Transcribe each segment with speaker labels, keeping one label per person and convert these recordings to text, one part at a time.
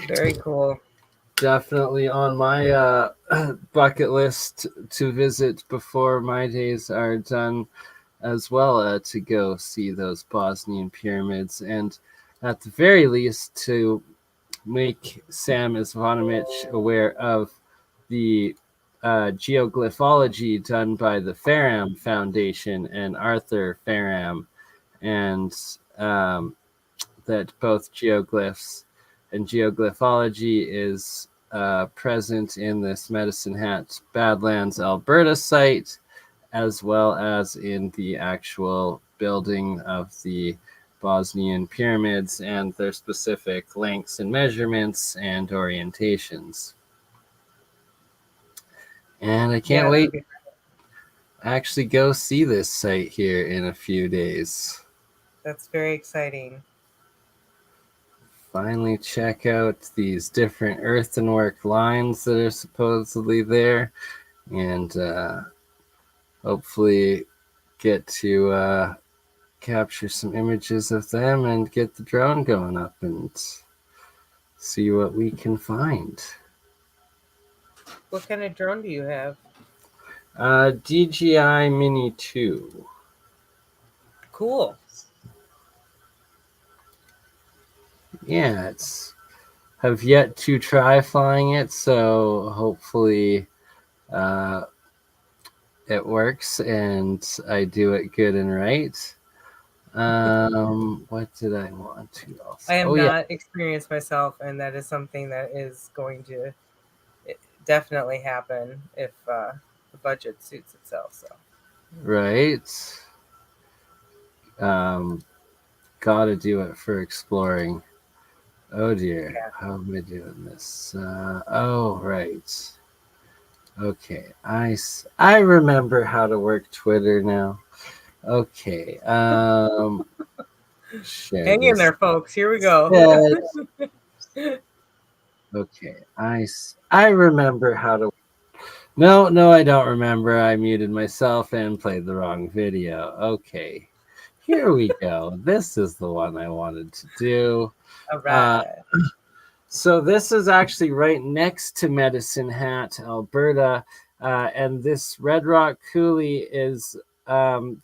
Speaker 1: Very cool.
Speaker 2: Definitely on my bucket list to visit before my days are done as well, to go see those Bosnian pyramids, and at the very least to make Sam Ivanovic aware of the geoglyphology done by the Faram Foundation and Arthur Faram, and um, that both geoglyphs and geoglyphology is present in this Medicine Hat Badlands, Alberta site, as well as in the actual building of the Bosnian pyramids and their specific lengths and measurements and orientations. And I can't wait to actually go see this site here in a few days.
Speaker 1: That's very exciting.
Speaker 2: Finally check out these different earthenwork lines that are supposedly there, and hopefully get to capture some images of them and get the drone going up and see what we can find.
Speaker 1: What kind of drone do you have?
Speaker 2: DJI Mini 2.
Speaker 1: Cool.
Speaker 2: Yeah, it's have yet to try flying it, so hopefully it works and I do it good and right. What did I want to also?
Speaker 1: I have
Speaker 2: Oh yeah,
Speaker 1: not experienced myself, and that is something that is going to definitely happen if the budget suits itself. So
Speaker 2: right. Gotta do it for exploring. Oh dear,
Speaker 1: yeah.
Speaker 2: how am I doing this? Oh right. Okay, I remember how to work Twitter now. Okay, share
Speaker 1: Hang in
Speaker 2: this.
Speaker 1: there, folks. Here we go.
Speaker 2: Okay, I remember how to. No, I don't remember. I muted myself and played the wrong video. Okay, here we go. This is the one I wanted to do.
Speaker 1: All
Speaker 2: Uh,
Speaker 1: right.
Speaker 2: so this is actually right next to Medicine Hat, Alberta, and this Red Rock Coulee is.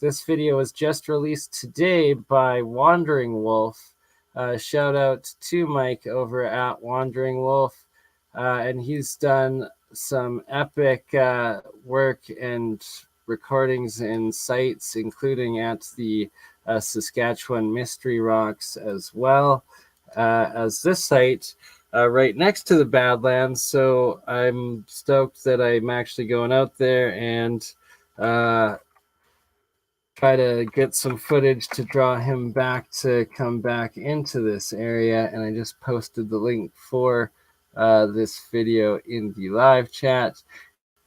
Speaker 2: This video was just released today by Wandering Wolf. Shout out to Mike over at Wandering Wolf, and he's done some epic work and recordings in sites, including at the Saskatchewan Mystery Rocks, as well as this site right next to the Badlands. So I'm stoked that I'm actually going out there and try to get some footage to draw him back to come back into this area. And I just posted the link for this video in the live chat.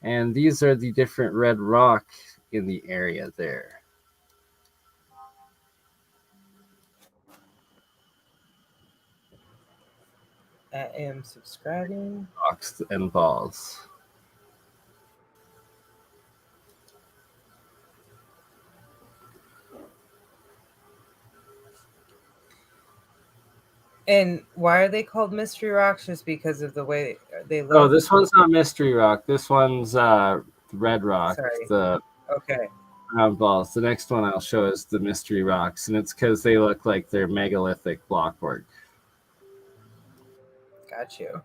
Speaker 2: And these are the different red rock in the area there.
Speaker 1: I am subscribing.
Speaker 2: Rocks and balls.
Speaker 1: And why are they called mystery rocks? Just because of the way they look?
Speaker 2: Oh, this one's not Mystery Rock. This one's Red Rock.
Speaker 1: Sorry.
Speaker 2: The
Speaker 1: Okay.
Speaker 2: round balls. The next one I'll show is the Mystery Rocks, and it's because they look like they're megalithic blockwork.
Speaker 1: Got you.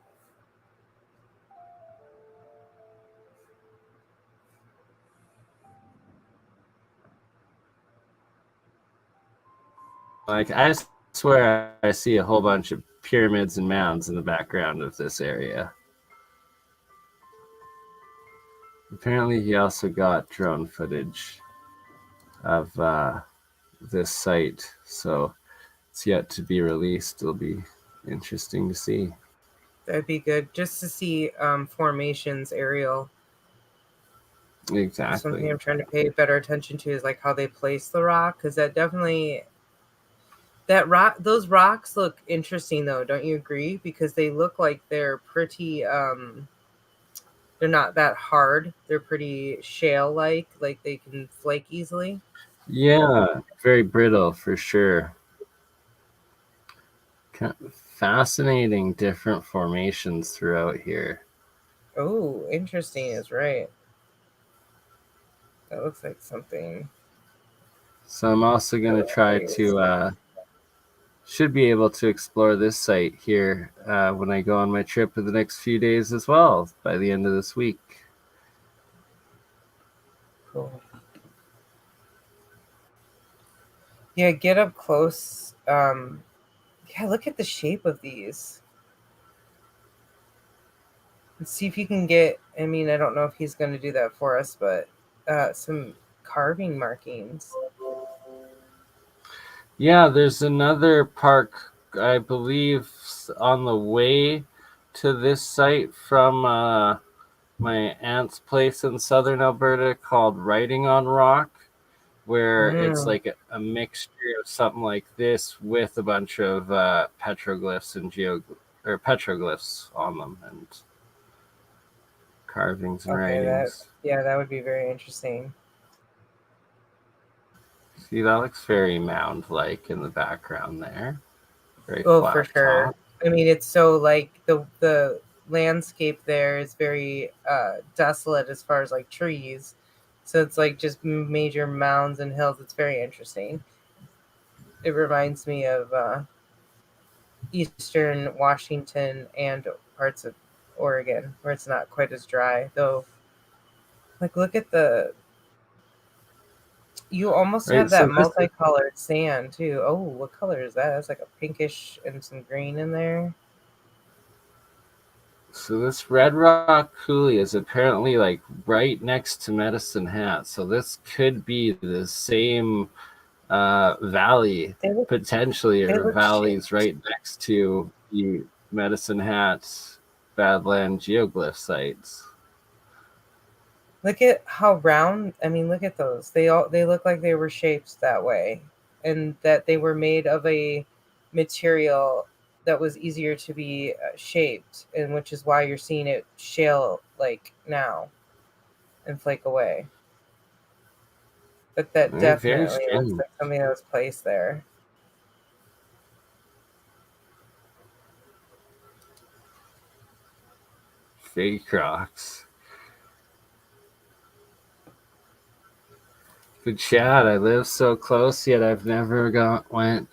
Speaker 2: Like, I swear I see a whole bunch of pyramids and mounds in the background of this area. Apparently, he also got drone footage of this site, so it's yet to be released. It'll be interesting to see.
Speaker 1: That'd be good just to see formations aerial.
Speaker 2: Exactly.
Speaker 1: Something I'm trying to pay better attention to is like how they place the rock, because that definitely those rocks look interesting though, don't you agree? Because they look like they're pretty they're not that hard. They're pretty shale like they can flake easily.
Speaker 2: Yeah, very brittle for sure. fascinating different formations throughout here.
Speaker 1: Oh, interesting is right. That looks like something
Speaker 2: So I'm also going to try
Speaker 1: hilarious.
Speaker 2: to should be able to explore this site here when I go on my trip in the next few days as well by the end of this week.
Speaker 1: Cool. Yeah, get up close. Yeah, look at the shape of these. And see if you can get. I mean, I don't know if he's going to do that for us, but some carving markings.
Speaker 2: Yeah, there's another park, I believe, on the way to this site from my aunt's place in southern Alberta called Writing on Rock, where it's
Speaker 1: Mm,
Speaker 2: like a mixture of something like this with a bunch of petroglyphs and or petroglyphs on them and carvings and
Speaker 1: okay, that
Speaker 2: writings.
Speaker 1: yeah, that would be very interesting.
Speaker 2: See, that looks very mound-like in the background there. Very
Speaker 1: Oh, for
Speaker 2: flat
Speaker 1: sure.
Speaker 2: top.
Speaker 1: I mean, it's so like the landscape there is very desolate as far as like trees. So it's like just major mounds and hills. It's very interesting. It reminds me of eastern Washington and parts of Oregon where it's not quite as dry. Though, like, look at the. You almost
Speaker 2: Right,
Speaker 1: have
Speaker 2: so
Speaker 1: that
Speaker 2: this
Speaker 1: multicolored sand too. Oh, what color is that? That's like a pinkish and some green in there.
Speaker 2: So this Red Rock Coulee is apparently like right next to Medicine Hat. So this could be the same valley
Speaker 1: They look
Speaker 2: potentially,
Speaker 1: they
Speaker 2: or
Speaker 1: look
Speaker 2: valleys
Speaker 1: shaped.
Speaker 2: right next to the Medicine Hat Badland geoglyph sites.
Speaker 1: Look at how round. I mean, look at those. They look like they were shaped that way, and that they were made of a material that was easier to be shaped, and which is why you're seeing it shale like now and flake away. But that
Speaker 2: Right, very
Speaker 1: definitely looks
Speaker 2: strange.
Speaker 1: like something that was placed there.
Speaker 2: Fake rocks. But Chad, I live so close, yet I've never went.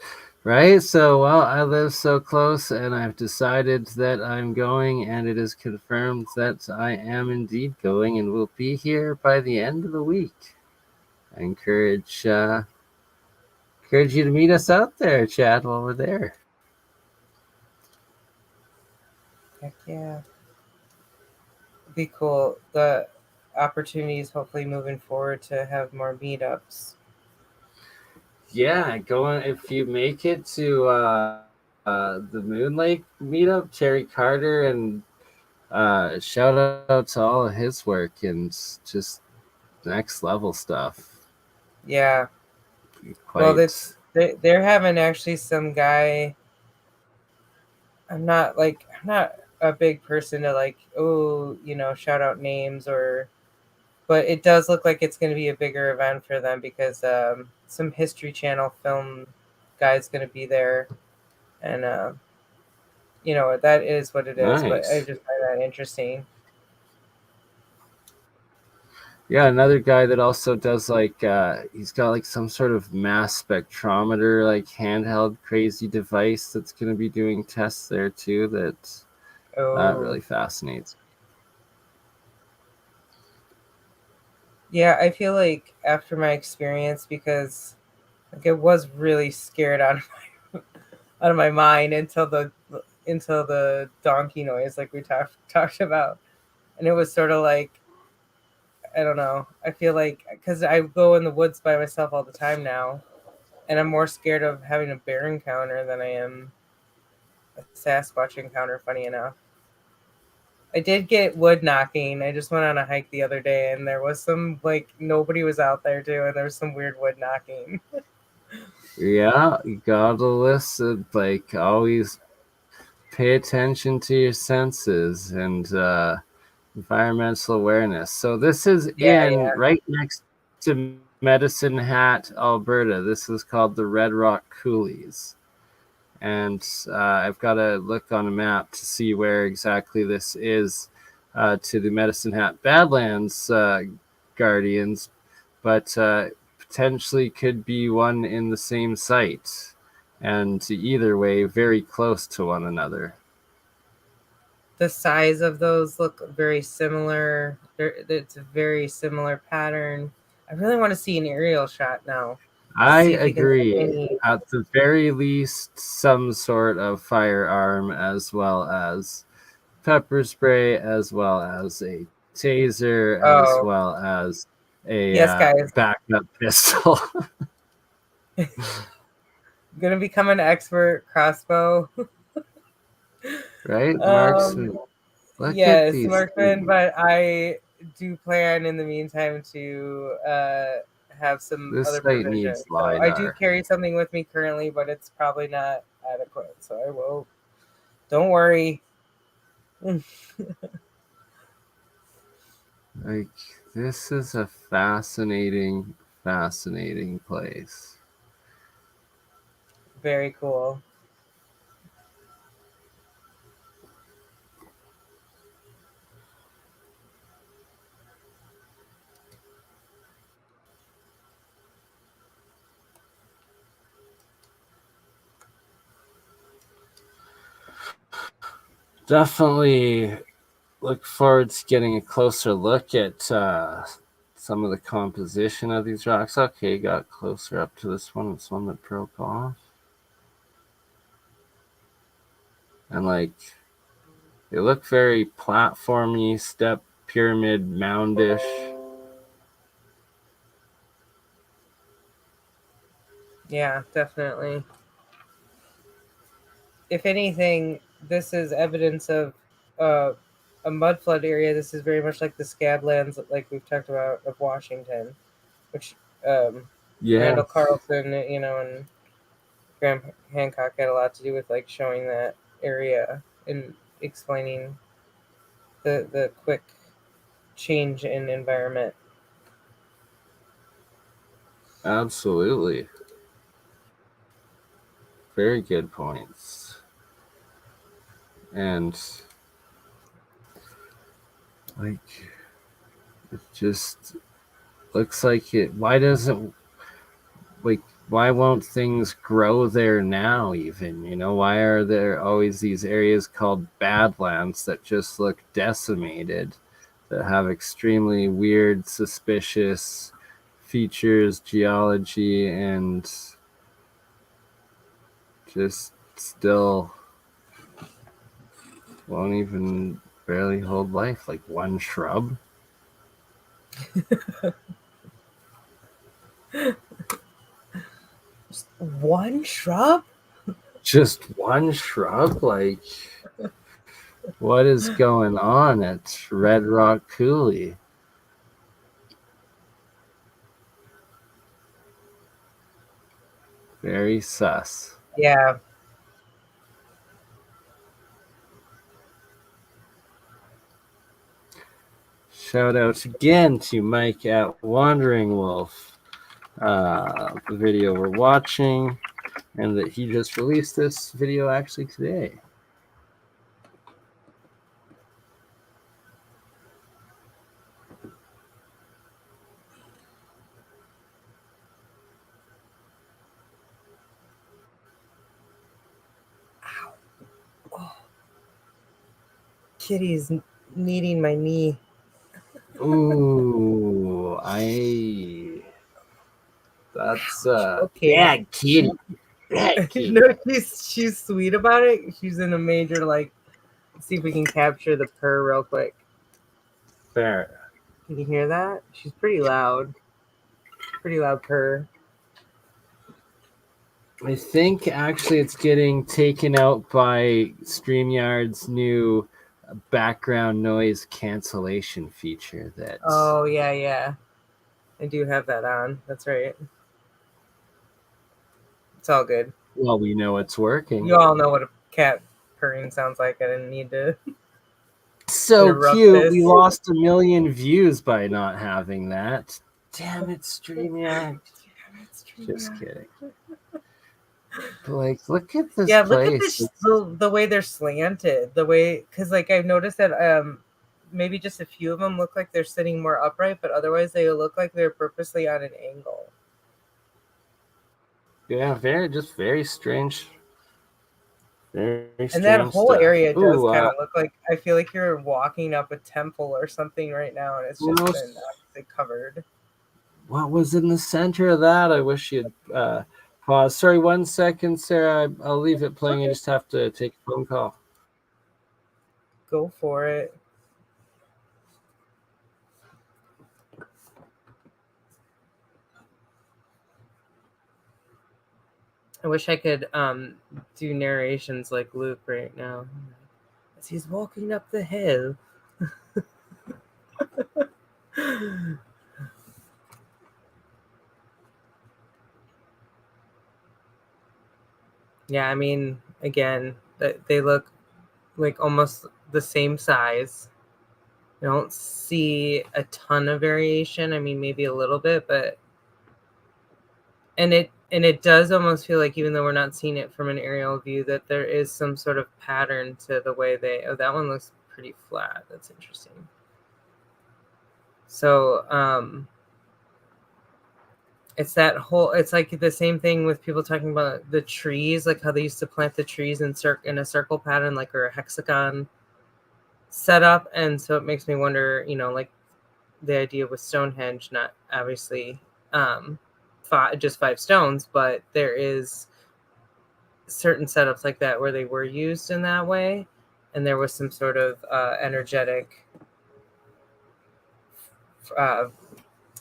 Speaker 2: Right, so well, I live so close, and I've decided that I'm going, and it is confirmed that I am indeed going, and will be here by the end of the week. I encourage you to meet us out there, Chad, while we're there.
Speaker 1: Heck yeah, be cool. The opportunities, hopefully, moving forward to have more meetups.
Speaker 2: Yeah, going if you make it to the Moon Lake meetup, Terry Carter, and shout out to all of his work and just next level stuff.
Speaker 1: Yeah. Well,
Speaker 2: Quite
Speaker 1: they're having actually some guy. I'm not a big person to like, oh, shout out names, or but it does look like it's going to be a bigger event for them because some History Channel film guy's going to be there, and that is what it is. But I
Speaker 2: nice.
Speaker 1: just find that interesting.
Speaker 2: Yeah, another guy that also does like he's got like some sort of mass spectrometer like handheld crazy device that's going to be doing tests there too. That
Speaker 1: Oh,
Speaker 2: really fascinates.
Speaker 1: yeah, I feel like after my experience, because like it was really scared out of out of my mind until the donkey noise, like we talked about, and it was sort of like, I don't know. I feel like because I go in the woods by myself all the time now, and I'm more scared of having a bear encounter than I am a Sasquatch encounter. Funny enough, I did get wood knocking. I just went on a hike the other day, and there was some like nobody was out there too, and there was some weird wood knocking.
Speaker 2: Yeah, you gotta listen. Like always, pay attention to your senses and environmental awareness. So this is
Speaker 1: Yeah,
Speaker 2: in
Speaker 1: yeah.
Speaker 2: right next to Medicine Hat, Alberta. This is called the Red Rock Coulees. and I've got to look on a map to see where exactly this is to the Medicine Hat Badlands Guardians, but potentially could be one in the same site, and either way, very close to one another.
Speaker 1: The size of those look very similar. It's a very similar pattern. I really want to see an aerial shot now.
Speaker 2: I
Speaker 1: See if you can see
Speaker 2: agree.
Speaker 1: any.
Speaker 2: At the very least, some sort of firearm, as well as pepper spray, as well as a taser, as
Speaker 1: Oh,
Speaker 2: well as a
Speaker 1: yes, guys.
Speaker 2: backup pistol.
Speaker 1: I'm gonna become an expert crossbow.
Speaker 2: Right? Marksman.
Speaker 1: um,
Speaker 2: Look at
Speaker 1: yes,
Speaker 2: these
Speaker 1: marksman.
Speaker 2: things.
Speaker 1: But I do plan in the meantime to have some
Speaker 2: This
Speaker 1: other
Speaker 2: site
Speaker 1: provision.
Speaker 2: needs
Speaker 1: So I do
Speaker 2: LiDAR.
Speaker 1: carry something with me currently, but it's probably not adequate. So I will. Don't worry.
Speaker 2: Like, this is a fascinating, fascinating place.
Speaker 1: Very cool.
Speaker 2: Definitely look forward to getting a closer look at some of the composition of these rocks. Okay, got closer up to this one. This one that broke off. And like, they look very platformy, step pyramid moundish.
Speaker 1: Yeah, definitely. If anything, this is evidence of uh, a mud flood area. This is very much like the Scablands, like we've talked about, of Washington, which
Speaker 2: Yeah,
Speaker 1: Randall Carlson, and Graham Hancock had a lot to do with, like showing that area and explaining the quick change in environment.
Speaker 2: absolutely. Very good points. And like, it just looks like it. Why doesn't, like, why won't things grow there now? Even, why are there always these areas called Badlands that just look decimated, that have extremely weird, suspicious features, geology, and just still won't even barely hold life, like one shrub?
Speaker 1: One shrub?
Speaker 2: Just one shrub? Like, what is going on at Red Rock Coulee? Very sus.
Speaker 1: Yeah.
Speaker 2: Shout out again to Mike at Wandering Wolf, the video we're watching, and that he just released this video actually today.
Speaker 1: Oh, Kitty's kneading my knee.
Speaker 2: Ooh, that's
Speaker 1: Okay.
Speaker 2: bad kitty. Bad kitty.
Speaker 1: No, she's sweet about it. She's in a major, like, let's see if we can capture the purr real quick.
Speaker 2: Fair.
Speaker 1: Can you hear that? She's pretty loud. Pretty loud purr.
Speaker 2: I think actually it's getting taken out by StreamYard's new background noise cancellation feature that
Speaker 1: Oh, yeah. I do have that on. That's right. It's all good.
Speaker 2: well, we know it's working.
Speaker 1: You all know what a cat purring sounds like. I didn't need to
Speaker 2: So
Speaker 1: interrupt
Speaker 2: cute.
Speaker 1: this.
Speaker 2: We lost 1 million views by not having that. Damn it, StreamYard.
Speaker 1: Damn it,
Speaker 2: Just
Speaker 1: StreamYard.
Speaker 2: kidding. But like, look at this
Speaker 1: Yeah, look at
Speaker 2: place.
Speaker 1: this the way they're slanted. The way because like I've noticed that maybe just a few of them look like they're sitting more upright, but otherwise they look like they're purposely on an angle.
Speaker 2: Yeah, very strange. Very
Speaker 1: And that
Speaker 2: strange
Speaker 1: whole
Speaker 2: stuff.
Speaker 1: area does
Speaker 2: Ooh,
Speaker 1: kind of look like I feel like you're walking up a temple or something right now, and it's
Speaker 2: who
Speaker 1: just
Speaker 2: knows
Speaker 1: been obviously covered.
Speaker 2: what was in the center of that? I wish you'd pause. Sorry, 1 second, Sarah. I'll leave it playing. I
Speaker 1: Okay,
Speaker 2: just have to take a phone call.
Speaker 1: go for it. I wish I could do narrations like Luke right now as he's walking up the hill. Yeah, I mean, again, they look like almost the same size. I don't see a ton of variation. I mean, maybe a little bit, but and it does almost feel like even though we're not seeing it from an aerial view, that there is some sort of pattern to the way they. Oh, that one looks pretty flat. That's interesting. So, it's like the same thing with people talking about the trees, like how they used to plant the trees in a circle pattern, like or a hexagon setup. And so it makes me wonder, like the idea with Stonehenge, not obviously just 5 stones, but there is certain setups like that where they were used in that way, and there was some sort of energetic uh,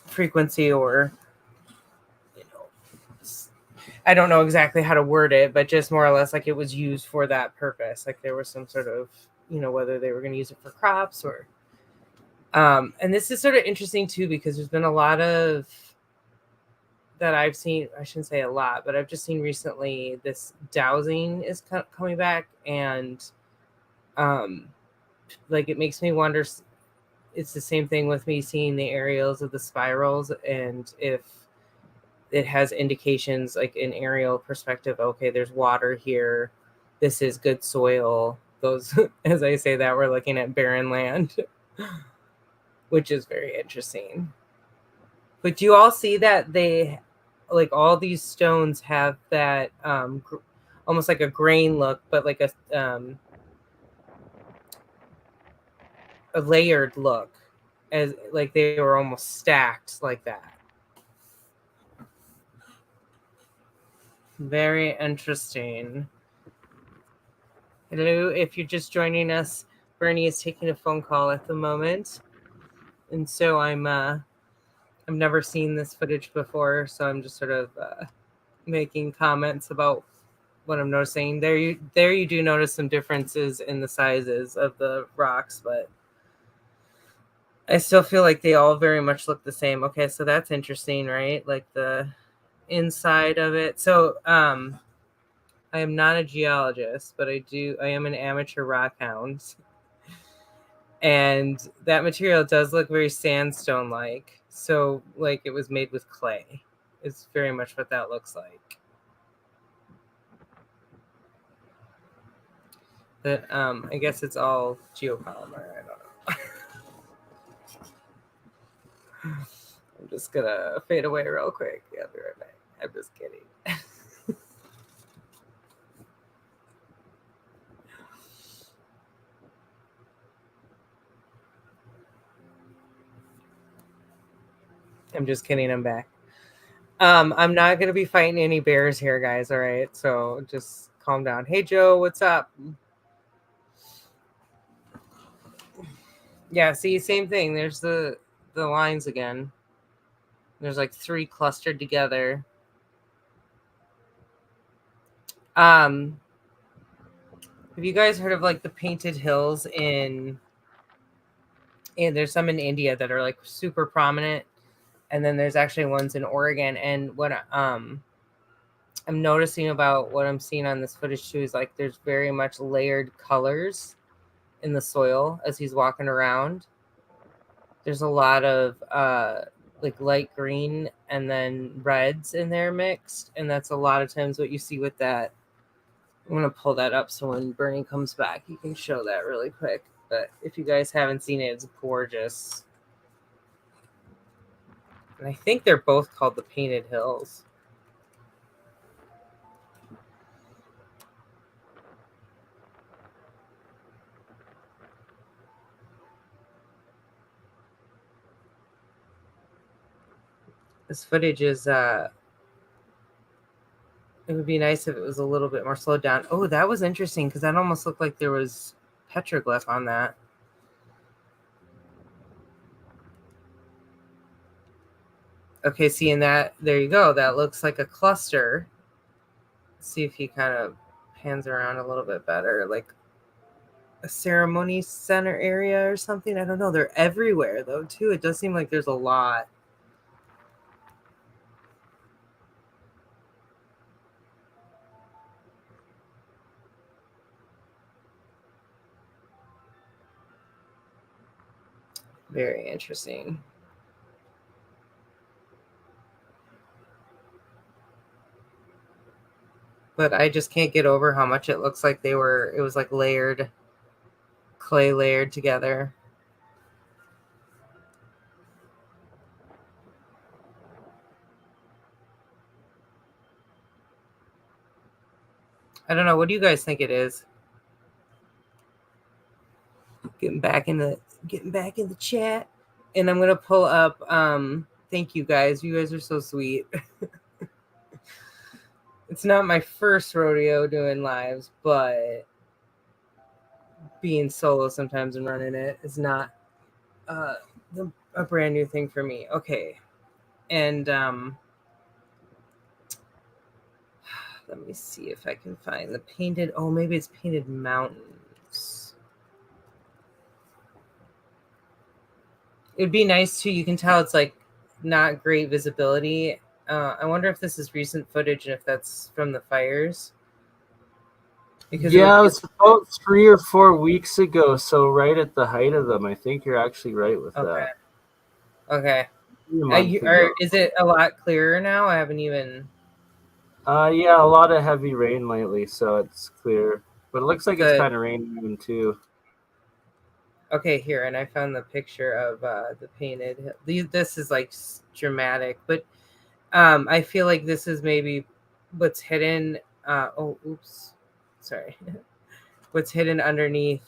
Speaker 1: frequency, or you know, I don't know exactly how to word it, but just more or less like it was used for that purpose. Like there was some sort of, whether they were going to use it for crops or. And this is sort of interesting too, because there's been a lot of that I've seen. I shouldn't say a lot, but I've just seen recently this dowsing is coming back, and um, like it makes me wonder. It's the same thing with me seeing the aerials of the spirals, and if it has indications like an aerial perspective, okay, there's water here, this is good soil. Those, as I say that, we're looking at barren land, which is very interesting. But do you all see that they, like all these stones have that almost like a grain look, but like a layered look, as like they were almost stacked like that. Very interesting. Hello, if you're just joining us, Bernie is taking a phone call at the moment, and so I've never seen this footage before, so I'm just sort of making comments about what I'm noticing. There you do notice some differences in the sizes of the rocks, but I still feel like they all very much look the same. Okay, so that's interesting, right? Like the inside of it. So I am not a geologist, but I am an amateur rock hound. And that material does look very sandstone like. So like it was made with clay. It's very much what that looks like. But I guess it's all geopolymer. I don't know. I'm just gonna fade away real quick. Yeah, I'll be right back. I'm just kidding. I'm just kidding. I'm back. I'm not gonna be fighting any bears here, guys. All right, so just calm down. Hey, Joe, what's up? Yeah, see, same thing. There's the lines again. There's like 3 clustered together. Have you guys heard of like the painted hills and there's some in India that are like super prominent, and then there's actually ones in Oregon. And what I'm noticing about what I'm seeing on this footage too is like there's very much layered colors in the soil as he's walking around. There's a lot of like light green and then reds in there mixed, and that's a lot of times what you see with that. I'm gonna pull that up so when Bernie comes back, you can show that really quick. But if you guys haven't seen it, it's gorgeous. And I think they're both called the Painted Hills. This footage is it would be nice if it was a little bit more slowed down. Oh, that was interesting because that almost looked like there was petroglyph on that. Okay, seeing that, there you go. That looks like a cluster. Let's see if he kind of pans around a little bit better, like a ceremony center area or something. I don't know. They're everywhere though, too. It does seem like there's a lot. Very interesting. But I just can't get over how much it looks like it was like layered, clay layered together. I don't know. What do you guys think it is? Getting back in the chat. And I'm gonna pull up thank you guys. You guys are so sweet. It's not my first rodeo doing lives, but being solo sometimes and running it is not a brand new thing for me. Okay. And let me see if I can find the painted. Oh, maybe it's Painted Mountains. It'd be nice too. You can tell it's like not great visibility. I wonder if this is recent footage and if that's from the fires.
Speaker 2: Because yeah, it was about 3 or 4 weeks ago, so right at the height of them. I think you're actually right with that.
Speaker 1: Okay. Is it a lot clearer now? I haven't even.
Speaker 2: Yeah, a lot of heavy rain lately, so it's clear. But it looks like it's kind of raining too.
Speaker 1: Okay, here, and I found the picture of the painted. This is like dramatic, but I feel like this is maybe what's hidden. Oh, oops, sorry. What's hidden underneath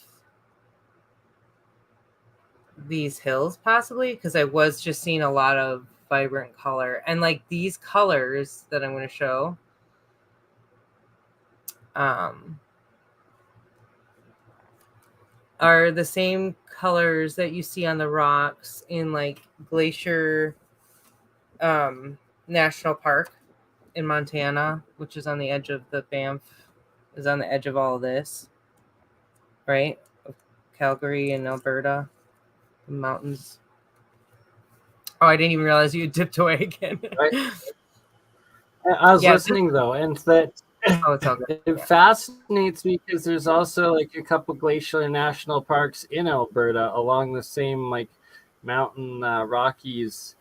Speaker 1: these hills, possibly, because I was just seeing a lot of vibrant color, and like these colors that I'm going to show. Are the same colors that you see on the rocks in like Glacier National Park in Montana, which is on the edge of the Banff, is on the edge of all of this, right? Calgary and Alberta, the mountains. Oh, I didn't even realize you dipped away again.
Speaker 2: Right. I was listening though, and that it fascinates me because there's also like a couple glacial national parks in Alberta along the same like mountain Rockies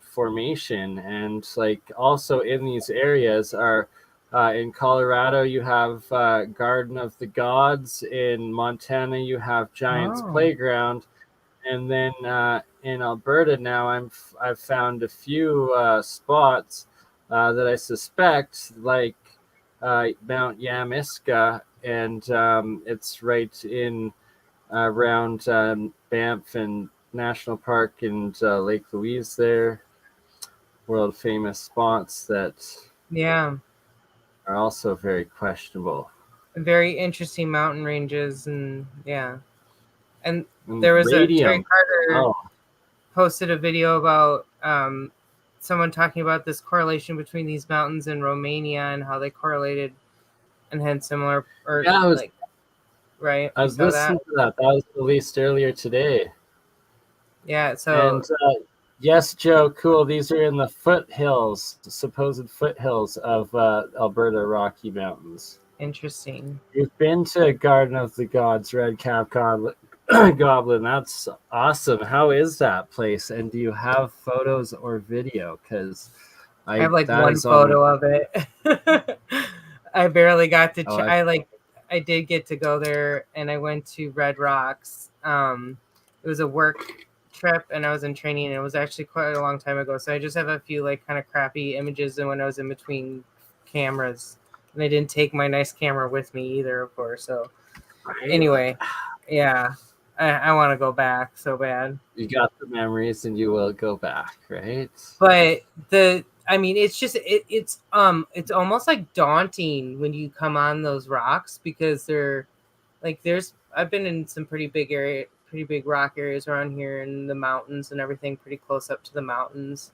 Speaker 2: formation, and like also in these areas are in Colorado you have Garden of the Gods, in Montana you have Giants Playground, and then in Alberta now I've found a few spots that I suspect, like Mount Yamiska, and it's right in around Banff and National Park and Lake Louise there. World famous spots that are also very questionable.
Speaker 1: Very interesting mountain ranges, and and there was Terry Carter posted a video about someone talking about this correlation between these mountains in Romania and how they correlated and had similar right.
Speaker 2: I was listening to that. That was released earlier today.
Speaker 1: Yeah. So.
Speaker 2: And yes, Joe. Cool. These are in the foothills, the supposed foothills of Alberta Rocky Mountains.
Speaker 1: Interesting.
Speaker 2: You've been to Garden of the Gods, Red Cap Goblin, that's awesome. How is that place? And do you have photos or video? Because
Speaker 1: I have like
Speaker 2: that
Speaker 1: one
Speaker 2: is on.
Speaker 1: photo of it. I barely got to.
Speaker 2: Oh,
Speaker 1: I did get to go there, and I went to Red Rocks. It was a work trip, and I was in training. And it was actually quite a long time ago, so I just have a few like kind of crappy images. And when I was in between cameras, and I didn't take my nice camera with me either, of course. So
Speaker 2: right.
Speaker 1: anyway, yeah, I want to go back so bad.
Speaker 2: You got the memories, and you will go back, right?
Speaker 1: But I mean, it's just it's almost like daunting when you come on those rocks because they're like I've been in some pretty big rock areas around here in the mountains and everything, pretty close up to the mountains.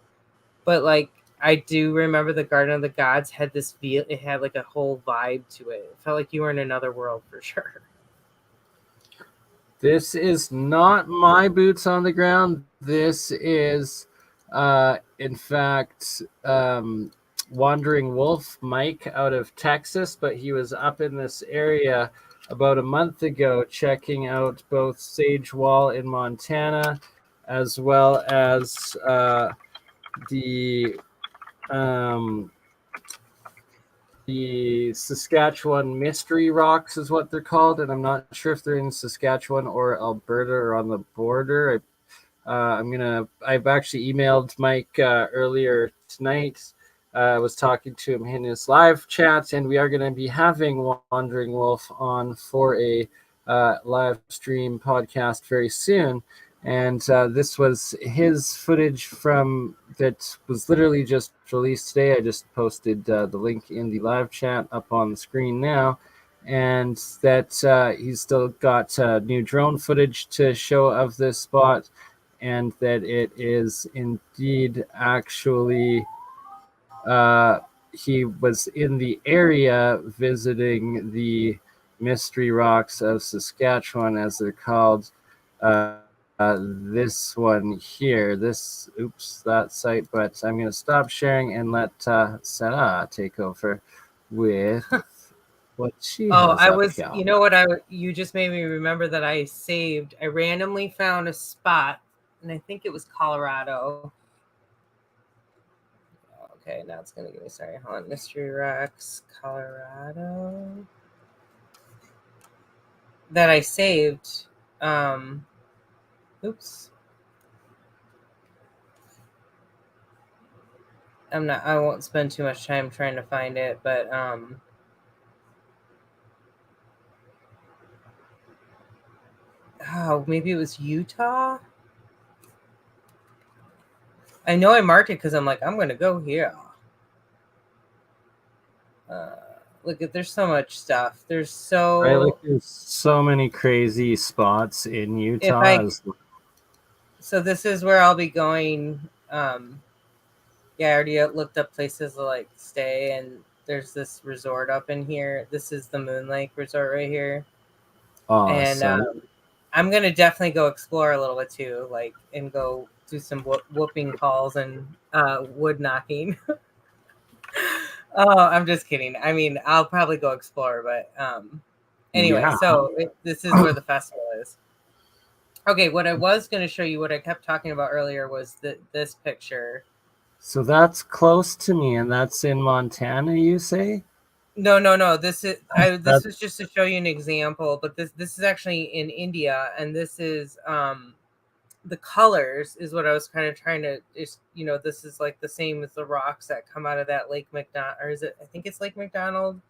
Speaker 1: But like I do remember the Garden of the Gods had this feel. It had like a whole vibe to it. It felt like you were in another world for sure.
Speaker 2: This is not my boots on the ground. This is, in fact, Wandering Wolf Mike out of Texas, but he was up in this area about a month ago checking out both Sage Wall in Montana as well as the um, the Saskatchewan Mystery Rocks is what they're called, and I'm not sure if they're in Saskatchewan or Alberta or on the border. I've actually emailed Mike earlier tonight. I was talking to him in his live chat, and we are going to be having Wandering Wolf on for a live stream podcast very soon. And this was his footage from that was literally just released today. I just posted the link in the live chat up on the screen now, and that he's still got new drone footage to show of this spot, and that it is indeed actually he was in the area visiting the Mystery Rocks of Saskatchewan, as they're called. This one here, that site, but I'm going to stop sharing and let Sarah take over with what she
Speaker 1: Oh,
Speaker 2: has up here.
Speaker 1: you know what you just made me remember that I randomly found a spot, and I think it was Colorado. Okay, now it's going to give me, sorry, hold on, Mystery Rocks, Colorado, that I saved. Oops. I won't spend too much time trying to find it, but oh, maybe it was Utah. I know I marked it because I'm like, I'm gonna go here. Look at, there's so much stuff. There's
Speaker 2: Right, like
Speaker 1: so
Speaker 2: there's so many crazy spots in
Speaker 1: if
Speaker 2: Utah.
Speaker 1: I so this is where I'll be going. Yeah, I already looked up places to like stay, and there's this resort up in here. This is the Moon Lake Resort right here, and
Speaker 2: awesome.
Speaker 1: I'm gonna definitely go explore a little bit too, like and go do some whooping calls and wood knocking. Oh, I'm just kidding. I mean, I'll probably go explore, but anyway,
Speaker 2: Yeah.
Speaker 1: so this is where the festival is. Okay, what I was going to show you, what I kept talking about earlier, was this picture.
Speaker 2: So that's close to me, and that's in Montana, you say?
Speaker 1: No. This
Speaker 2: That's
Speaker 1: was just to show you an example, but this is actually in India, and this is the colors is what I was kind of trying to just, this is like the same as the rocks that come out of that Lake McDonald, or is it? I think it's Lake McDonald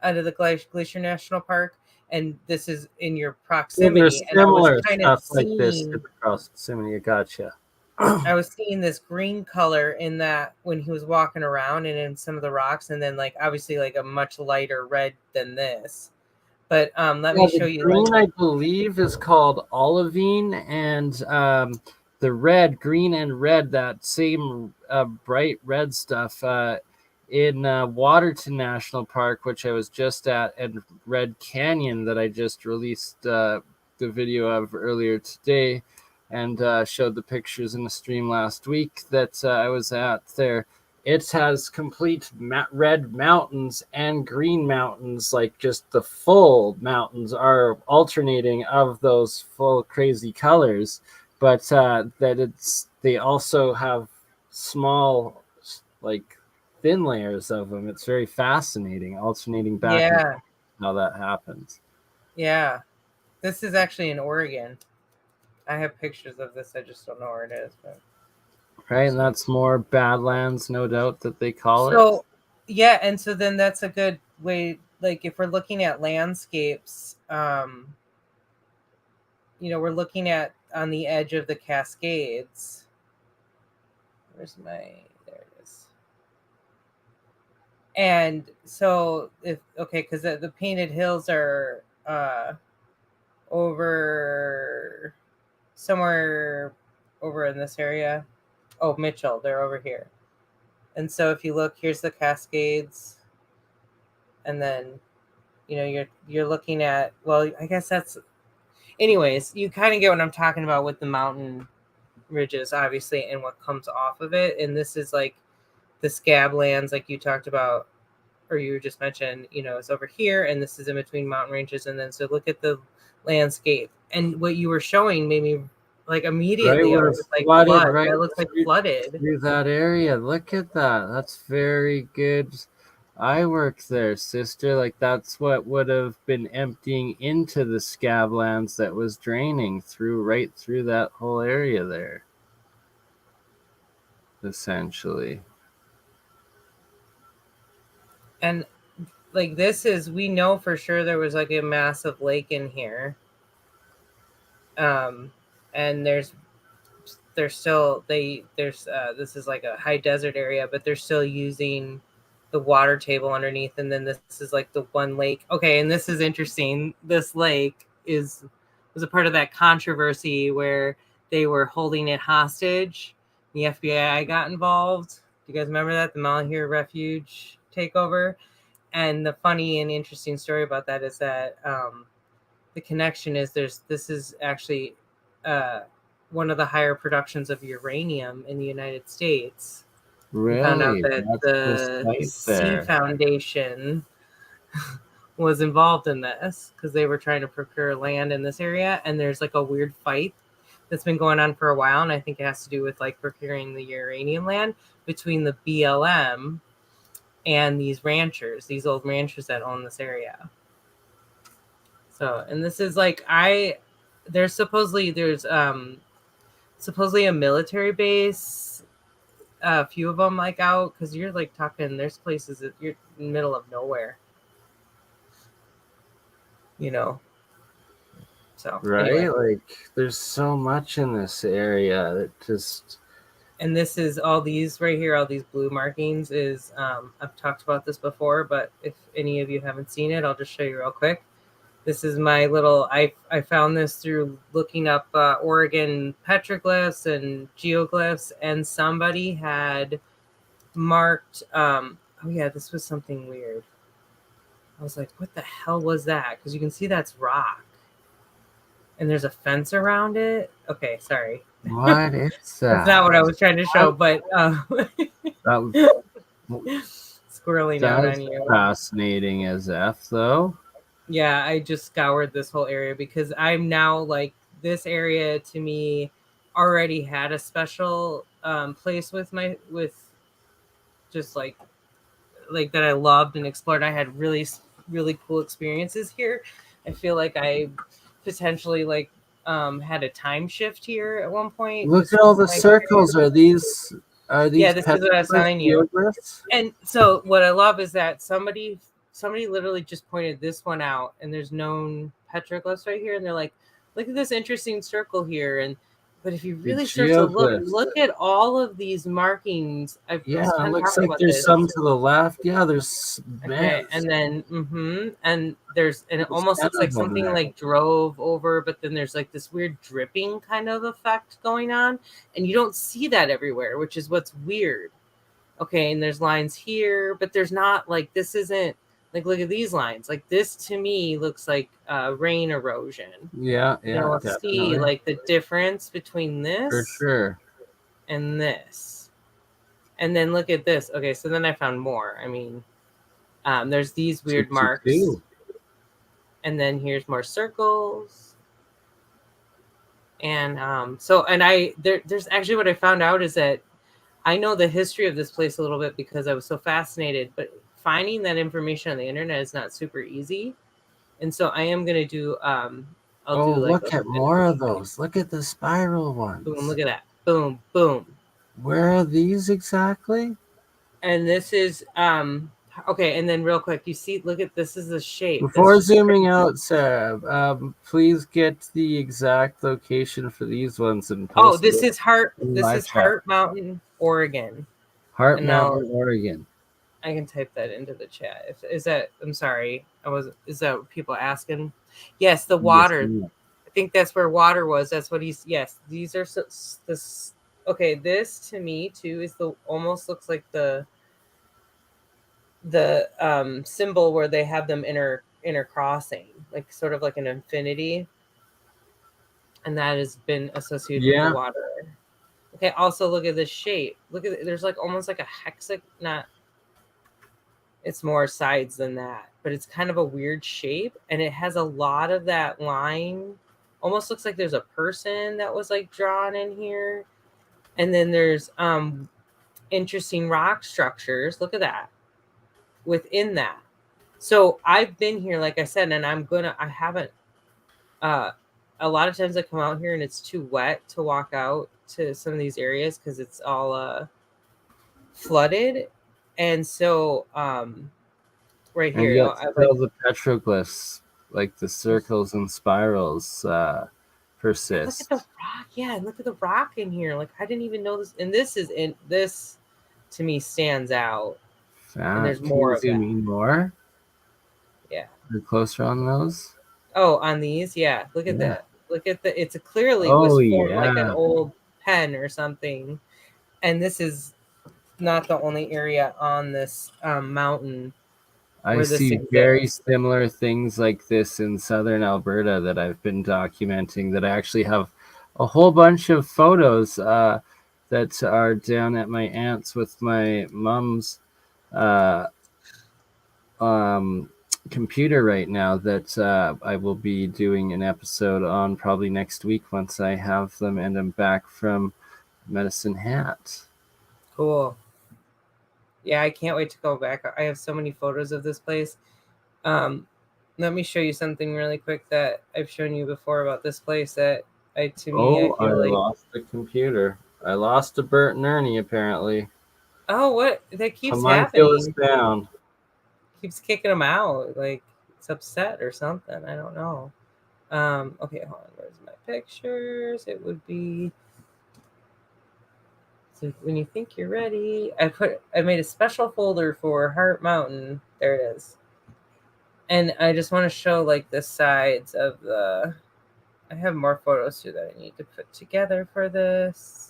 Speaker 1: out of the Glacier National Park, and this is in your
Speaker 2: well, there's
Speaker 1: proximity, and I was
Speaker 2: similar
Speaker 1: kind of
Speaker 2: stuff like this in
Speaker 1: seeing.
Speaker 2: the proximity. I gotcha.
Speaker 1: I was seeing this green color in that when he was walking around and in some of the rocks, and then like obviously like a much lighter red than this. But let
Speaker 2: Yeah,
Speaker 1: me show
Speaker 2: the
Speaker 1: you like
Speaker 2: green I believe is called olivine, and the red, green and red, that same bright red stuff in Waterton National Park, which I was just at, and Red Canyon that I just released the video of earlier today, and showed the pictures in the stream last week that I was at there. it has complete red mountains and green mountains, like just the full mountains are alternating of those full crazy colors, but that they also have small, like thin layers of them. It's very fascinating, alternating back and
Speaker 1: Yeah,
Speaker 2: forth how that happens.
Speaker 1: yeah. This is actually in Oregon. I have pictures of this. I just don't know where it is. But
Speaker 2: Right, and that's more Badlands, no doubt that they call it.
Speaker 1: so, yeah, and so then that's a good way. Like if we're looking at landscapes, we're looking at on the edge of the Cascades. Where's my? There it is. And so if okay, because the painted hills are over somewhere over in this area. Oh, Mitchell, they're over here. And so if you look, here's the Cascades, and then you're looking at, well, I guess that's, anyways, you kind of get what I'm talking about with the mountain ridges, obviously, and what comes off of it. And this is like the scab lands, like you talked about, or you just mentioned, it's over here, and this is in between mountain ranges. And then so look at the landscape, and what you were showing made me like
Speaker 2: Right,
Speaker 1: immediately I
Speaker 2: we're
Speaker 1: was like,
Speaker 2: flooded
Speaker 1: flood,
Speaker 2: right
Speaker 1: that looks like flooded.
Speaker 2: through that area. Look at that. That's very good. I worked there, sister. Like that's what would have been emptying into the scablands that was draining through right through that whole area there, essentially.
Speaker 1: And like this is, we know for sure there was like a massive lake in here, and there's still there's this is like a high desert area, but they're still using the water table underneath. And then this is like the one lake. Okay, and this is interesting. This lake was a part of that controversy where they were holding it hostage. The FBI got involved. Do you guys remember that, the Malheur Refuge takeover? And the funny and interesting story about that is that the connection is this is actually uh, one of the higher productions of uranium in the United States. We found out
Speaker 2: Really?
Speaker 1: that
Speaker 2: That's the
Speaker 1: the
Speaker 2: site
Speaker 1: Sea
Speaker 2: there.
Speaker 1: Foundation was involved in this because they were trying to procure land in this area, and there's like a weird fight that's been going on for a while, and I think it has to do with like procuring the uranium land between the BLM and these ranchers, these old ranchers that own this area. So, and this is like there's supposedly a military base, a few of them like out, because you're like talking, there's places that you're in the middle of nowhere, you know. So anyway,
Speaker 2: Right? Like there's so much in this area that just
Speaker 1: and this is all these right here, all these blue markings is I've talked about this before, but if any of you haven't seen it, I'll just show you real quick. This is my little, I found this through looking up Oregon petroglyphs and geoglyphs, and somebody had marked, oh yeah, this was something weird. I was like, what the hell was that? Because you can see that's rock. And there's a fence around it. Okay, sorry.
Speaker 2: what is
Speaker 1: That's not
Speaker 2: that?
Speaker 1: what I was trying to show, but
Speaker 2: That
Speaker 1: squirreling out
Speaker 2: that's
Speaker 1: on you.
Speaker 2: fascinating as F though.
Speaker 1: Yeah, I just scoured this whole area because I'm now like, this area to me already had a special place with just like that I loved and explored. I had really really cool experiences here. I feel like I potentially like had a time shift here at one point
Speaker 2: Look
Speaker 1: just
Speaker 2: at all
Speaker 1: because of
Speaker 2: the
Speaker 1: my
Speaker 2: circles.
Speaker 1: experience.
Speaker 2: Are
Speaker 1: Yeah,
Speaker 2: these
Speaker 1: this is what I was
Speaker 2: petroglyphs,
Speaker 1: telling you.
Speaker 2: geoglyphs?
Speaker 1: And so what I love is that somebody literally just pointed this one out, and there's known petroglyphs right here, and they're like, look at this interesting circle here. And but if you
Speaker 2: The
Speaker 1: really start to
Speaker 2: geoglyphs.
Speaker 1: look at all of these markings, I
Speaker 2: Yeah,
Speaker 1: was
Speaker 2: it
Speaker 1: kind of
Speaker 2: looks
Speaker 1: talking
Speaker 2: like
Speaker 1: about
Speaker 2: there's
Speaker 1: this.
Speaker 2: some to the left. Yeah, there's
Speaker 1: Okay,
Speaker 2: man,
Speaker 1: and then and it
Speaker 2: there's
Speaker 1: almost
Speaker 2: 10
Speaker 1: looks like
Speaker 2: of them
Speaker 1: something
Speaker 2: there.
Speaker 1: like drove over, but then there's like this weird dripping kind of effect going on, and you don't see that everywhere, which is what's weird. Okay, and there's lines here, but there's not like, this isn't like, look at these lines. Like this to me looks like rain erosion.
Speaker 2: Yeah, yeah,
Speaker 1: See
Speaker 2: definitely.
Speaker 1: like the difference between
Speaker 2: For
Speaker 1: this
Speaker 2: sure.
Speaker 1: and this. And then look at this. Okay, so then I found more. I mean, there's these weird marks.
Speaker 2: 222.
Speaker 1: And then here's more circles. And so, and there's actually what I found out is that I know the history of this place a little bit because I was so fascinated, but finding that information on the internet is not super easy. And so I am going to do, I'll
Speaker 2: Oh,
Speaker 1: do like
Speaker 2: look at
Speaker 1: an
Speaker 2: more of
Speaker 1: explain.
Speaker 2: those. Look at the spiral
Speaker 1: Boom,
Speaker 2: ones.
Speaker 1: look at that. Boom, boom.
Speaker 2: Where are these exactly?
Speaker 1: And this is, okay. And then real quick, you see, look at, this is the shape. That's
Speaker 2: Before
Speaker 1: just
Speaker 2: zooming
Speaker 1: crazy.
Speaker 2: out, Sarah, please get the exact location for these ones and
Speaker 1: Oh,
Speaker 2: post it in
Speaker 1: this
Speaker 2: live
Speaker 1: is
Speaker 2: chat.
Speaker 1: Heart Mountain, Oregon.
Speaker 2: Heart
Speaker 1: And now
Speaker 2: Mountain, Oregon.
Speaker 1: I can type that into the chat. Is that, I'm sorry. Is that what people asking? Yes, the
Speaker 2: Yes,
Speaker 1: water.
Speaker 2: ma'am.
Speaker 1: I think that's where water was. That's what he's, yes, these are this. Okay, this to me too is the, almost looks like the symbol where they have them intercrossing, like sort of like an infinity, and that has been associated with the
Speaker 2: Yeah,
Speaker 1: water. Okay, also look at this shape. Look at it. There's like almost like a hexagon, not, it's more sides than that, but it's kind of a weird shape, and it has a lot of that line. Almost looks like there's a person that was like drawn in here. And then there's interesting rock structures. Look at that within that. So I've been here, like I said, and I haven't, uh, a lot of times I come out here and it's too wet to walk out to some of these areas because it's all flooded. And so right
Speaker 2: and
Speaker 1: here,
Speaker 2: yet
Speaker 1: I like,
Speaker 2: still the petroglyphs, like the circles and spirals,
Speaker 1: and look at the
Speaker 2: persist.
Speaker 1: rock. Yeah, and look at the rock in here. Like I didn't even know this. And this is in this to me stands out. And there's
Speaker 2: Can
Speaker 1: more
Speaker 2: you
Speaker 1: of
Speaker 2: zoom
Speaker 1: that.
Speaker 2: in more?
Speaker 1: Yeah.
Speaker 2: Or closer on those?
Speaker 1: Oh, on these, yeah. Look at
Speaker 2: Yeah.
Speaker 1: that. Look at the. It's a clearly
Speaker 2: Oh,
Speaker 1: was formed like an
Speaker 2: yeah.
Speaker 1: old pen or something. And this is not the only area on this mountain
Speaker 2: I
Speaker 1: where this
Speaker 2: see very
Speaker 1: exists.
Speaker 2: similar things like this in southern Alberta that I've been documenting, that I actually have a whole bunch of photos that are down at my aunt's with my mom's uh, um, computer right now, that I will be doing an episode on probably next week once I have them and I'm back from Medicine Hat.
Speaker 1: Cool. Yeah, I can't wait to go back. I have so many photos of this place. Um, Let me show you something really quick that I've shown you before about this place that to me, I
Speaker 2: Oh, I
Speaker 1: feel like,
Speaker 2: lost the computer. I lost a Bert and Ernie, apparently.
Speaker 1: oh, what? That keeps
Speaker 2: Homunculus is
Speaker 1: happening.
Speaker 2: down.
Speaker 1: Keeps kicking them out. Like it's upset or something. I don't know. Okay, hold on. Where's my pictures? It would be, so when you think you're ready. I made a special folder for Heart Mountain. There it is. And I just want to show like the sides of the, I have more photos too that I need to put together for this.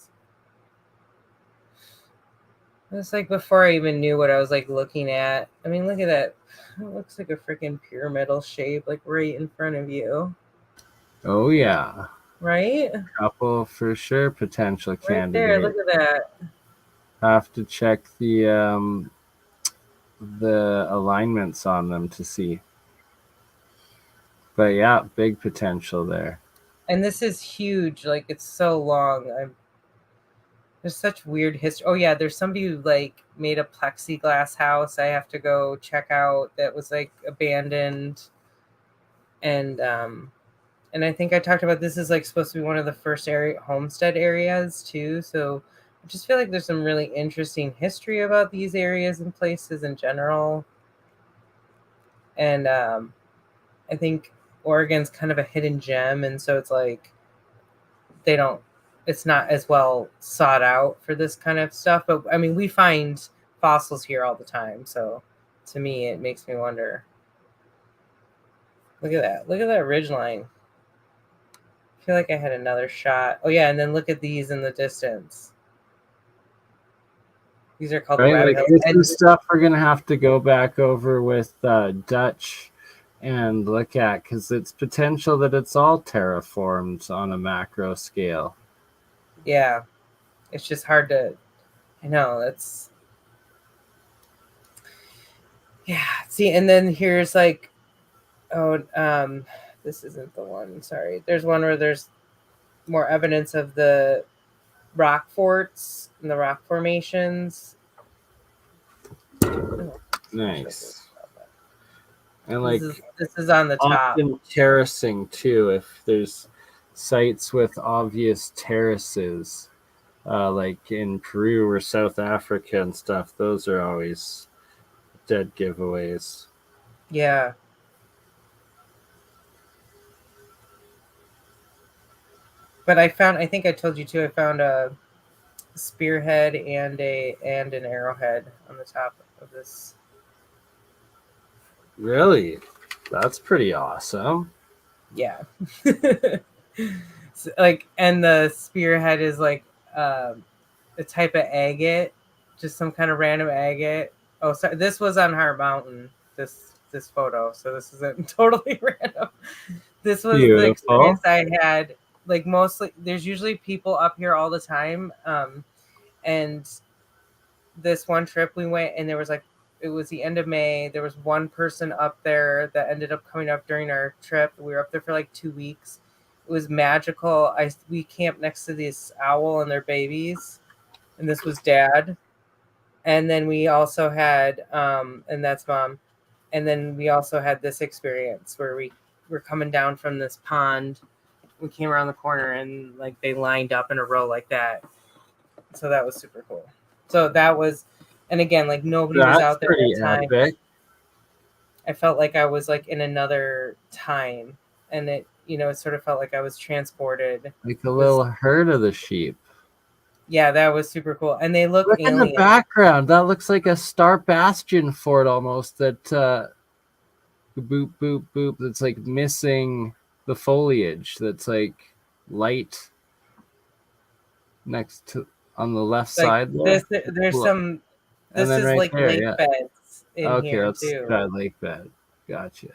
Speaker 1: It's like before I even knew what I was like looking at. I mean, look at that. It looks like a freaking pyramidal shape, like right in front of you.
Speaker 2: Oh, yeah.
Speaker 1: Right?
Speaker 2: Couple for sure potential
Speaker 1: Right there. Look
Speaker 2: candidates.
Speaker 1: at that.
Speaker 2: Have to check the alignments on them to see. But yeah, big potential there.
Speaker 1: And this is huge. Like it's so long. There's such weird history. Oh yeah, there's somebody who like made a plexiglass house I have to go check out that was like abandoned. And I think I talked about this is like supposed to be one of the first homestead areas too. So I just feel like there's some really interesting history about these areas and places in general. And I think Oregon's kind of a hidden gem, and so it's like they don't, it's not as well sought out for this kind of stuff. But I mean, we find fossils here all the time, so to me it makes me wonder. Look at that ridge line. I feel like I had another shot. Oh yeah, and then look at these in the distance. These are called the
Speaker 2: Right?
Speaker 1: rabbit
Speaker 2: Like
Speaker 1: hills.
Speaker 2: this
Speaker 1: And
Speaker 2: is stuff we're gonna have to go back over with Dutch and look at, because it's potential that it's all terraformed on a macro scale.
Speaker 1: yeah, it's just hard to I know that's yeah. See, and then here's like oh this isn't the one. Sorry, there's one where there's more evidence of the rock forts and the rock formations. Oh,
Speaker 2: Nice. And
Speaker 1: this
Speaker 2: like
Speaker 1: is this is on the top.
Speaker 2: often terracing too, if there's sites with obvious terraces, like in Peru or South Africa and stuff, those are always dead giveaways.
Speaker 1: Yeah. But I think I told you too, I found a spearhead and an arrowhead on the top of this.
Speaker 2: Really? That's pretty awesome.
Speaker 1: Yeah. So, like, and the spearhead is like a type of agate, just some kind of random agate. Oh, sorry, this was on Heart Mountain. This photo, so this isn't totally random. This was the
Speaker 2: Beautiful.
Speaker 1: experience I had. Like mostly, there's usually people up here all the time, and this one trip we went, and there was like it was the end of May. There was one person up there that ended up coming up during our trip. We were up there for like 2 weeks. It was magical. We camped next to this owl and their babies, and this was Dad. And then we also had and that's Mom. And then we also had this experience where we were coming down from this pond. We came around the corner and like they lined up in a row like that. So that was super cool. So that was, and again, like nobody was
Speaker 2: That's
Speaker 1: out there
Speaker 2: pretty
Speaker 1: at that time.
Speaker 2: epic.
Speaker 1: I felt like I was like in another time, and it sort of felt like I was transported.
Speaker 2: Like a
Speaker 1: This,
Speaker 2: little herd of the sheep.
Speaker 1: yeah, that was super cool, and they look
Speaker 2: Look in the
Speaker 1: alien.
Speaker 2: background. That looks like a Star Bastion fort almost. That boop boop boop. That's like missing the foliage. That's like light next to on the left
Speaker 1: Like
Speaker 2: side
Speaker 1: this,
Speaker 2: there.
Speaker 1: there's
Speaker 2: Cool.
Speaker 1: some.
Speaker 2: And
Speaker 1: This
Speaker 2: then
Speaker 1: is
Speaker 2: right
Speaker 1: like
Speaker 2: there,
Speaker 1: lake
Speaker 2: yeah.
Speaker 1: beds in
Speaker 2: Okay,
Speaker 1: here
Speaker 2: that's
Speaker 1: too.
Speaker 2: Sky Lake Bed. Gotcha.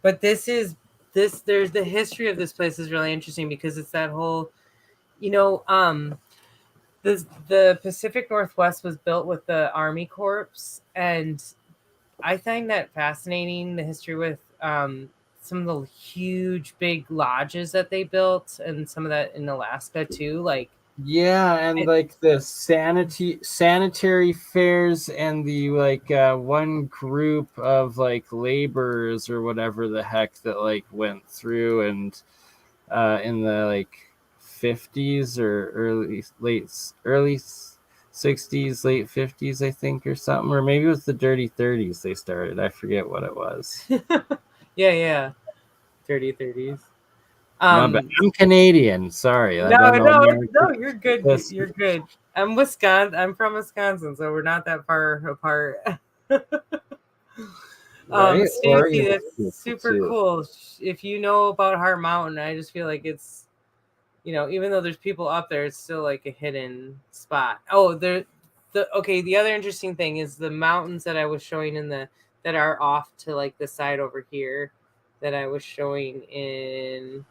Speaker 1: But this is this. There's the history of this place is really interesting because it's that whole, you know, the Pacific Northwest was built with the Army Corps, and I find that fascinating. The history with some of the huge big lodges that they built, and some of that in Alaska too. Like,
Speaker 2: Yeah, and
Speaker 1: it,
Speaker 2: like the sanitary fairs and the like one group of like laborers or whatever the heck that like went through and in the like 50s or early 60s, late 50s, I think, or something, or maybe it was the dirty 30s they started. I forget what it was.
Speaker 1: yeah, dirty 30s.
Speaker 2: My bad.
Speaker 1: Um,
Speaker 2: I'm Canadian. Sorry, I
Speaker 1: no,
Speaker 2: don't know
Speaker 1: no,
Speaker 2: American.
Speaker 1: you're good. You're good. I'm Wisconsin. I'm from Wisconsin, so we're not that far apart.
Speaker 2: Right?
Speaker 1: Stacy,
Speaker 2: Oregon's
Speaker 1: that's
Speaker 2: beautiful
Speaker 1: super
Speaker 2: too.
Speaker 1: cool. If you know about Heart Mountain, I just feel like it's, even though there's people up there, it's still like a hidden spot. Oh, the other interesting thing is the mountains that I was showing that are off to like the side over here that I was showing in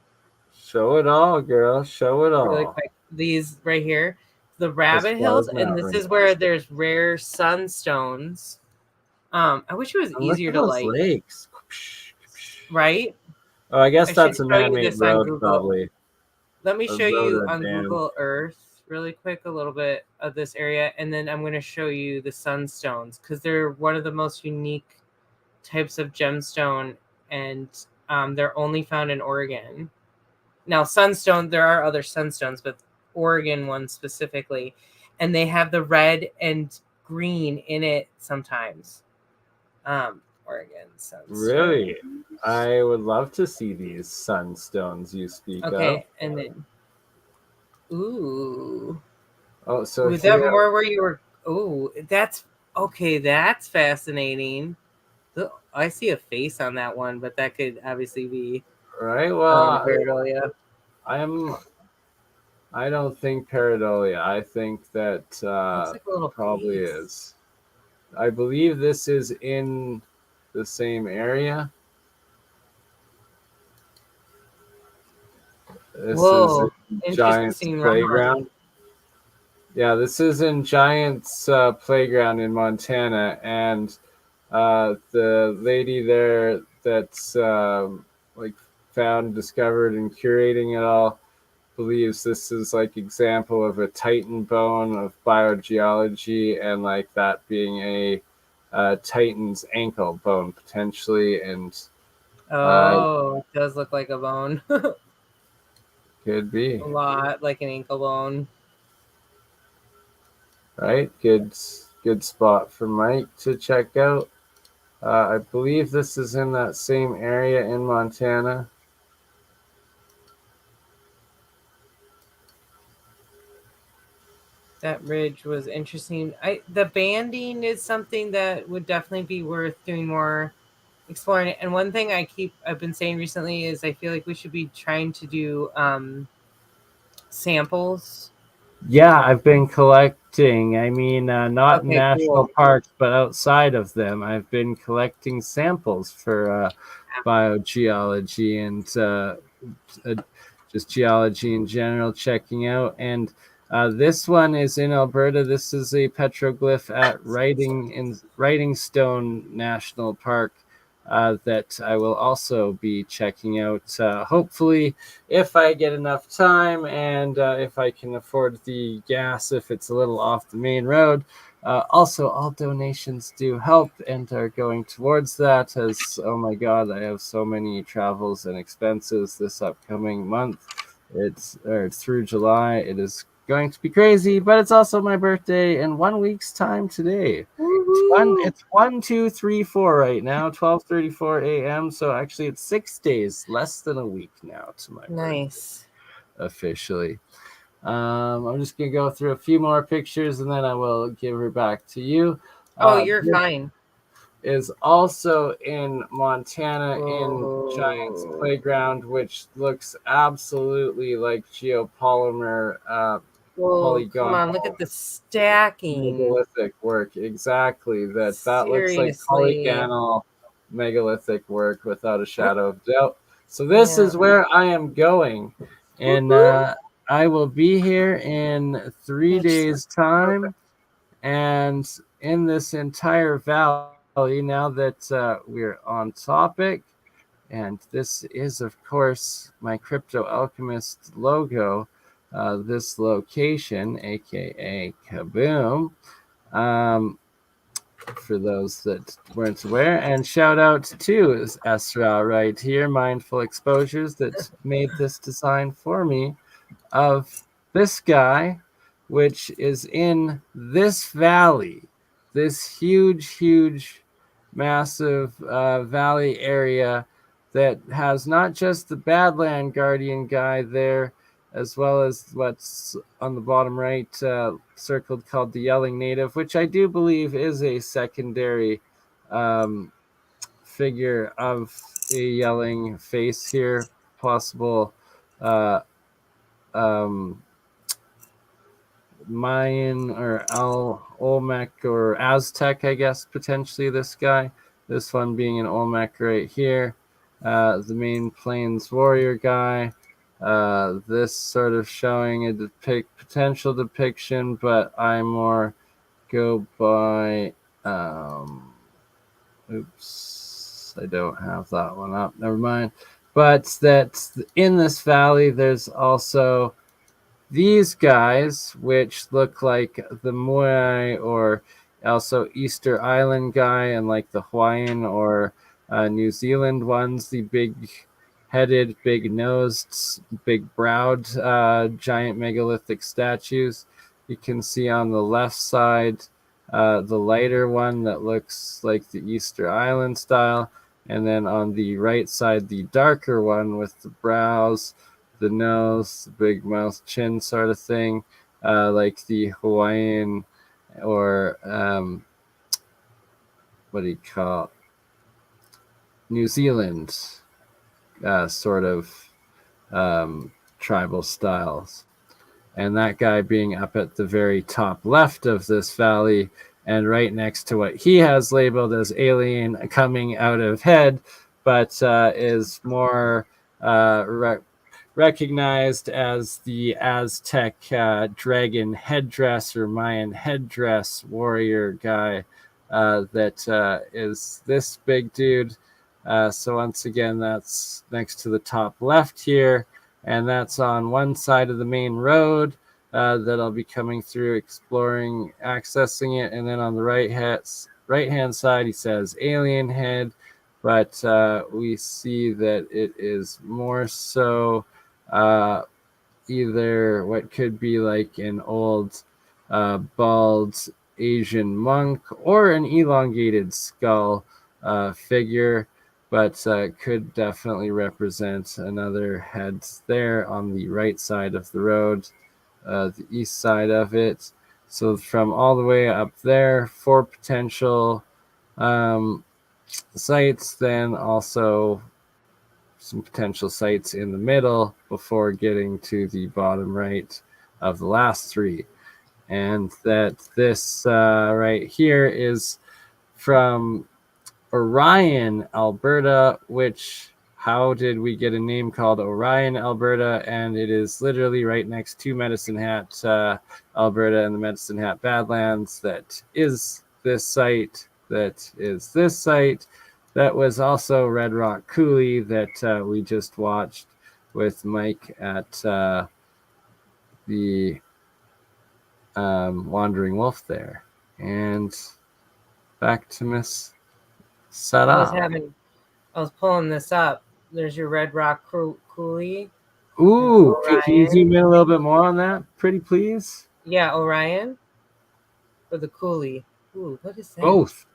Speaker 2: Show it all, girl. Show it
Speaker 1: really
Speaker 2: all.
Speaker 1: quick. These right here, the
Speaker 2: As
Speaker 1: Rabbit
Speaker 2: far
Speaker 1: Hills,
Speaker 2: as
Speaker 1: and
Speaker 2: Mount
Speaker 1: this is
Speaker 2: Rainier.
Speaker 1: where there's rare sunstones. I wish it was
Speaker 2: And look
Speaker 1: easier
Speaker 2: at
Speaker 1: to
Speaker 2: those
Speaker 1: like,
Speaker 2: lakes.
Speaker 1: right?
Speaker 2: Oh, I guess
Speaker 1: I should
Speaker 2: that's a
Speaker 1: show you
Speaker 2: man-made
Speaker 1: this on
Speaker 2: road,
Speaker 1: Google.
Speaker 2: probably.
Speaker 1: Let me
Speaker 2: A
Speaker 1: show
Speaker 2: road
Speaker 1: you
Speaker 2: or a
Speaker 1: on
Speaker 2: dam.
Speaker 1: Google Earth really quick a little bit of this area, and then I'm going to show you the sunstones because they're one of the most unique types of gemstone, and they're only found in Oregon. Now, sunstone, there are other sunstones, but Oregon ones specifically, and they have the red and green in it sometimes. Oregon sunstone.
Speaker 2: Really? I would love to see these sunstones you speak of.
Speaker 1: Okay, and then ooh.
Speaker 2: Oh, so
Speaker 1: Was that
Speaker 2: here,
Speaker 1: more where you were? Oh, that's okay. That's fascinating. I see a face on that one, but that could obviously be
Speaker 2: right? Well,
Speaker 1: pareidolia.
Speaker 2: I'm. I don't think pareidolia. I think that
Speaker 1: Looks like a little
Speaker 2: probably
Speaker 1: face.
Speaker 2: is. I believe this is in the same area. This is a
Speaker 1: Whoa, interesting
Speaker 2: Giants
Speaker 1: seeing rock.
Speaker 2: playground. Yeah, this is in Giants Playground in Montana, and the lady there that's like found, discovered, and curating it all believes this is like example of a titan bone of biogeology, and like that being a titan's ankle bone potentially, and uh,
Speaker 1: Oh, it does look like a bone.
Speaker 2: could be.
Speaker 1: A lot like an ankle bone.
Speaker 2: Right, good spot for Mike to check out. I believe this is in that same area in Montana.
Speaker 1: That ridge was interesting. The banding is something that would definitely be worth doing more exploring. And one thing I've been saying recently is I feel like we should be trying to do samples.
Speaker 2: Yeah, I've been collecting. I mean, not in
Speaker 1: Okay,
Speaker 2: national
Speaker 1: cool.
Speaker 2: parks, but outside of them. I've been collecting samples for biogeology and uh, just geology in general, checking out. And this one is in Alberta. This is a petroglyph at Writing Stone National Park that I will also be checking out. Hopefully, if I get enough time and if I can afford the gas, if it's a little off the main road. Also, all donations do help and are going towards that. As oh my god, I have so many travels and expenses this upcoming month. It's or through July. It is going to be crazy, but it's also my birthday in 1 week's time today.
Speaker 1: Woohoo!
Speaker 2: It's 1, 2, 3, 4 right now, 12:34 a.m. So actually, it's 6 days, less than a week now to my birthday
Speaker 1: Nice.
Speaker 2: officially. I'm just gonna go through a few more pictures and then I will give her back to you.
Speaker 1: Oh, you're
Speaker 2: This
Speaker 1: fine.
Speaker 2: is also in Montana in Giants
Speaker 1: Oh,
Speaker 2: Playground, which looks absolutely like geopolymer
Speaker 1: well, come on, look
Speaker 2: polygonal
Speaker 1: at the stacking.
Speaker 2: megalithic work. Exactly. That looks like
Speaker 1: Seriously.
Speaker 2: polygonal megalithic work without a shadow of doubt. So this
Speaker 1: Yeah.
Speaker 2: is where I am going, and
Speaker 1: Woohoo!
Speaker 2: I will be here in three
Speaker 1: That's
Speaker 2: days'
Speaker 1: perfect.
Speaker 2: time. And in this entire valley, now that we're on topic, and this is, of course, my Crypto Alchemist logo, this location, aka Kaboom. Um, for those that weren't aware. And shout out to Esra right here, Mindful Exposures, that made this design for me of this guy, which is in this valley, this huge, massive valley area that has not just the Badland Guardian guy there, as well as what's on the bottom right circled called the Yelling Native, which I do believe is a secondary um, figure of a yelling face here, possible uh, um, Mayan or Olmec or Aztec, I guess, potentially this guy. This one being an Olmec right here. The main Plains warrior guy. This sort of showing a potential depiction, but I more go by. Oops, I don't have that one up. Never mind. But that in this valley, there's also these guys, which look like the Moai or also Easter Island guy, and like the Hawaiian or New Zealand ones, the big headed, big nosed, big browed giant megalithic statues. You can see on the left side the lighter one that looks like the Easter Island style, and then on the right side, the darker one with the brows, the nose, the big mouth, chin sort of thing, like the Hawaiian or what do you call it? New Zealand sort of tribal styles. And that guy being up at the very top left of this valley and right next to what he has labeled as alien coming out of head, but is more recognized as the Aztec dragon headdress or Mayan headdress warrior guy that is this big dude. So once again, that's next to the top left here, and that's on one side of the main road that I'll be coming through, exploring, accessing it, and then on the right hand side, he says alien head, but we see that it is more so either what could be like an old bald Asian monk or an elongated skull figure, but could definitely represent another head there on the right side of the road, the east side of it. So from all the way up there, 4 potential sites, then also some potential sites in the middle before getting to the bottom right of the last 3. And that this right here is from Orion, Alberta, which how did we get a name called Orion, Alberta? And it is literally right next to Medicine Hat, Alberta, and the Medicine Hat Badlands. That is this site. That is this site. That was also Red Rock Coulee that we just watched with Mike at the Wandering Wolf there. And back to Miss Sarah.
Speaker 1: I was pulling this up. There's your Red Rock Coulee.
Speaker 2: Ooh, can you zoom in a little bit more on that, pretty please?
Speaker 1: Yeah, Orion or the Coulee. Ooh, what is that?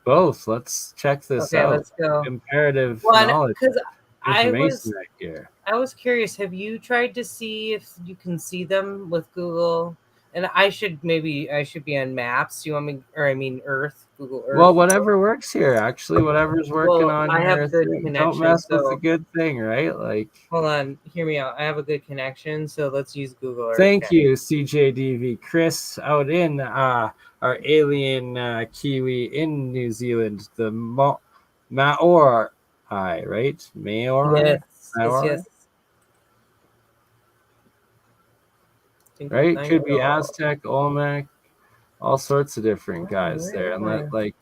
Speaker 2: Both. Let's check this out.
Speaker 1: Let's go.
Speaker 2: Comparative knowledge.
Speaker 1: Because
Speaker 2: information right here.
Speaker 1: I was curious. Have you tried to see if you can see them with Google? And I should be on Maps. Do you want me, or I mean Earth, Google Earth?
Speaker 2: Well, whatever works here. Actually, whatever's working on
Speaker 1: I
Speaker 2: here.
Speaker 1: have good connection.
Speaker 2: Don't mess with the good thing, right? Like,
Speaker 1: hold on, hear me out. I have a good connection, so let's use Google Earth.
Speaker 2: Thank you, CJDV. Chris out in our alien Kiwi in New Zealand, the Maori, right? Maori?
Speaker 1: Yes.
Speaker 2: Maori?
Speaker 1: Yes.
Speaker 2: Right? Could be Aztec, Olmec, all sorts of different guys there. And like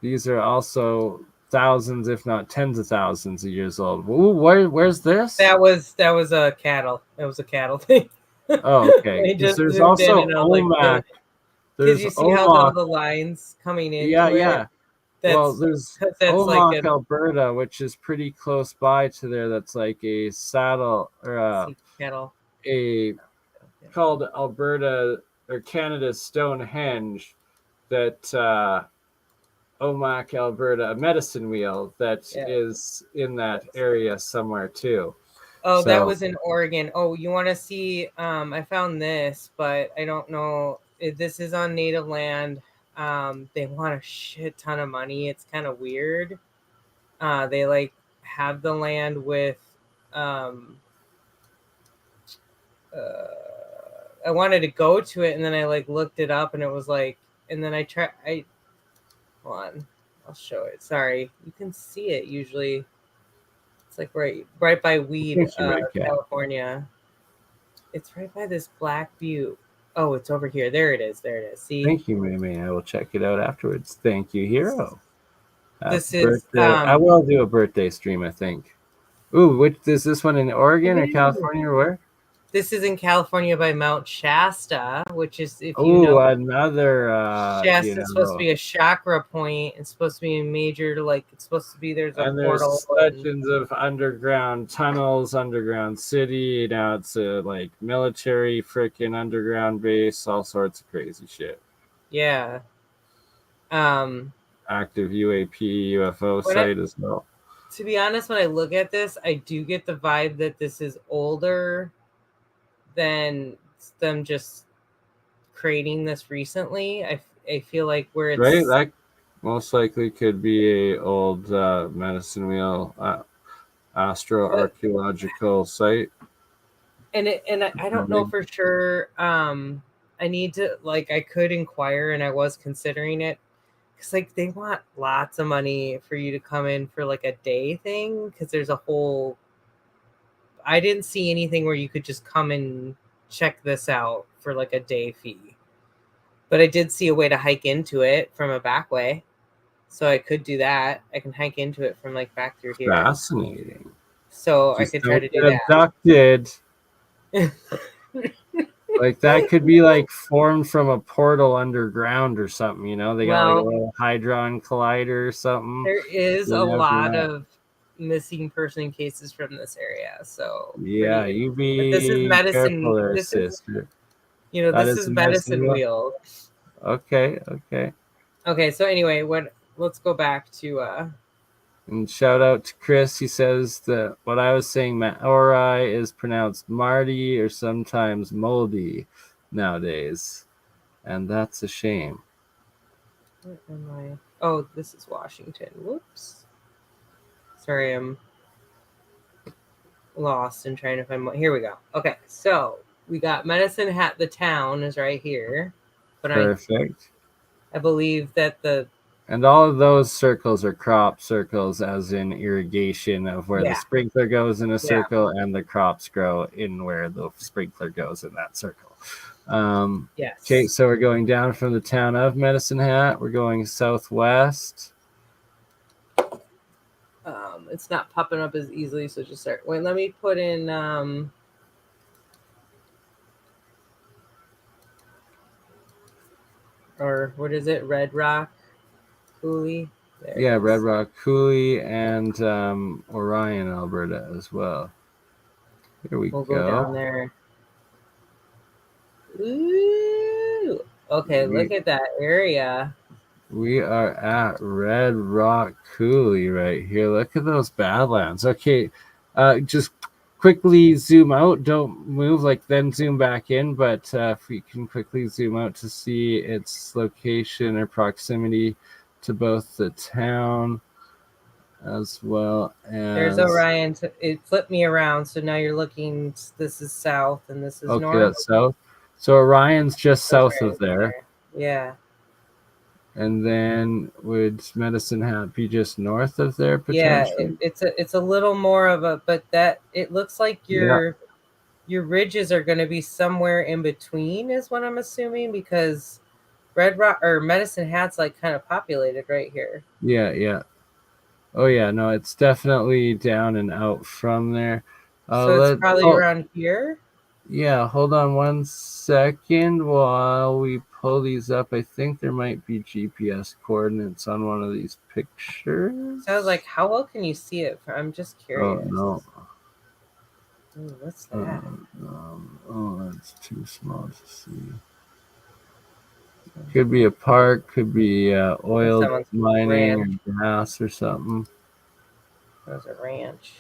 Speaker 2: these are also thousands, if not tens of thousands of years old. Ooh, where's this?
Speaker 1: That was a cattle. That was a cattle thing.
Speaker 2: Oh, okay. There's also Olmec.
Speaker 1: Because you see how all the lines coming in.
Speaker 2: Yeah.
Speaker 1: Well,
Speaker 2: there's Omagh, Alberta, which is pretty close by to there. That's like a saddle or
Speaker 1: cattle.
Speaker 2: Called Alberta or Canada's Stonehenge. That Omagh, Alberta, a medicine wheel that is in that area somewhere too.
Speaker 1: Oh, so, that was in Oregon. Oh, you want to see? I found this, but I don't know. This is on native land. They want a shit ton of money. It's kind of weird. They like have the land with. I wanted to go to it, and then I like looked it up, and it was like, and then hold on, I'll show it. Sorry, you can see it usually. It's like right by Weed, California. It's right by this Black Butte. Oh, it's over here. There it is. See?
Speaker 2: Thank you, Mimi. I will check it out afterwards. Thank you, Hero.
Speaker 1: This is.
Speaker 2: I will do a birthday stream, I think. Ooh, which is this one in Oregon or California or where?
Speaker 1: This is in California by Mount Shasta, which is, if you know,
Speaker 2: another.
Speaker 1: Shasta is supposed to be a chakra point. It's supposed to be a major, like, it's supposed to be there's a portal.
Speaker 2: There's legends of underground tunnels, underground city. Now it's a like military freaking underground base, all sorts of crazy shit.
Speaker 1: Yeah.
Speaker 2: Active UAP, UFO site as well.
Speaker 1: To be honest, when I look at this, I do get the vibe that this is older than them just creating this recently. I feel like where it's
Speaker 2: right, that most likely could be a old medicine wheel astroarchaeological site.
Speaker 1: And I don't know for sure. I need to I could inquire, and I was considering it because they want lots of money for you to come in for like a day thing because there's a whole I didn't see anything where you could just come and check this out for like a day fee. But I did see a way to hike into it from a back way. So I could do that. I can hike into it from like back through here.
Speaker 2: Fascinating.
Speaker 1: So I
Speaker 2: Just
Speaker 1: could try to
Speaker 2: don't get
Speaker 1: do
Speaker 2: abducted.
Speaker 1: that.
Speaker 2: Like that could be like formed from a portal underground or something, you know? They got like a
Speaker 1: Well,
Speaker 2: little Hydron collider or something.
Speaker 1: there is a
Speaker 2: You never
Speaker 1: lot
Speaker 2: know.
Speaker 1: of missing person cases from this area. So
Speaker 2: Yeah,
Speaker 1: pretty,
Speaker 2: you
Speaker 1: but this is
Speaker 2: be careful
Speaker 1: medicine.
Speaker 2: there,
Speaker 1: This is,
Speaker 2: sister. That
Speaker 1: this
Speaker 2: is
Speaker 1: is
Speaker 2: the medicine
Speaker 1: medicine
Speaker 2: wheel.
Speaker 1: wheel.
Speaker 2: Okay, okay.
Speaker 1: Okay, so anyway, let's go back to
Speaker 2: And shout out to Chris. He says that what I was saying, Maori is pronounced Marty or sometimes Moldy nowadays. And that's a shame.
Speaker 1: where am I? Oh, this is Washington. Whoops. Sorry, I'm lost and trying to find here we go. Okay, so we got Medicine Hat, the town is right here. But
Speaker 2: Perfect.
Speaker 1: I believe that
Speaker 2: And all of those circles are crop circles, as in irrigation of where the
Speaker 1: yeah.
Speaker 2: sprinkler goes in a
Speaker 1: Yeah.
Speaker 2: circle and the crops grow in where the sprinkler goes in that circle.
Speaker 1: Yes.
Speaker 2: Okay, so we're going down from the town of Medicine Hat. We're going southwest.
Speaker 1: It's not popping up as easily, so just start. Wait, let me put in or what is it? Red Rock Coulee. There
Speaker 2: Yeah,
Speaker 1: it is.
Speaker 2: Red Rock Coulee and Orion, Alberta as well. Here
Speaker 1: We'll go down there. Ooh. Okay, look at that area.
Speaker 2: We are at Red Rock Coulee right here. Look at those Badlands. Okay, just quickly zoom out. Don't move, like then zoom back in. But if we can quickly zoom out to see its location or proximity to both the town as well as...
Speaker 1: There's Orion. It flipped me around, so now you're looking. This is south, and this is north.
Speaker 2: Okay, that's south. So Orion's just south of there.
Speaker 1: Yeah.
Speaker 2: And then would Medicine Hat be just north of there potentially?
Speaker 1: Yeah, it's a little more of a, but that it looks like your ridges are going to be somewhere in between, is what I'm assuming, because Red Rock or Medicine Hat's like kind of populated right here.
Speaker 2: Yeah, yeah. Oh yeah, no, it's definitely down and out from there.
Speaker 1: So it's probably around here.
Speaker 2: Yeah, hold on one second while we pull these up. I think there might be GPS coordinates on one of these pictures.
Speaker 1: So I was like, how well can you see it? I'm just curious.
Speaker 2: Oh no.
Speaker 1: Ooh, what's that?
Speaker 2: Oh, that's too small to see. Could be a park, could be oil mining or gas or something.
Speaker 1: There's a ranch.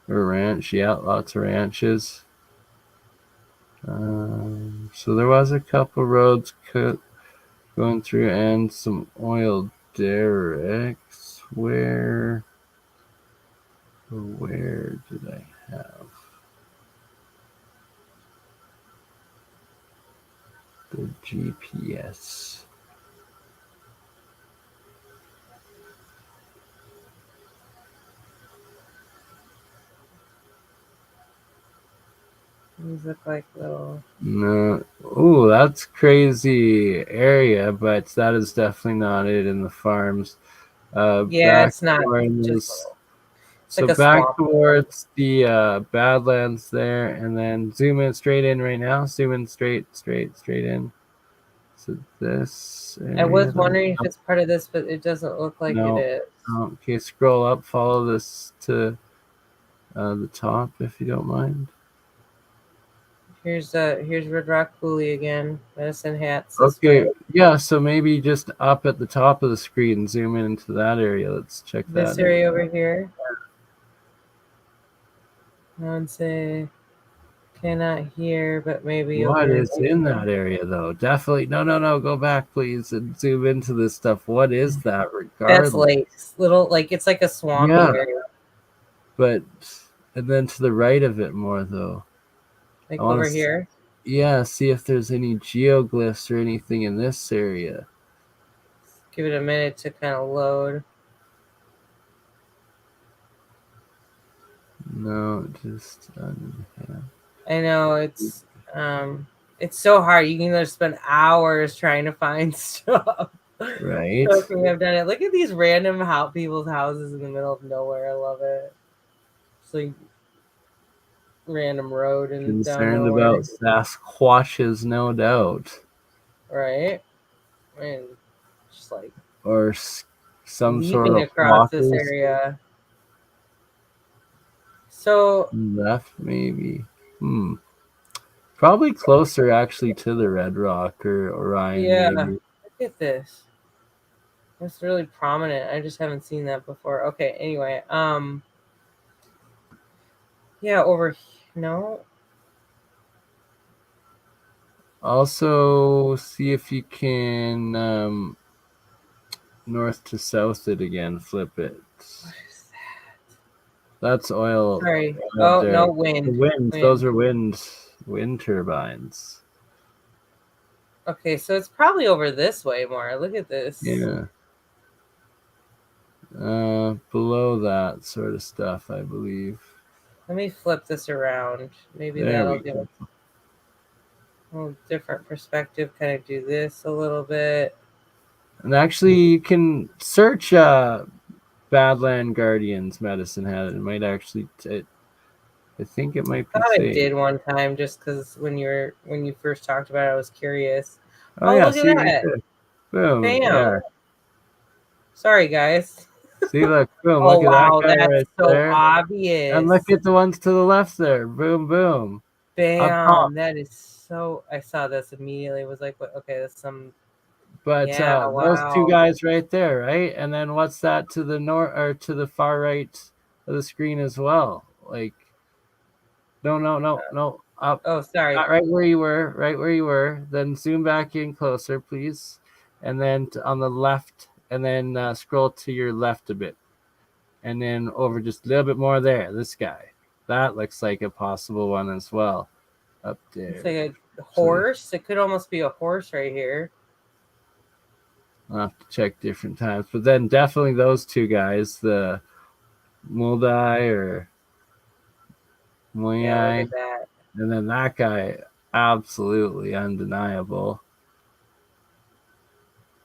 Speaker 2: Or a ranch, yeah, lots of ranches. So there was a couple roads going through and some oil derricks. Where did I have the GPS?
Speaker 1: These look like little...
Speaker 2: No. Oh, that's crazy area, but that is definitely not it in the farms.
Speaker 1: Yeah, it's not
Speaker 2: just
Speaker 1: so
Speaker 2: like back towards the Badlands there, and then zoom in straight in right now. Zoom in straight in. So this area,
Speaker 1: I was wondering if it's part of this, but it doesn't look like it is.
Speaker 2: Okay, scroll up, follow this to the top if you don't mind.
Speaker 1: Here's Red Rock Coulee again. Medicine Hat's.
Speaker 2: Okay, yeah, so maybe just up at the top of the screen, zoom in into that area. Let's check that.
Speaker 1: This area over here. I'd say cannot hear, but maybe
Speaker 2: what is in that area though? Definitely no, go back please and zoom into this stuff. What is that regardless?
Speaker 1: That's lakes. Little, like it's like a swampy area.
Speaker 2: But and then to the right of it more though.
Speaker 1: Like over here?
Speaker 2: Yeah, see if there's any geoglyphs or anything in this area.
Speaker 1: Give it a minute to kind of load.
Speaker 2: No, just
Speaker 1: I know it's so hard. You can just spend hours trying to find stuff.
Speaker 2: right.
Speaker 1: Trust me, I've done it. Look at these random people's houses in the middle of nowhere. I love it. It's like random road and down
Speaker 2: Concerned
Speaker 1: nowhere,
Speaker 2: about Sasquatches, no doubt,
Speaker 1: right? And just like
Speaker 2: or some sort
Speaker 1: leaping
Speaker 2: of
Speaker 1: across this
Speaker 2: walkers
Speaker 1: area. So
Speaker 2: left, maybe. Probably closer actually to the Red Rock or Orion,
Speaker 1: yeah,
Speaker 2: maybe.
Speaker 1: look at this. It's really prominent. I just haven't seen that before. Okay, anyway, yeah, no.
Speaker 2: Also, see if you can north to south it again, flip it.
Speaker 1: What is that?
Speaker 2: That's oil
Speaker 1: Sorry.
Speaker 2: up
Speaker 1: Oh
Speaker 2: there.
Speaker 1: no,
Speaker 2: The
Speaker 1: wind.
Speaker 2: winds, those
Speaker 1: Wind.
Speaker 2: are wind turbines.
Speaker 1: Okay, so it's probably over this way more. Look at this.
Speaker 2: Yeah. Below that sort of stuff, I believe.
Speaker 1: Let me flip this around. Maybe
Speaker 2: There
Speaker 1: that'll
Speaker 2: we
Speaker 1: give
Speaker 2: go.
Speaker 1: a little different perspective. Kind of do this a little bit.
Speaker 2: And actually, you can search Badland Guardians Medicine Hat. It might actually, I think it might
Speaker 1: I
Speaker 2: be
Speaker 1: thought I
Speaker 2: safe.
Speaker 1: did one time just because when you first talked about it, I was curious.
Speaker 2: Oh,
Speaker 1: Oh,
Speaker 2: yeah,
Speaker 1: look at
Speaker 2: see right
Speaker 1: that!
Speaker 2: there. Boom.
Speaker 1: Bam!
Speaker 2: Yeah.
Speaker 1: Sorry, guys.
Speaker 2: See, look, boom.
Speaker 1: Oh
Speaker 2: Look at that
Speaker 1: wow,
Speaker 2: guy
Speaker 1: that's
Speaker 2: right
Speaker 1: so
Speaker 2: there. And look
Speaker 1: obvious.
Speaker 2: at the ones to the left there. Boom, boom. Up top.
Speaker 1: Bam! That is so. I saw this immediately. Was like, what? Okay, that's some.
Speaker 2: But
Speaker 1: Yeah,
Speaker 2: those two
Speaker 1: wow.
Speaker 2: guys right there, right? And then what's that to the north or to the far right of the screen as well? Like, no. Up.
Speaker 1: Oh, sorry.
Speaker 2: Not right where you were, right where you were. Then zoom back in closer, please. And then on the left, and then scroll to your left a bit. And then over just a little bit more there. This guy. That looks like a possible one as well. Up
Speaker 1: It's
Speaker 2: there.
Speaker 1: like a
Speaker 2: Actually,
Speaker 1: horse. It could almost be a horse right here.
Speaker 2: I'll have to check different times. But then definitely those two guys, the Muldai or
Speaker 1: Yeah, look at
Speaker 2: Moyai.
Speaker 1: that.
Speaker 2: And then that guy, absolutely undeniable.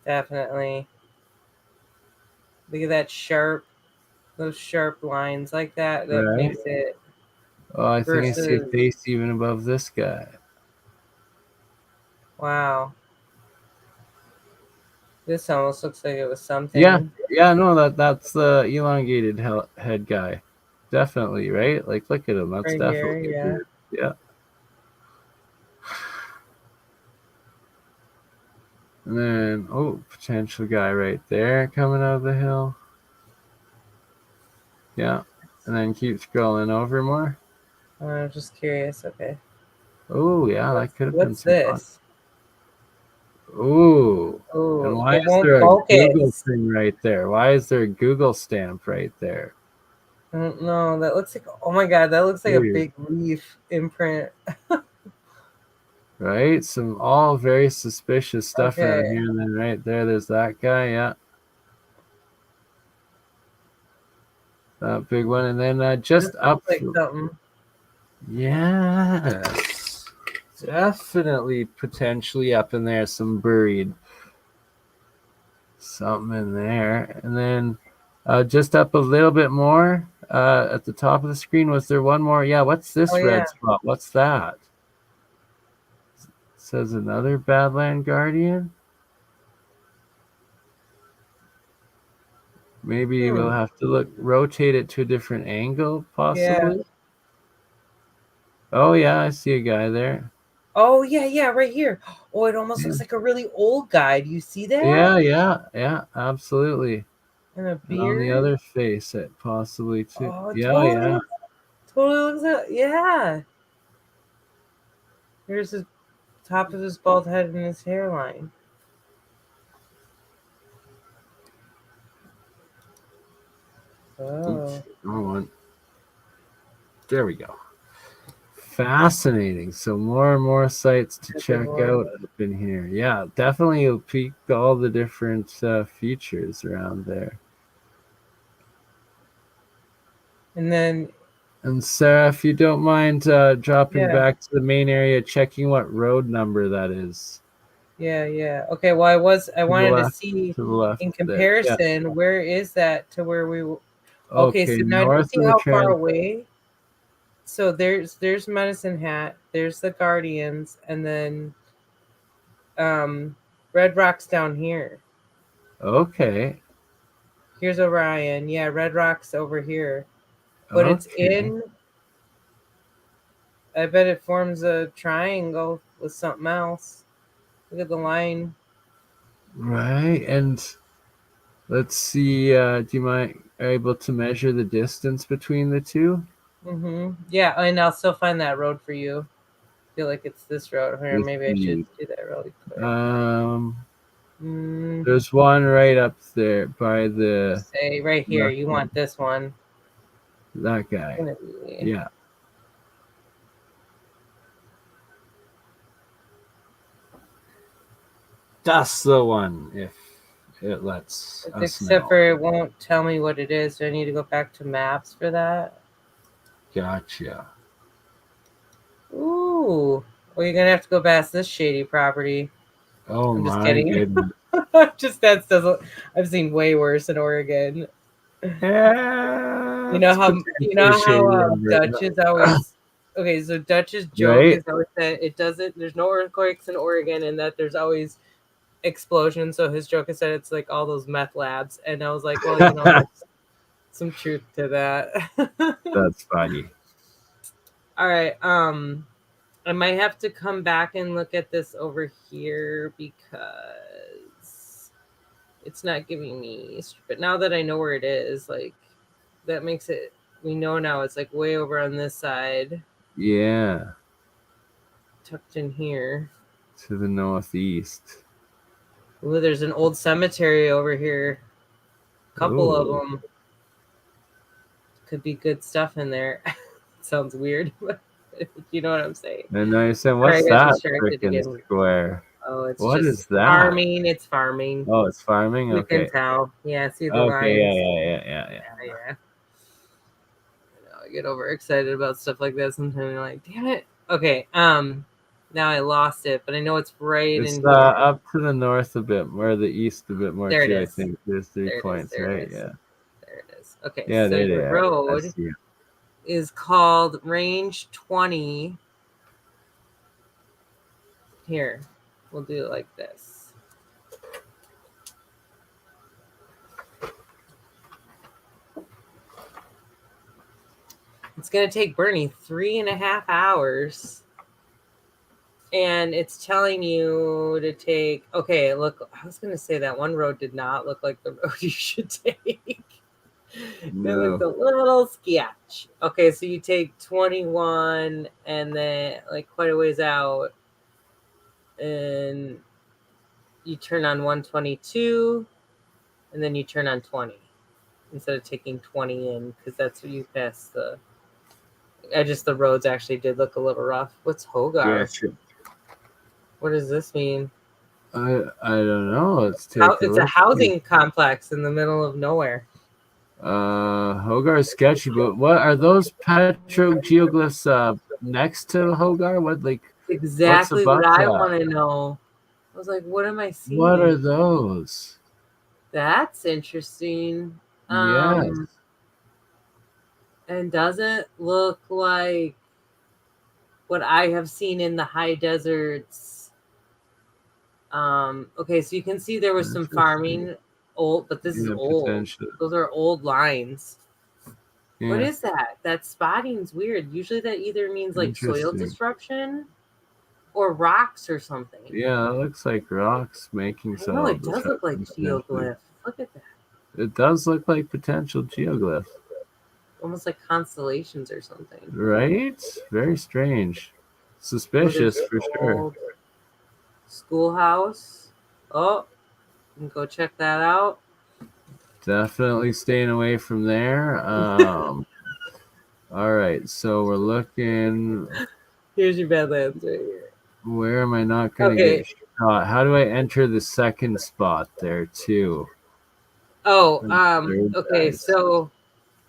Speaker 1: Definitely. Look at that those sharp lines like that. That
Speaker 2: Right?
Speaker 1: makes it
Speaker 2: Oh, I think I see a
Speaker 1: versus.
Speaker 2: face even above this guy.
Speaker 1: Wow. This almost looks like it was
Speaker 2: Yeah,
Speaker 1: something.
Speaker 2: yeah, no, that's the elongated head guy. Definitely, right? Like, look at him. That's
Speaker 1: Right here,
Speaker 2: definitely a
Speaker 1: yeah.
Speaker 2: dude. Yeah. And then, oh, potential guy right there coming out of the hill. Yeah. And then keep scrolling over more.
Speaker 1: I'm just curious. Okay.
Speaker 2: Oh, yeah, that could have been
Speaker 1: What's
Speaker 2: some fun.
Speaker 1: this?
Speaker 2: Ooh. And
Speaker 1: Oh,
Speaker 2: why
Speaker 1: it
Speaker 2: is
Speaker 1: won't
Speaker 2: there a Google
Speaker 1: focus.
Speaker 2: thing right there? Why is there a Google stamp right there?
Speaker 1: I don't know. That looks like, oh my God, that looks like a
Speaker 2: Weird.
Speaker 1: big leaf imprint.
Speaker 2: Right? Some all very suspicious stuff around
Speaker 1: Okay.
Speaker 2: here. And then right there, there's that guy. Yeah. That big one. And then
Speaker 1: This
Speaker 2: just up.
Speaker 1: looks like something.
Speaker 2: Yes. Definitely potentially up in there, some buried something in there. And then just up a little bit more at the top of the screen, was there one more? Yeah, what's
Speaker 1: Oh,
Speaker 2: this
Speaker 1: yeah.
Speaker 2: red spot? What's that? It says another Badland Guardian. Maybe we'll
Speaker 1: Hmm.
Speaker 2: have to rotate it to a different angle,
Speaker 1: Yeah.
Speaker 2: possibly. Oh, yeah, I see a guy there.
Speaker 1: Oh, yeah, yeah, right here. Oh, it almost
Speaker 2: Yeah,
Speaker 1: looks like a really old guy. Do you see that?
Speaker 2: yeah, absolutely.
Speaker 1: And a
Speaker 2: And on the
Speaker 1: beard.
Speaker 2: other face, it possibly too.
Speaker 1: Oh, it
Speaker 2: Yeah, yeah.
Speaker 1: totally looks like, yeah. Here's his top of his bald head and his hairline.
Speaker 2: Oops,
Speaker 1: Oh,
Speaker 2: wrong one. There we go. Fascinating. So more and more sites to
Speaker 1: that's a good
Speaker 2: check
Speaker 1: one.
Speaker 2: out up in here. Yeah, definitely you'll peek all the different features around there.
Speaker 1: And then
Speaker 2: And Sarah, if you don't mind dropping
Speaker 1: Yeah.
Speaker 2: back to the main area, checking what road number that is.
Speaker 1: Yeah, yeah. Okay, well I
Speaker 2: To the
Speaker 1: wanted to
Speaker 2: left.
Speaker 1: see
Speaker 2: To the left
Speaker 1: in
Speaker 2: there. Yeah.
Speaker 1: comparison, where is that to where okay,
Speaker 2: Okay,
Speaker 1: so now do you
Speaker 2: north
Speaker 1: see
Speaker 2: of the
Speaker 1: how far
Speaker 2: transit.
Speaker 1: away? So there's Medicine Hat, there's the Guardians, and then Red Rock's down here.
Speaker 2: Okay.
Speaker 1: Here's Orion. Yeah, Red Rock's over here. But it's
Speaker 2: Okay.
Speaker 1: in I bet it forms a triangle with something else. Look at the line.
Speaker 2: Right. And let's see, do you mind able to measure the distance between the two?
Speaker 1: Yeah, and I'll still find that road for you. Feel like it's this road here.
Speaker 2: This
Speaker 1: Maybe I should
Speaker 2: the
Speaker 1: do that really quick.
Speaker 2: um
Speaker 1: Mm,
Speaker 2: there's one right up there by the
Speaker 1: say right here. You
Speaker 2: restaurant.
Speaker 1: want this one?
Speaker 2: That
Speaker 1: It's
Speaker 2: guy.
Speaker 1: gonna be.
Speaker 2: Yeah. That's the one if it lets us
Speaker 1: Except
Speaker 2: know.
Speaker 1: for it won't tell me what it is. Do I need to go back to maps for that?
Speaker 2: Gotcha.
Speaker 1: Ooh. Well, you're gonna have to go past this shady property.
Speaker 2: Oh
Speaker 1: I'm just
Speaker 2: my
Speaker 1: kidding.
Speaker 2: goodness.
Speaker 1: Just that doesn't. I've seen way worse in Oregon.
Speaker 2: Yeah, it's
Speaker 1: You
Speaker 2: potentially
Speaker 1: know how
Speaker 2: shady over
Speaker 1: Dutch is always okay. So Dutch's joke
Speaker 2: right?
Speaker 1: is always that it doesn't. There's no earthquakes in Oregon, and that there's always explosions. So his joke is that it's like all those meth labs, and I was like, well, there's some truth to that.
Speaker 2: That's funny.
Speaker 1: All right. I might have to come back and look at this over here because it's not giving me. But now that I know where it is, like that makes it. We know now it's like way over on this side,
Speaker 2: Yeah,
Speaker 1: tucked in here.
Speaker 2: to the northeast.
Speaker 1: Ooh, there's an old cemetery over here. Couple of
Speaker 2: Oh,
Speaker 1: them. Could be good stuff in there. Sounds weird, but you know what I'm saying.
Speaker 2: and I said,
Speaker 1: All right,
Speaker 2: what's
Speaker 1: I got
Speaker 2: that
Speaker 1: distracted
Speaker 2: freaking
Speaker 1: again.
Speaker 2: square?
Speaker 1: Oh, it's
Speaker 2: What
Speaker 1: just
Speaker 2: is that?
Speaker 1: farming. It's farming.
Speaker 2: Oh, it's farming?
Speaker 1: You can
Speaker 2: Okay.
Speaker 1: tell. Yeah, see the
Speaker 2: Okay, yeah,
Speaker 1: lines.
Speaker 2: yeah, yeah, yeah, yeah.
Speaker 1: Yeah, yeah. I get overexcited about stuff like that sometimes. You're like, damn it. Okay. Now I lost it, but I know it's right
Speaker 2: It's
Speaker 1: in here.
Speaker 2: up to the north a bit, or the east a bit more
Speaker 1: There it
Speaker 2: too, I
Speaker 1: is.
Speaker 2: think. There's 3
Speaker 1: There it is.
Speaker 2: points,
Speaker 1: There it
Speaker 2: right?
Speaker 1: is.
Speaker 2: Yeah.
Speaker 1: There it is. Okay,
Speaker 2: Yeah,
Speaker 1: so
Speaker 2: there they
Speaker 1: your
Speaker 2: are. I
Speaker 1: road
Speaker 2: see 'em.
Speaker 1: is called Range 20. Here, we'll do it like this. It's going to take Burneye 3.5 hours. And it's telling you to take. Okay, look, I was going to say that one road did not look like the road you should take. It looked
Speaker 2: No.
Speaker 1: a little sketch. Okay, so you take 21 and then like quite a ways out, and you turn on 122, and then you turn on 20 instead of taking 20 in because that's what you pass the. The roads actually did look a little rough. What's Hogar?
Speaker 2: Gotcha.
Speaker 1: What does this mean?
Speaker 2: I don't know. Let's
Speaker 1: How
Speaker 2: take a
Speaker 1: it's a
Speaker 2: look.
Speaker 1: housing complex in the middle of nowhere.
Speaker 2: Hogar's sketchy, but what are those petrogeoglyphs next to Hogar? What's
Speaker 1: Exactly what
Speaker 2: above
Speaker 1: I
Speaker 2: that?
Speaker 1: want to know. I was like, what am I
Speaker 2: What are
Speaker 1: seeing?
Speaker 2: those?
Speaker 1: That's interesting.
Speaker 2: Yes.
Speaker 1: And doesn't look like what I have seen in the high deserts. Okay, so you can see there was some
Speaker 2: Interesting.
Speaker 1: farming old, but this is
Speaker 2: Yeah,
Speaker 1: old.
Speaker 2: potentially.
Speaker 1: Those are old lines. What
Speaker 2: Yeah,
Speaker 1: is that? That spotting's weird. Usually that either means like soil
Speaker 2: interesting.
Speaker 1: disruption or rocks or something.
Speaker 2: Yeah, it looks like rocks making
Speaker 1: I know
Speaker 2: some
Speaker 1: it does look like
Speaker 2: potentially.
Speaker 1: geoglyph. Look at that.
Speaker 2: It does look like potential geoglyph,
Speaker 1: Almost like constellations or something.
Speaker 2: right? Very strange.
Speaker 1: Oh, there's
Speaker 2: Suspicious
Speaker 1: an
Speaker 2: for sure.
Speaker 1: old schoolhouse. Oh, you can go check that out.
Speaker 2: Definitely staying away from there. All right, so we're looking.
Speaker 1: Here's your Badlands right here.
Speaker 2: Where am I not going to
Speaker 1: Okay.
Speaker 2: get shot? How do I enter the second spot there too?
Speaker 1: Oh,
Speaker 2: And the third
Speaker 1: okay,
Speaker 2: guys.
Speaker 1: so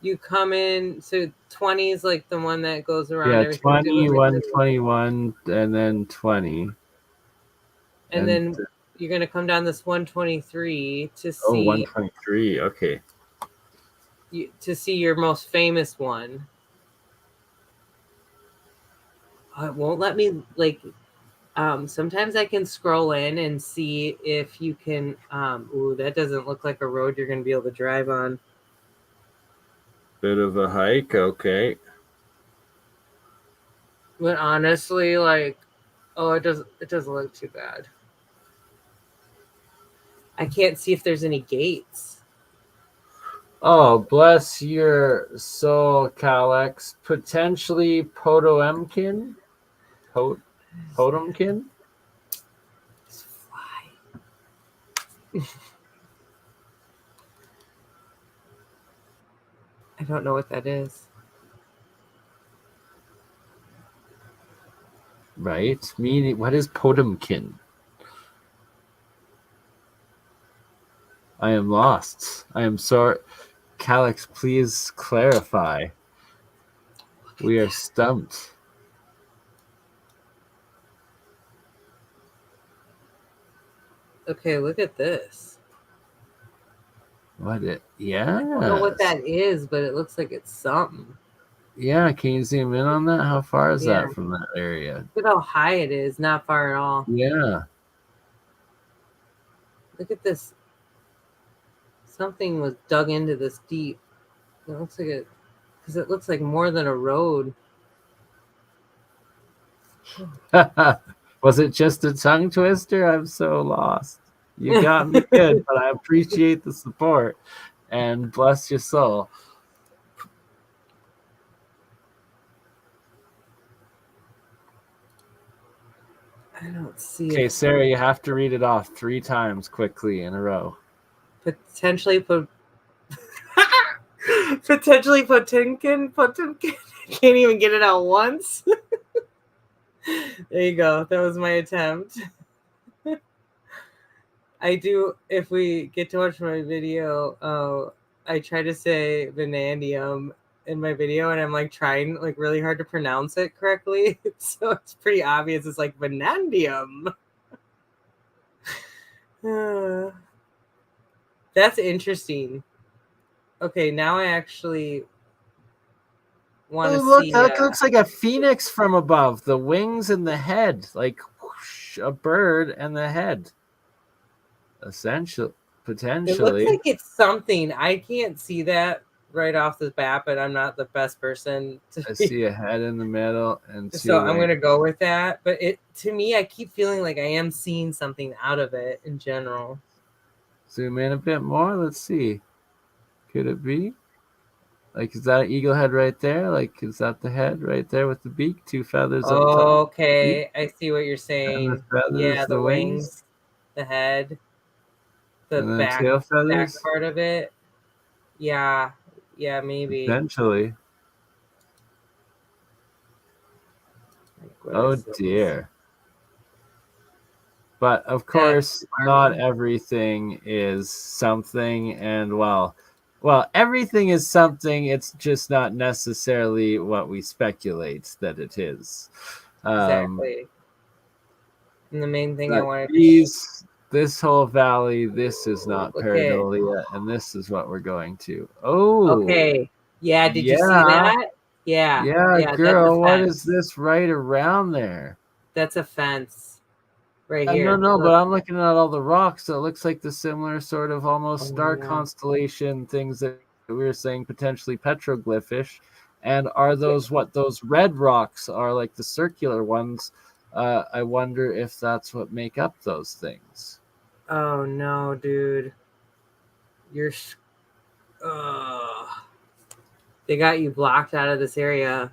Speaker 1: You come in, so 20 is like the one that goes around
Speaker 2: Yeah,
Speaker 1: everything. Do
Speaker 2: 20,
Speaker 1: it like this.
Speaker 2: 121, and then 20.
Speaker 1: And
Speaker 2: And
Speaker 1: then you're going to come down this 123 to
Speaker 2: oh,
Speaker 1: see
Speaker 2: 123. Okay.
Speaker 1: your most famous one. It won't let me like sometimes I can scroll in and see if you can ooh, that doesn't look like a road you're going to be able to drive on.
Speaker 2: Bit of a hike. Okay.
Speaker 1: But honestly, like, oh, it doesn't look too bad. I can't see if there's any gates.
Speaker 2: Oh, bless your soul, Kalex. Potentially Potomkin? Potomkin?
Speaker 1: Just fly. I don't know what that is.
Speaker 2: Right? Meaning, what is Potomkin? I am lost. I am sorry. Kalex, please clarify. We are stumped.
Speaker 1: Okay, look at this.
Speaker 2: What it?
Speaker 1: I don't know what
Speaker 2: Yes.
Speaker 1: that is, but it looks like it's something.
Speaker 2: Yeah, can you zoom in on that? How far is
Speaker 1: Yeah,
Speaker 2: that from that area?
Speaker 1: look at how high it is. Not far at all.
Speaker 2: Yeah.
Speaker 1: Look at this. Something was dug into this deep. It looks like it, because it looks like more than a road.
Speaker 2: Was it just a tongue twister? I'm so lost. You got me good, but I appreciate the support and bless your soul.
Speaker 1: I don't see
Speaker 2: Okay,
Speaker 1: it.
Speaker 2: Sarah, you have to read it off 3 times quickly in a row.
Speaker 1: Potentially put. Potentially Potemkin. Potemkin. I can't even get it out once. There you go. That was my attempt. I do, if we get to watch my video, I try to say vanadium in my video, and I'm like trying like really hard to pronounce it correctly. So it's pretty obvious. It's like vanadium. That's interesting. Okay, now I actually want
Speaker 2: Oh,
Speaker 1: to
Speaker 2: look,
Speaker 1: see.
Speaker 2: that looks like a phoenix from above. The wings and the head, like whoosh, a bird and the head. Essential,
Speaker 1: It looks
Speaker 2: potentially.
Speaker 1: like it's something. I can't see that right off the bat, but I'm not the best person to
Speaker 2: I
Speaker 1: be.
Speaker 2: see a head in the middle and
Speaker 1: So
Speaker 2: 2
Speaker 1: I'm
Speaker 2: wings.
Speaker 1: gonna go with that. But it to me, I keep feeling like I am seeing something out of it in general.
Speaker 2: Zoom in a bit more. Let's see. Could it be? Like, is that an eagle head right there? Like, is that the head right there with the beak? 2 feathers up top. Beak,
Speaker 1: Okay, I see what you're
Speaker 2: and the
Speaker 1: saying. Yeah,
Speaker 2: feathers,
Speaker 1: the
Speaker 2: the wings,
Speaker 1: wings, the head, the
Speaker 2: and then tail
Speaker 1: back
Speaker 2: feathers.
Speaker 1: part of it. Yeah, yeah, maybe.
Speaker 2: Potentially.
Speaker 1: Like, what
Speaker 2: Oh
Speaker 1: is this?
Speaker 2: dear. But of
Speaker 1: That's
Speaker 2: course, not
Speaker 1: farming.
Speaker 2: everything is something, and everything is something. It's just not necessarily what we speculate that it is. Um,
Speaker 1: Exactly. And the main thing I
Speaker 2: but
Speaker 1: wanted to
Speaker 2: this whole valley, this is not
Speaker 1: look at.
Speaker 2: pareidolia, and this is what we're going to. Oh,
Speaker 1: Okay. Yeah, did you see
Speaker 2: yeah,
Speaker 1: that? Yeah.
Speaker 2: yeah,
Speaker 1: Yeah, that's a
Speaker 2: girl. What is
Speaker 1: fence.
Speaker 2: this right around there?
Speaker 1: That's a fence right
Speaker 2: No,
Speaker 1: here.
Speaker 2: no, but
Speaker 1: Look.
Speaker 2: I'm looking at all the rocks. So it looks like the similar sort of almost
Speaker 1: Oh
Speaker 2: star
Speaker 1: yeah.
Speaker 2: constellation things that we were saying potentially petroglyphish. And are those what those red rocks are like the circular ones? I wonder if that's what make up those things.
Speaker 1: Oh no, dude. You're ugh. They got you blocked out of this area.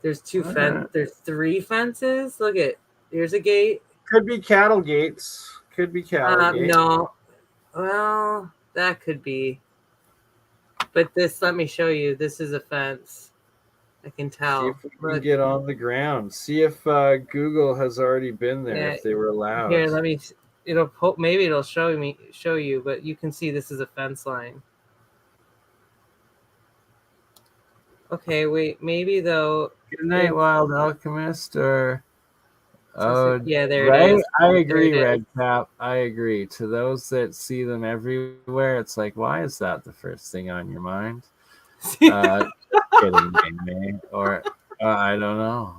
Speaker 1: There's 3 fences. Look at, here's a gate.
Speaker 2: Could be cattle gates. Could be cattle gates.
Speaker 1: No. Well, that could be. But this, let me show you. This is a fence. I can
Speaker 2: See
Speaker 1: tell.
Speaker 2: if we can
Speaker 1: Look.
Speaker 2: get on the ground. See if Google has already been there,
Speaker 1: Yeah.
Speaker 2: if they were allowed.
Speaker 1: Here, maybe it'll show you, but you can see this is a fence line. Okay, wait. Maybe though.
Speaker 2: Good night,
Speaker 1: It's
Speaker 2: Wild Alchemist, or oh,
Speaker 1: yeah, there it
Speaker 2: right?
Speaker 1: is.
Speaker 2: I
Speaker 1: There it
Speaker 2: agree,
Speaker 1: is.
Speaker 2: Red Cap. I agree. To those that see them everywhere, it's like, why is that the first thing on your mind? Just kidding, May. Or I don't know.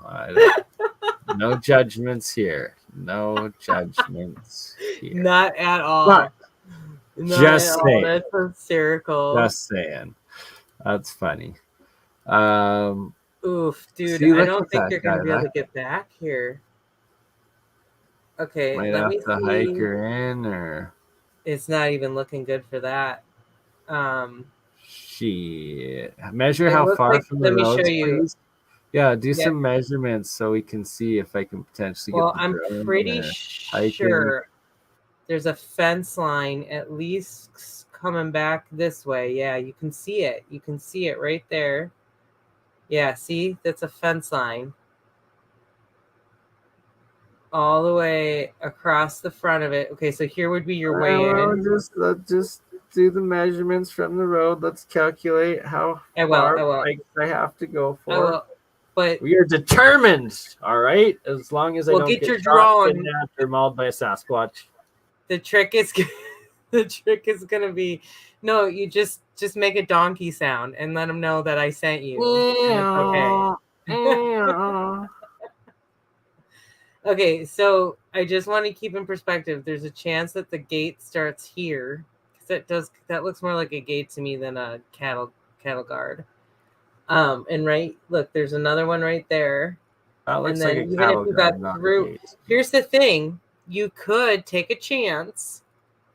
Speaker 2: No judgments here. No judgments here.
Speaker 1: Not at
Speaker 2: But
Speaker 1: all. Not at
Speaker 2: just
Speaker 1: all.
Speaker 2: saying.
Speaker 1: That's hysterical.
Speaker 2: Just saying. That's funny. Um,
Speaker 1: Oof, dude.
Speaker 2: See,
Speaker 1: I
Speaker 2: look
Speaker 1: don't
Speaker 2: at
Speaker 1: think
Speaker 2: that
Speaker 1: you're gonna
Speaker 2: guy.
Speaker 1: be able
Speaker 2: That
Speaker 1: to get back here. Okay,
Speaker 2: might
Speaker 1: let
Speaker 2: have
Speaker 1: me
Speaker 2: to hike
Speaker 1: see.
Speaker 2: her in, or
Speaker 1: It's not even looking good for that. Um,
Speaker 2: she measure
Speaker 1: it
Speaker 2: how
Speaker 1: looks
Speaker 2: far
Speaker 1: like.
Speaker 2: from the
Speaker 1: Let me show
Speaker 2: roads,
Speaker 1: you.
Speaker 2: please. Yeah, do
Speaker 1: Yeah.
Speaker 2: some measurements so we can see if I can potentially get
Speaker 1: Well,
Speaker 2: the
Speaker 1: I'm
Speaker 2: drone
Speaker 1: pretty
Speaker 2: or hiking.
Speaker 1: sure there's a fence line at least coming back this way. Yeah, you can see it. You can see it right there. Yeah, see? That's a fence line all the way across the front of it. Okay, so here would be your way
Speaker 2: Well,
Speaker 1: in.
Speaker 2: let's just do the measurements from the road. Let's calculate how
Speaker 1: I will.
Speaker 2: far
Speaker 1: I will.
Speaker 2: hikes I have to go
Speaker 1: I
Speaker 2: for.
Speaker 1: will. But
Speaker 2: We are determined, all right? As long as I
Speaker 1: we'll
Speaker 2: don't
Speaker 1: get
Speaker 2: get
Speaker 1: your
Speaker 2: shot,
Speaker 1: drone.
Speaker 2: kidnapped, or mauled by a Sasquatch.
Speaker 1: The trick is the trick is gonna be no, you just make a donkey sound and let them know that I sent you, and it's okay. Okay, so I just want to keep in perspective. There's a chance that the gate starts here because that looks more like a gate to me than a cattle guard. And right, look, there's another one right there.
Speaker 2: That
Speaker 1: And
Speaker 2: looks like a
Speaker 1: then even if
Speaker 2: cattle
Speaker 1: you got
Speaker 2: guard, not a
Speaker 1: through,
Speaker 2: gate.
Speaker 1: here's the thing: you could take a chance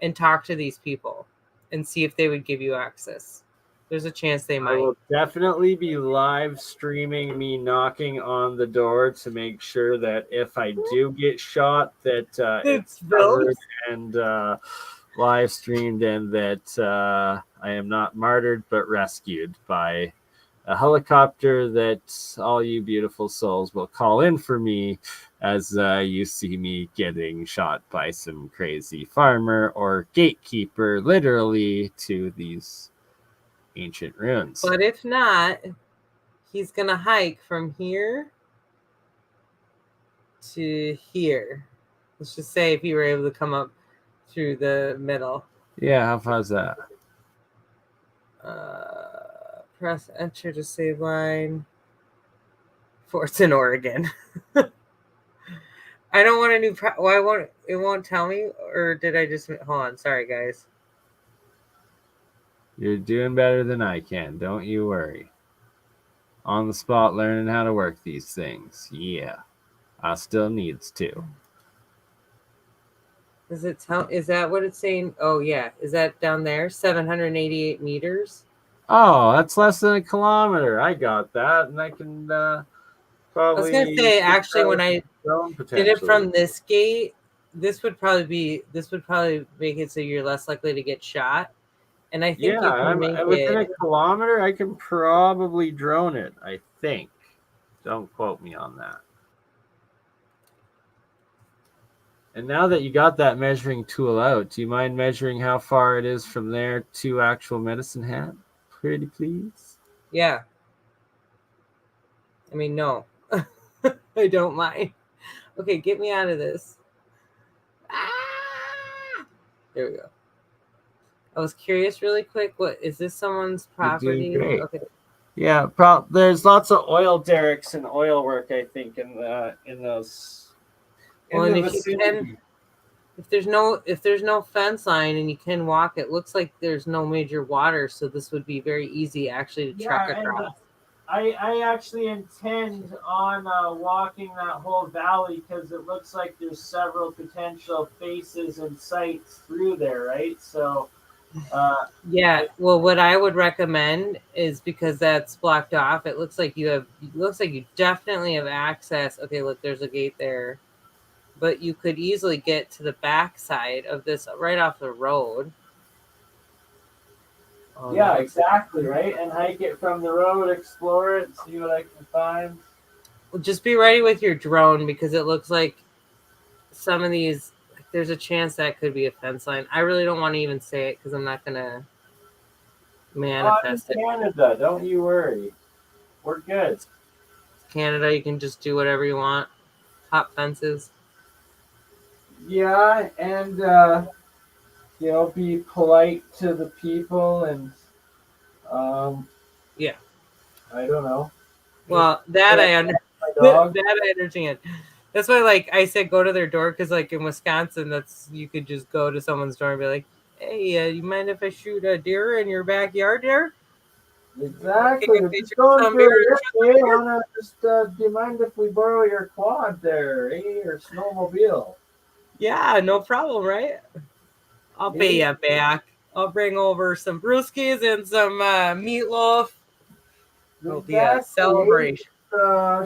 Speaker 1: and talk to these people and see if they would give you access. There's a chance they
Speaker 2: I
Speaker 1: might.
Speaker 2: will definitely be live streaming me knocking on the door to make sure that if I do get shot, that
Speaker 1: It's
Speaker 2: it's
Speaker 1: filmed.
Speaker 2: covered and live streamed, and that I am not martyred but rescued by a helicopter that all you beautiful souls will call in for me as you see me getting shot by some crazy farmer or gatekeeper, literally, to these ancient ruins.
Speaker 1: But if not, he's gonna hike from here to here. Let's just say if you were able to come up through the middle.
Speaker 2: Yeah, how far's that?
Speaker 1: Press enter to save line. Forts in Oregon. I don't want a new. Why won't it won't tell me? Or did I just hold on? Sorry, guys.
Speaker 2: You're doing better than I can. Don't you worry. On the spot learning how to work these things. Yeah, I still needs to.
Speaker 1: Does it tell? Is that what it's saying? Oh yeah, is that down there? 788 meters.
Speaker 2: Oh, that's less than a kilometer. I got that, and I can
Speaker 1: I was gonna
Speaker 2: probably
Speaker 1: say
Speaker 2: shoot
Speaker 1: actually
Speaker 2: that
Speaker 1: when
Speaker 2: with
Speaker 1: I
Speaker 2: a drone
Speaker 1: did it
Speaker 2: potentially.
Speaker 1: from this gate, this would probably make it so you're less likely to get shot. And I think
Speaker 2: Yeah,
Speaker 1: you can make
Speaker 2: I'm within
Speaker 1: it.
Speaker 2: a kilometer. I can probably drone it. I think. Don't quote me on that. And now that you got that measuring tool out, do you mind measuring how far it is from there to actual Medicine Hat? Pretty please.
Speaker 1: Yeah, I mean no, I don't mind. Okay, get me out of this. Ah! There we go. I was curious really quick. What is this someone's
Speaker 2: You're doing
Speaker 1: property?
Speaker 2: great.
Speaker 1: Okay.
Speaker 2: Yeah, there's lots of oil derricks and oil work, I think, in those
Speaker 1: Well,
Speaker 2: in
Speaker 1: and
Speaker 2: the
Speaker 1: if you can,
Speaker 2: vicinity.
Speaker 1: if there's no fence line and you can walk, it looks like there's no major water, so this would be very easy actually to trek
Speaker 2: Yeah, and
Speaker 1: across.
Speaker 2: I actually intend on walking that whole valley because it looks like there's several potential faces and sites through there, right? So,
Speaker 1: Yeah.
Speaker 2: I,
Speaker 1: Well, what I would recommend is because that's blocked off. It looks like you definitely have access. Okay, look, there's a gate there, but you could easily get to the backside of this right off the road. Oh,
Speaker 2: yeah,
Speaker 1: that looks like.
Speaker 2: exactly, right? And hike it from the road, explore it, see what I can find.
Speaker 1: Well, just be ready with your drone because it looks like some of these. There's a chance that could be a fence line. I really don't want to even say it because I'm not gonna
Speaker 2: Oh, I'm in
Speaker 1: manifest it.
Speaker 2: Canada. Don't you worry. we're good.
Speaker 1: Canada, you can just do whatever you want. Hop fences.
Speaker 2: Yeah, and be polite to the people, and um,
Speaker 1: Yeah.
Speaker 2: I don't know, just
Speaker 1: Well, that
Speaker 2: pet
Speaker 1: I under
Speaker 2: my dog.
Speaker 1: that I understand. That's why, like I said, go to their door because, like in Wisconsin, that's you could just go to someone's door and be like, "Hey, you mind if I shoot a deer in your backyard there? Can
Speaker 2: Exactly.
Speaker 1: you
Speaker 2: We're
Speaker 1: feed
Speaker 2: just going
Speaker 1: some
Speaker 2: for
Speaker 1: beer
Speaker 2: a
Speaker 1: and
Speaker 2: rip,
Speaker 1: shoot some
Speaker 2: eh?
Speaker 1: deer?"
Speaker 2: Wanna just do you mind if we borrow your quad there, eh? Or snowmobile?
Speaker 1: Yeah, no problem, right? I'll pay
Speaker 2: Eh?
Speaker 1: you back. I'll bring over some brewskis and some meatloaf. It'll be a
Speaker 2: Exactly, eh?
Speaker 1: celebration.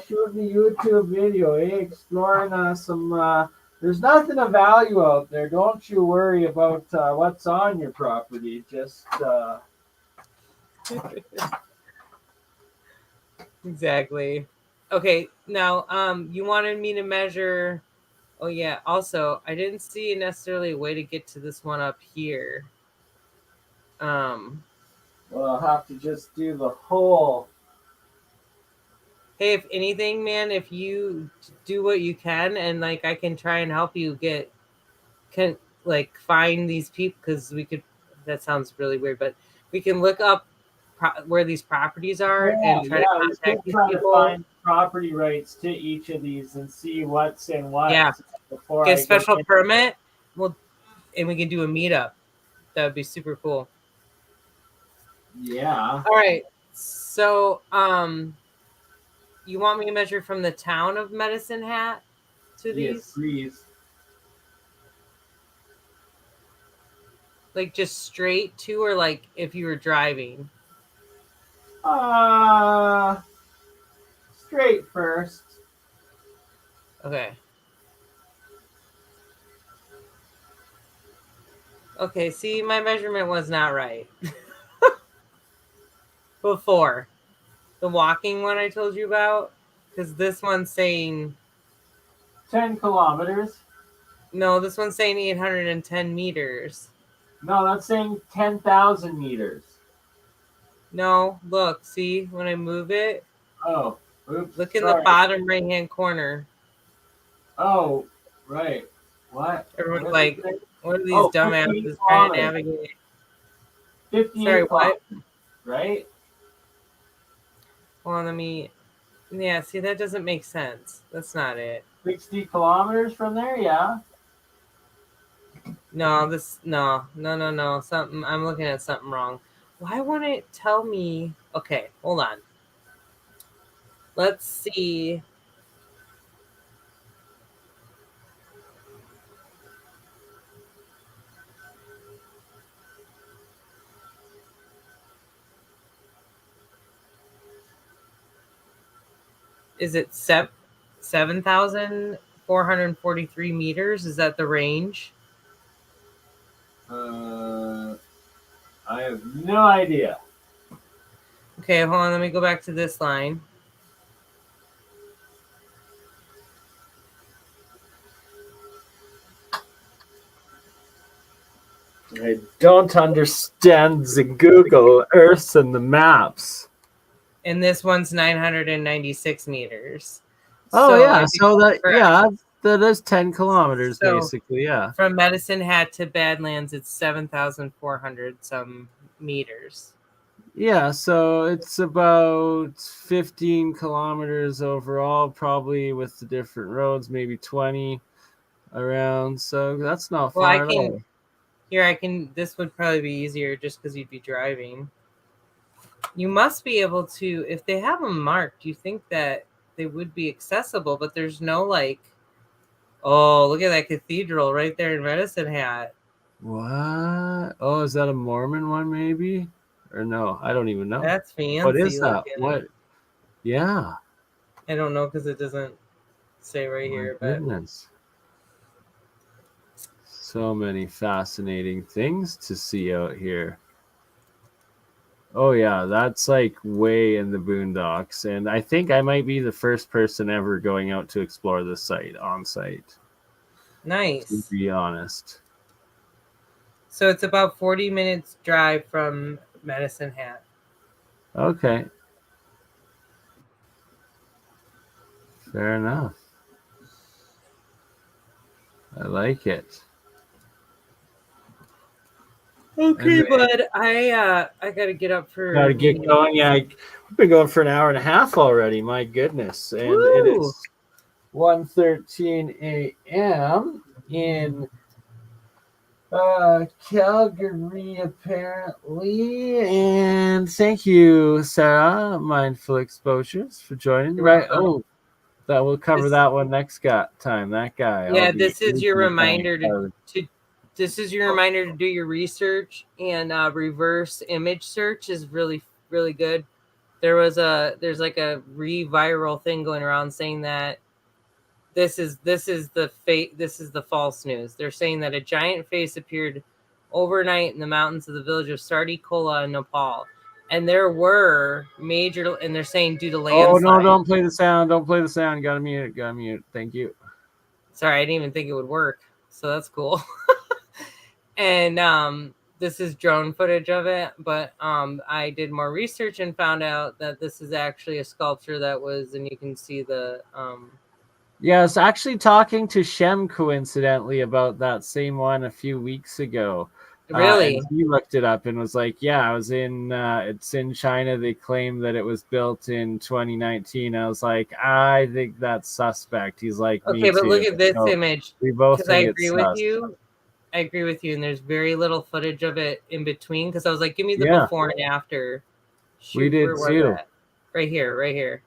Speaker 2: Shooting a YouTube video, eh? Exploring some. There's nothing of value out there. Don't you worry about what's on your property. Just
Speaker 1: Exactly. Okay, now you wanted me to measure. Oh yeah, also I didn't see necessarily a way to get to this one up here. Um
Speaker 2: well, I'll have to just do the whole.
Speaker 1: hey, if anything, man, if you do what you can and like I can try and help you can like find these people because we could that sounds really weird, but we can look up where these properties are
Speaker 2: Yeah,
Speaker 1: and try to
Speaker 2: yeah. We
Speaker 1: contact
Speaker 2: should
Speaker 1: these
Speaker 2: try to
Speaker 1: people.
Speaker 2: find property rights to each of these and see what's in what
Speaker 1: Yeah,
Speaker 2: before
Speaker 1: get a
Speaker 2: I go
Speaker 1: special
Speaker 2: in.
Speaker 1: permit. Well, and we can do a meetup. That would be super cool.
Speaker 2: Yeah.
Speaker 1: All right. So, you want me to measure from the town of Medicine Hat to
Speaker 2: Yes,
Speaker 1: these?
Speaker 2: please.
Speaker 1: Like just straight to, or like if you were driving?
Speaker 2: Uh, straight first.
Speaker 1: Okay. Okay, see, my measurement was not right before. The walking one I told you about? Because this one's saying,
Speaker 2: 10 kilometers.
Speaker 1: no, this one's saying 810 meters.
Speaker 2: No, that's saying 10,000 meters.
Speaker 1: No, look, see, when I move it,
Speaker 2: Oh, oops,
Speaker 1: look in the
Speaker 2: sorry.
Speaker 1: bottom right hand corner.
Speaker 2: Oh, right. What? What
Speaker 1: Everyone's
Speaker 2: does it
Speaker 1: like,
Speaker 2: say?
Speaker 1: what are these
Speaker 2: Oh, 15
Speaker 1: dumbasses trying to
Speaker 2: kilometers.
Speaker 1: navigate? Sorry,
Speaker 2: 58
Speaker 1: what?
Speaker 2: kilometers, right?
Speaker 1: Well, let me. Yeah, see, that doesn't make sense. That's not it.
Speaker 2: 60 kilometers from there, yeah.
Speaker 1: No, no. Something. I'm looking at something wrong. Why won't it tell me? Okay, hold on. Let's see. Is it 7,443 meters? Is that the range?
Speaker 2: Uh, I have no idea.
Speaker 1: Okay, hold on. Let me go back to this line.
Speaker 2: I don't understand the Google Earth and the maps.
Speaker 1: And this one's 996 meters.
Speaker 2: Oh
Speaker 1: So I
Speaker 2: yeah,
Speaker 1: think
Speaker 2: so
Speaker 1: that's
Speaker 2: that
Speaker 1: correct.
Speaker 2: yeah, that is 10 kilometers
Speaker 1: So
Speaker 2: basically. Yeah,
Speaker 1: from Medicine Hat to Badlands, it's 7,400 some meters.
Speaker 2: yeah. So it's about 15 kilometers overall, probably with the different roads, maybe 20 around. So that's not
Speaker 1: Well, I
Speaker 2: far at
Speaker 1: can
Speaker 2: all.
Speaker 1: here. I can. This would probably be easier just because you'd be driving. You must be able to, if they have them marked. You think that they would be accessible, but there's no like. Oh, look at that cathedral right there in Medicine Hat.
Speaker 2: What? Oh, is that a Mormon one, maybe? Or no? I don't even know.
Speaker 1: That's
Speaker 2: What is
Speaker 1: fancy
Speaker 2: that?
Speaker 1: looking.
Speaker 2: What? Yeah.
Speaker 1: I don't know because it doesn't say right
Speaker 2: My
Speaker 1: here, but
Speaker 2: goodness. So many fascinating things to see out here. Oh yeah, that's like way in the boondocks, and I think I might be the first person ever going out to explore this site on site. To
Speaker 1: nice.
Speaker 2: be honest.
Speaker 1: So it's about 40 minutes drive from Medicine Hat.
Speaker 2: Okay. Fair enough. I like it.
Speaker 1: Okay,
Speaker 2: And
Speaker 1: bud. I gotta get up for
Speaker 2: gotta get going.
Speaker 1: meetings.
Speaker 2: Yeah, we've been going for an hour and a half already. My goodness, and it
Speaker 1: Woo!
Speaker 2: is 1:13 a.m. in Calgary, apparently. And thank you, Sarah, Mindful Exposures, for joining.
Speaker 1: You're
Speaker 2: Right.
Speaker 1: welcome.
Speaker 2: Oh, that we'll cover
Speaker 1: This,
Speaker 2: that one next time. That guy, I'll
Speaker 1: yeah,
Speaker 2: be
Speaker 1: this is your
Speaker 2: losing the time.
Speaker 1: reminder to this is your reminder to do your research, and reverse image search is really good. There's like a viral thing going around saying that this is the false news. They're saying that a giant face appeared overnight in the mountains of the village of Sardikola in Nepal. And there were major, and they're saying due to
Speaker 2: Oh no!
Speaker 1: landslide.
Speaker 2: Don't play the sound. Don't play the sound. Gotta mute it. Gotta mute it. Thank you.
Speaker 1: Sorry, I didn't even think it would work. So that's cool. And this is drone footage of it, but I did more research and found out that this is actually a sculpture that was, and you can see the
Speaker 2: Yeah, I was actually talking to Shem coincidentally about that same one a few weeks ago. And
Speaker 1: really.
Speaker 2: he looked it up and was like, yeah, I was it's in China. They claim that it was built in 2019. I was like, I think that's suspect. He's like, me
Speaker 1: Okay, but look
Speaker 2: too.
Speaker 1: at this
Speaker 2: So
Speaker 1: image,
Speaker 2: we both
Speaker 1: because I
Speaker 2: think
Speaker 1: agree
Speaker 2: it's
Speaker 1: with
Speaker 2: sus.
Speaker 1: you. I agree with you, and there's very little footage of it in between. Because I was like, give me the
Speaker 2: Yeah,
Speaker 1: before and after.
Speaker 2: we
Speaker 1: Shoot,
Speaker 2: did
Speaker 1: where was
Speaker 2: too.
Speaker 1: that? Right here, right here.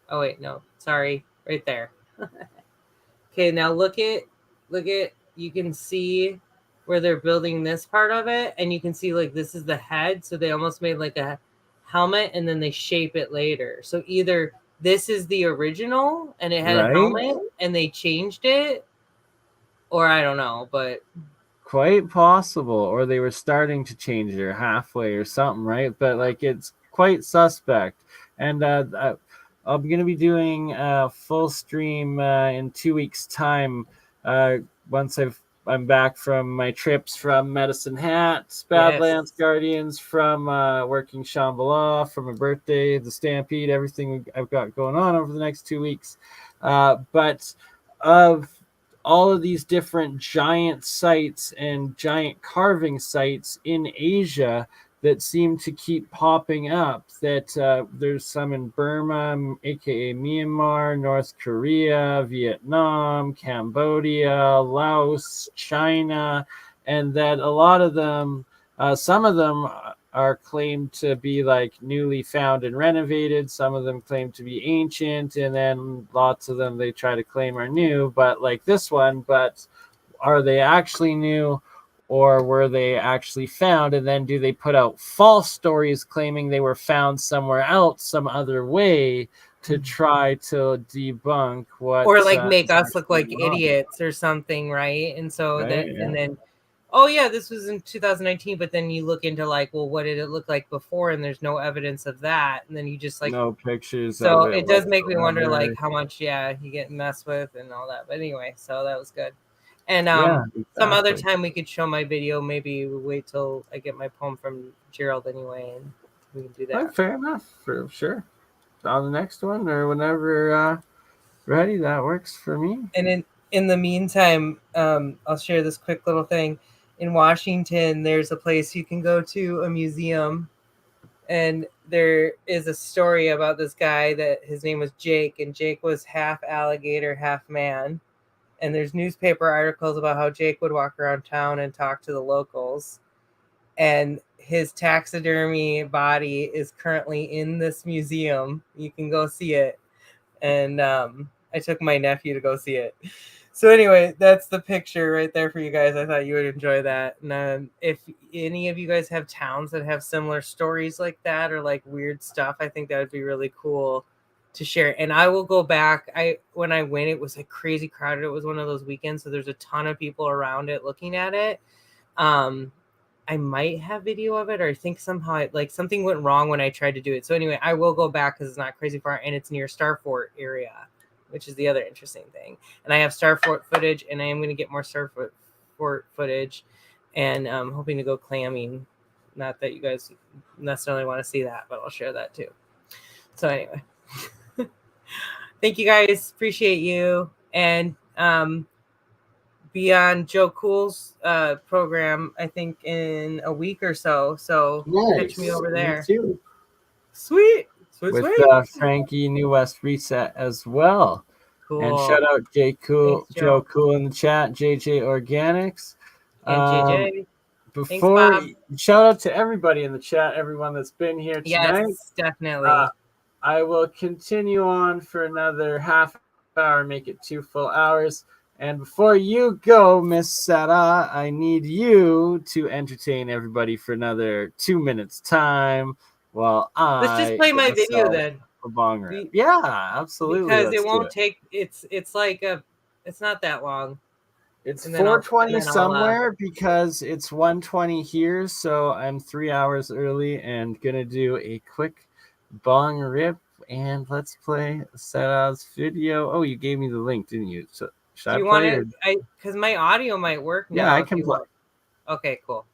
Speaker 1: Oh wait, no, sorry, right there. Okay, now look at. You can see where they're building this part of it, and you can see like this is the head. So they almost made like a helmet, and then they shape it later. So either this is the original, and it had a
Speaker 2: Right?
Speaker 1: helmet, and they changed it, or I don't know, but
Speaker 2: Quite possible, or they were starting to change it or halfway or something, right? But like it's quite suspect. And I'm gonna be doing a full stream in 2 weeks' time. Once I'm back from my trips from Medicine Hat,
Speaker 1: yes.
Speaker 2: Badlands Guardians, from working Shambhala, from my birthday, the Stampede, everything I've got going on over the next 2 weeks. But of all of these different giant sites and giant carving sites in Asia that seem to keep popping up. That there's some in Burma, aka Myanmar, North Korea, Vietnam, Cambodia, Laos, China, and that a lot of them, some of them are claimed to be like newly found and renovated. Some of them claim to be ancient, and then lots of them they try to claim are new, but like this one, but are they actually new, or were they actually found? And then do they put out false stories claiming they were found somewhere else, some other way, to try to debunk what
Speaker 1: Or like make
Speaker 2: is
Speaker 1: us look
Speaker 2: actually
Speaker 1: like
Speaker 2: going on?
Speaker 1: idiots or something, right? And so
Speaker 2: Right?
Speaker 1: that,
Speaker 2: Yeah.
Speaker 1: and then, oh yeah, this was in 2019, but then you look into like, well, what did it look like before? And there's no evidence of that. And then you just like,
Speaker 2: No pictures
Speaker 1: so
Speaker 2: of it
Speaker 1: it does make me wonder like
Speaker 2: whatsoever.
Speaker 1: how much, yeah, you get messed with and all that. But anyway, so that was good. And
Speaker 2: Yeah,
Speaker 1: some other
Speaker 2: exactly.
Speaker 1: time we could show my video. Maybe we wait till I get my poem from Gerald anyway, and we can do
Speaker 2: Oh,
Speaker 1: that.
Speaker 2: fair enough, for sure. On the next one or whenever ready, that works for me.
Speaker 1: And in the meantime, I'll share this quick little thing. In Washington, there's a place you can go to, a museum, and there is a story about this guy that his name was Jake, and Jake was half alligator, half man. And there's newspaper articles about how Jake would walk around town and talk to the locals. And his taxidermy body is currently in this museum. You can go see it. And I took my nephew to go see it. So anyway, that's the picture right there for you guys. I thought you would enjoy that. And if any of you guys have towns that have similar stories like that or like weird stuff, I think that would be really cool to share. And I will go back. When I went, it was like crazy crowded. It was one of those weekends, so there's a ton of people around it looking at it. Um, I might have video of it, or I think somehow like something went wrong when I tried to do it. So anyway, I will go back because it's not crazy far and it's near Starfort area, which is the other interesting thing. And I have Starfort footage, and I am going to get more Starfort footage, and I'm hoping to go clamming. Not that you guys necessarily want to see that, but I'll share that too. So anyway, Thank you guys. Appreciate you. And be on Joe Cool's program, I think, in a week or so. So catch me
Speaker 2: Nice.
Speaker 1: over
Speaker 2: Me
Speaker 1: there.
Speaker 2: too.
Speaker 1: Sweet. Sweet,
Speaker 2: With
Speaker 1: sweet.
Speaker 2: Frankie New West Reset as well. And
Speaker 1: Cool.
Speaker 2: shout out
Speaker 1: Thanks,
Speaker 2: Joe
Speaker 1: Joe.
Speaker 2: Cool in the chat, JJ Organics.
Speaker 1: And JJ. Thanks,
Speaker 2: Before
Speaker 1: Bob.
Speaker 2: shout out to everybody in the chat, everyone that's been here tonight.
Speaker 1: Yes, definitely.
Speaker 2: I will continue on for another half hour, make it 2 full hours. And before you go, Miss Sarah, I need you to entertain everybody for another 2 minutes time while
Speaker 1: Let's just
Speaker 2: I
Speaker 1: play
Speaker 2: get
Speaker 1: my video
Speaker 2: myself
Speaker 1: then.
Speaker 2: a bong rip. Yeah, absolutely.
Speaker 1: Because
Speaker 2: Let's
Speaker 1: it
Speaker 2: do
Speaker 1: won't
Speaker 2: it.
Speaker 1: take it's like it's not that long.
Speaker 2: It's
Speaker 1: And then I'll
Speaker 2: 4:20 somewhere because it's 1:20 here, so I'm 3 hours early and gonna do a quick bong rip. And let's play Sarah's video. Oh, you gave me the link, didn't you? So should
Speaker 1: do
Speaker 2: I
Speaker 1: you want
Speaker 2: play
Speaker 1: to
Speaker 2: or
Speaker 1: because my audio might work
Speaker 2: yeah,
Speaker 1: now
Speaker 2: I
Speaker 1: if
Speaker 2: can
Speaker 1: you
Speaker 2: play.
Speaker 1: want. Okay, cool.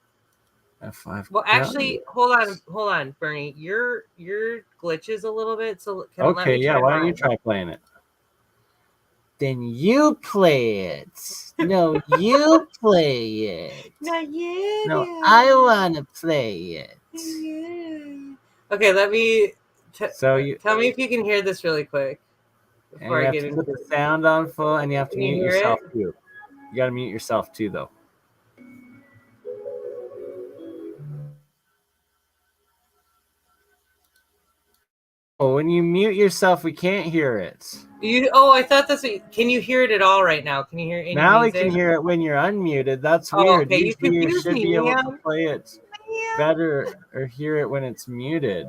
Speaker 2: F5.
Speaker 1: Well, actually, hold on, Bernie. Your glitches a little bit, so let
Speaker 2: Okay,
Speaker 1: me
Speaker 2: yeah.
Speaker 1: try
Speaker 2: Why don't you
Speaker 1: mine.
Speaker 2: try playing it? Then you play it. No, you play it.
Speaker 1: Not yet.
Speaker 2: No, I wanna play it.
Speaker 1: Yeah. Okay, let me
Speaker 2: So you
Speaker 1: tell me if you can hear this really quick
Speaker 2: and
Speaker 1: before
Speaker 2: you
Speaker 1: I
Speaker 2: have
Speaker 1: get
Speaker 2: to
Speaker 1: into
Speaker 2: put the
Speaker 1: it.
Speaker 2: sound on full, and you have to
Speaker 1: Can you
Speaker 2: mute
Speaker 1: hear
Speaker 2: yourself
Speaker 1: it?
Speaker 2: too. You got to mute yourself too, though. Oh, when you mute yourself, we can't hear it.
Speaker 1: I thought that's can you hear it at all right now? Can you hear any
Speaker 2: Now we
Speaker 1: music?
Speaker 2: can hear it when you're unmuted. That's
Speaker 1: Oh,
Speaker 2: weird.
Speaker 1: okay. You
Speaker 2: Usually you
Speaker 1: confused
Speaker 2: should
Speaker 1: me,
Speaker 2: be able to
Speaker 1: man.
Speaker 2: play it better or hear it when it's muted.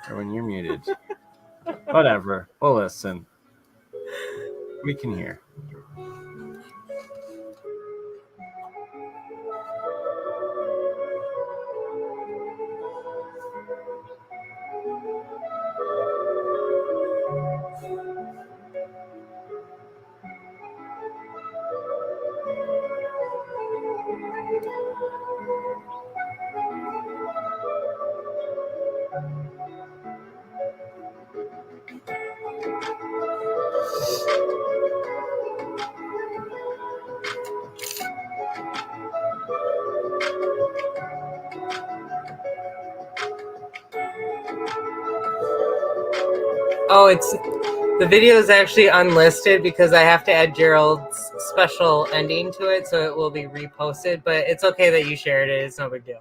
Speaker 2: Or when you're muted. Whatever. We'll listen. We can hear.
Speaker 1: Oh, the video is actually unlisted because I have to add Gerald's special ending to it, so it will be reposted. But it's okay that you shared it; it's no big deal.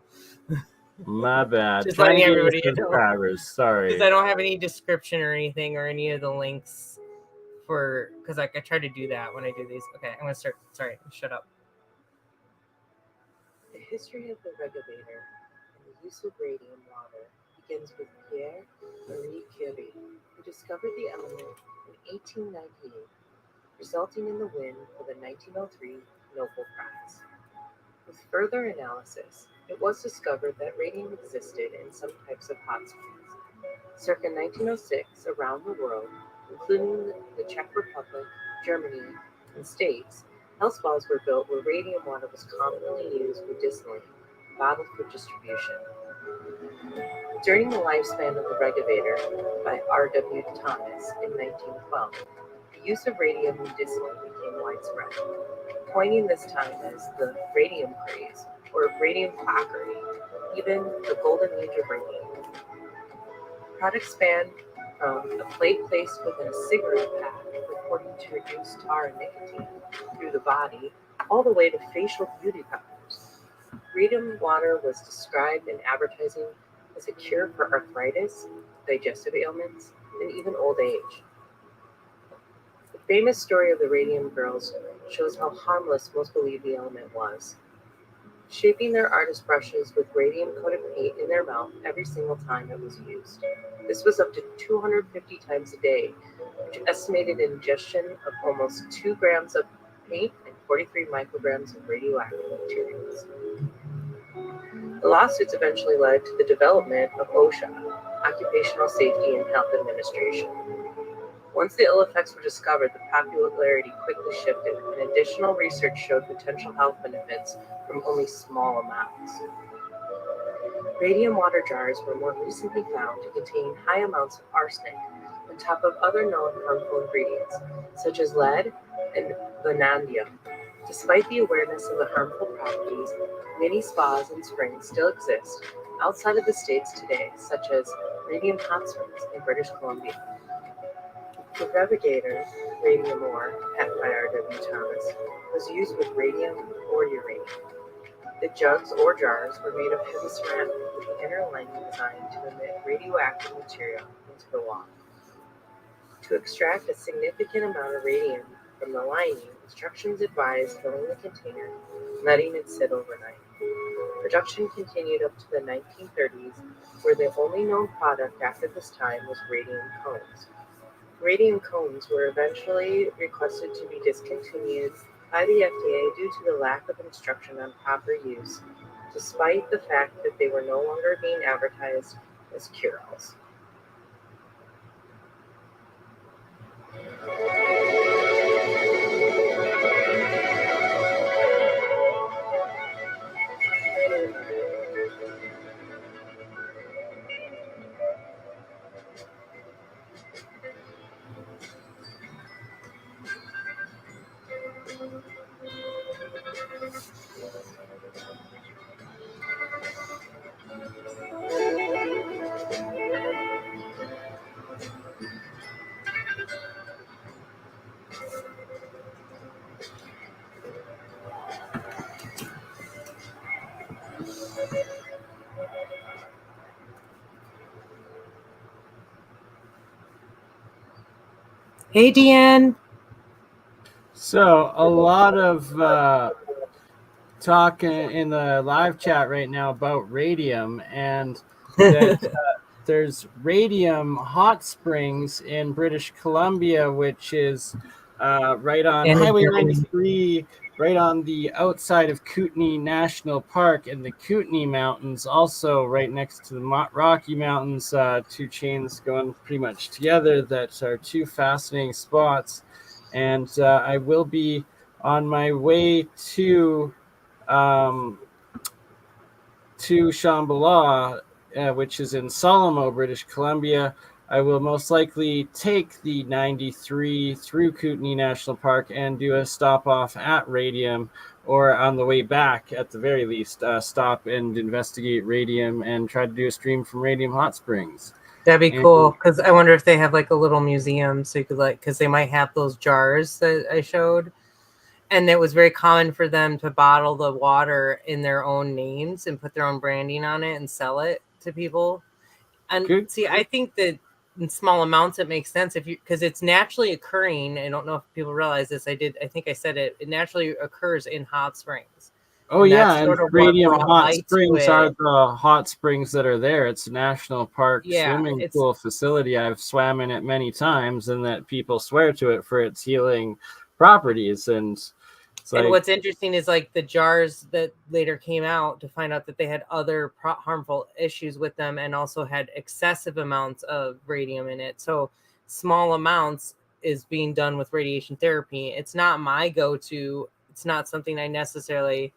Speaker 2: My bad.
Speaker 1: Just
Speaker 2: Trying
Speaker 1: letting
Speaker 2: to get your
Speaker 1: everybody know
Speaker 2: subscribers.
Speaker 1: because
Speaker 2: Sorry.
Speaker 1: I don't have any description or anything or any of the links because I try to do that when I do these. Okay, I'm gonna start. Sorry, shut up. The history of the regulator and the use of radium water begins with Pierre Marie Curie, who discovered the element in 1898, resulting in the win for the 1903 Nobel Prize. With further analysis, it was discovered that radium existed in some types of hot springs. Circa 1906, around the world, including the Czech Republic, Germany, and States, health spas were built where radium water was commonly used medicinally, bottled for distribution. During the lifespan of the regulator by R.W. Thomas in 1912, the use of radium medicinally became widespread, coining this time as the radium craze or radium quackery, even the golden age of radium. Products span from a plate placed within a cigarette pack purporting to reduce tar and nicotine through the body, all the way to facial beauty powders. Radium water was described in advertising as a cure for arthritis, digestive ailments, and even old age. The famous story of the Radium Girls shows how harmless most believed the element was, shaping their artist brushes with radium-coated paint in their mouth every single time it was used. This was up to 250 times a day, which estimated ingestion of almost 2 grams of paint and 43 micrograms of radioactive materials. The lawsuits eventually led to the development of OSHA, Occupational Safety and Health Administration. Once the ill effects were discovered, the popularity quickly shifted, and additional research showed potential health benefits from only small amounts. Radium water jars were more recently found to contain high amounts of arsenic, on top of other known harmful ingredients, such as lead and vanadium. Despite the awareness of the harmful properties, many spas and springs still exist outside of the states today, such as Radium Hot Springs in British Columbia. The Revigator radium ore, patented by R.W. Thomas, was used with radium or uranium. The jugs or jars were made of heavy ceramic with the inner lining designed to emit radioactive material into the water. To extract a significant amount of radium from the lining, instructions advise filling the container, letting it sit overnight. Production continued up to the 1930s, where the only known product after this time was radium cones. Radium cones were eventually requested to be discontinued by the FDA due to the lack of instruction on proper use, despite the fact that they were no longer being advertised as cure-alls. Hey, Deanne.
Speaker 2: So a lot of talk in the live chat right now about radium, and that there's radium hot springs in British Columbia, which is right on Highway 93, right on the outside of Kootenay National Park, and the Kootenay Mountains, also right next to the Rocky Mountains, two chains going pretty much together. That are two fascinating spots. And I will be on my way to Shambhala, which is in Solomon, British Columbia. I will most likely take the 93 through Kootenay National Park and do a stop off at Radium, or on the way back, at the very least, stop and investigate Radium and try to do a stream from Radium Hot Springs.
Speaker 1: That'd be cool, because I wonder if they have like a little museum, so you could because they might have those jars that I showed. And it was very common for them to bottle the water in their own names and put their own branding on it and sell it to people. And see, I think that in small amounts it makes sense because it's naturally occurring. I don't know if people realize this. I think I said it. It naturally occurs in hot springs.
Speaker 2: Oh, yeah, and Radium Hot Springs are the hot springs that are there. It's a national park swimming pool facility. I've swam in it many times, and that people swear to it for its healing properties. And
Speaker 1: what's interesting is like the jars that later came out to find out that they had other harmful issues with them, and also had excessive amounts of radium in it. So small amounts is being done with radiation therapy. It's not my go-to. It's not something I necessarily,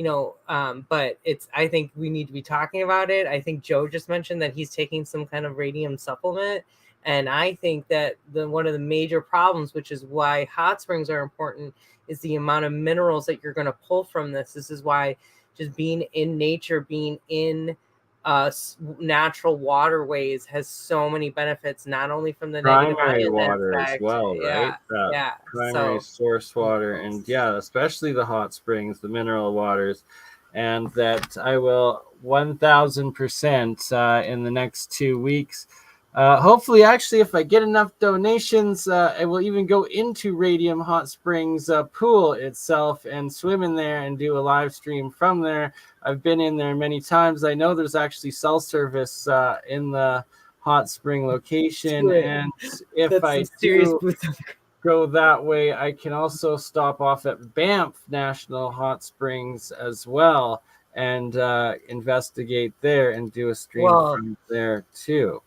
Speaker 1: but I think we need to be talking about it. I think Joe just mentioned that he's taking some kind of radium supplement. And I think that one of the major problems, which is why hot springs are important, is the amount of minerals that you're going to pull from this. This is why just being in nature, being in natural waterways has so many benefits, not only from the
Speaker 2: primary water as well, right?
Speaker 1: Yeah.
Speaker 2: Primary source water, and especially the hot springs, the mineral waters. And that I will 1,000% in the next 2 weeks. Hopefully, actually, if I get enough donations, I will even go into Radium Hot Springs pool itself and swim in there and do a live stream from there. I've been in there many times. I know there's actually cell service in the hot spring location. And if I do go that way, I can also stop off at Banff National Hot Springs as well and investigate there and do a stream from there too.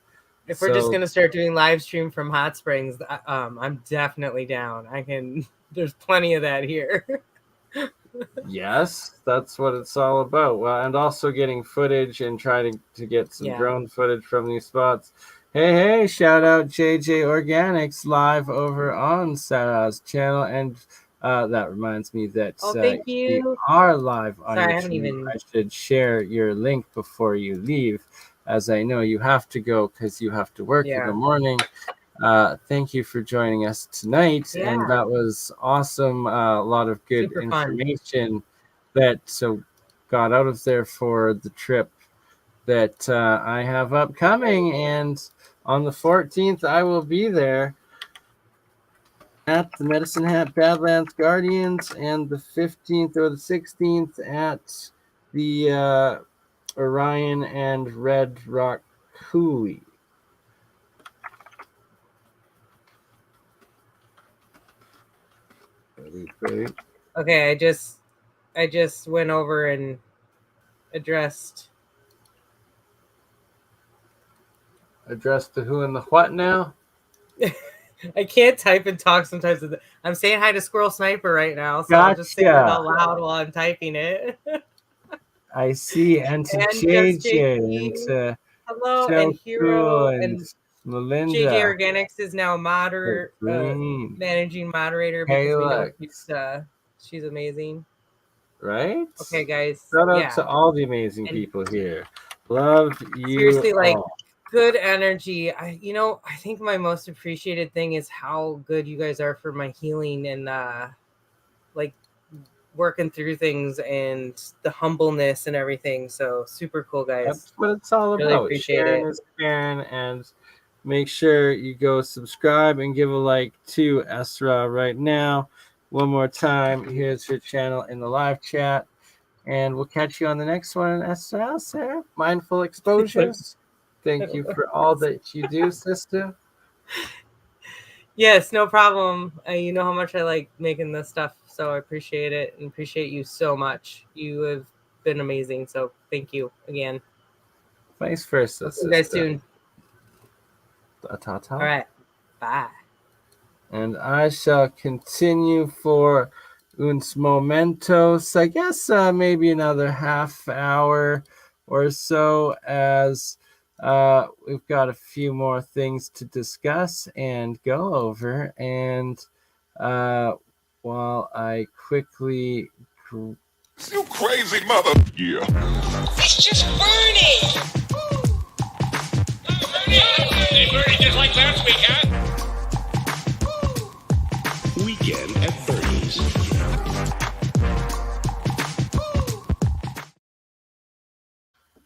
Speaker 1: If we're just going to start doing live stream from hot springs, I'm definitely down. There's plenty of that here.
Speaker 2: Yes, that's what it's all about. Well, and also getting footage and trying to get some drone footage from these spots. Hey, shout out JJ Organics live over on Sarah's channel. And that reminds me that
Speaker 1: Oh, thank
Speaker 2: we
Speaker 1: you.
Speaker 2: are live on
Speaker 1: Sorry, I haven't
Speaker 2: YouTube.
Speaker 1: even.
Speaker 2: I should share your link before you leave, as I know you have to go because you have to work in the
Speaker 1: Yeah.
Speaker 2: morning. Thank you for joining us tonight. And
Speaker 1: Yeah.
Speaker 2: that was awesome. A lot of good
Speaker 1: Super fun.
Speaker 2: information that got out of there for the trip that I have upcoming. And on the 14th, I will be there at the Medicine Hat Badlands Guardians, and the 15th or the 16th at the Orion and Red Rock Coulee.
Speaker 1: Okay, I just went over and addressed.
Speaker 2: Address the who and the what now?
Speaker 1: I can't type and talk sometimes. I'm saying hi to Squirrel Sniper right now, so I'll just say it
Speaker 2: Gotcha.
Speaker 1: out loud while I'm typing it.
Speaker 2: I see. And to
Speaker 1: And Just
Speaker 2: JJ and
Speaker 1: JP,
Speaker 2: to
Speaker 1: hello,
Speaker 2: So
Speaker 1: and
Speaker 2: Cool
Speaker 1: Hero,
Speaker 2: and
Speaker 1: and JJ
Speaker 2: Melinda.
Speaker 1: Organics is now
Speaker 2: Green.
Speaker 1: managing moderator because we know
Speaker 2: Kalex.
Speaker 1: she's amazing.
Speaker 2: Right?
Speaker 1: Okay, guys,
Speaker 2: Shout out
Speaker 1: yeah,
Speaker 2: to all the amazing
Speaker 1: and
Speaker 2: people here. Love you
Speaker 1: seriously, like
Speaker 2: all.
Speaker 1: good energy. I think my most appreciated thing is how good you guys are for my healing and like working through things and the humbleness and everything. So super cool, guys.
Speaker 2: That's what it's all
Speaker 1: Really
Speaker 2: about.
Speaker 1: appreciate
Speaker 2: Sharing
Speaker 1: it.
Speaker 2: is caring. And make sure you go subscribe and give a like to Esra right now. One more time, here's her channel in the live chat. And we'll catch you on the next one. Esra, Sarah, Mindful Exposures. Thank you for all that you do, sister.
Speaker 1: Yes, no problem. You know how much I like making this stuff, so I appreciate it and appreciate you so much. You have been amazing, so thank you again.
Speaker 2: Vice versa,
Speaker 1: See you guys
Speaker 2: sister.
Speaker 1: soon.
Speaker 2: Ta-ta.
Speaker 1: All right, bye.
Speaker 2: And I shall continue for uns momentos. I guess maybe another half hour or so, as we've got a few more things to discuss and go over. And while I quickly.
Speaker 3: You crazy mother. Yeah.
Speaker 4: It's just Burneye.
Speaker 3: Hey, Bernie, just like last week, huh? Weekend at Bernie's.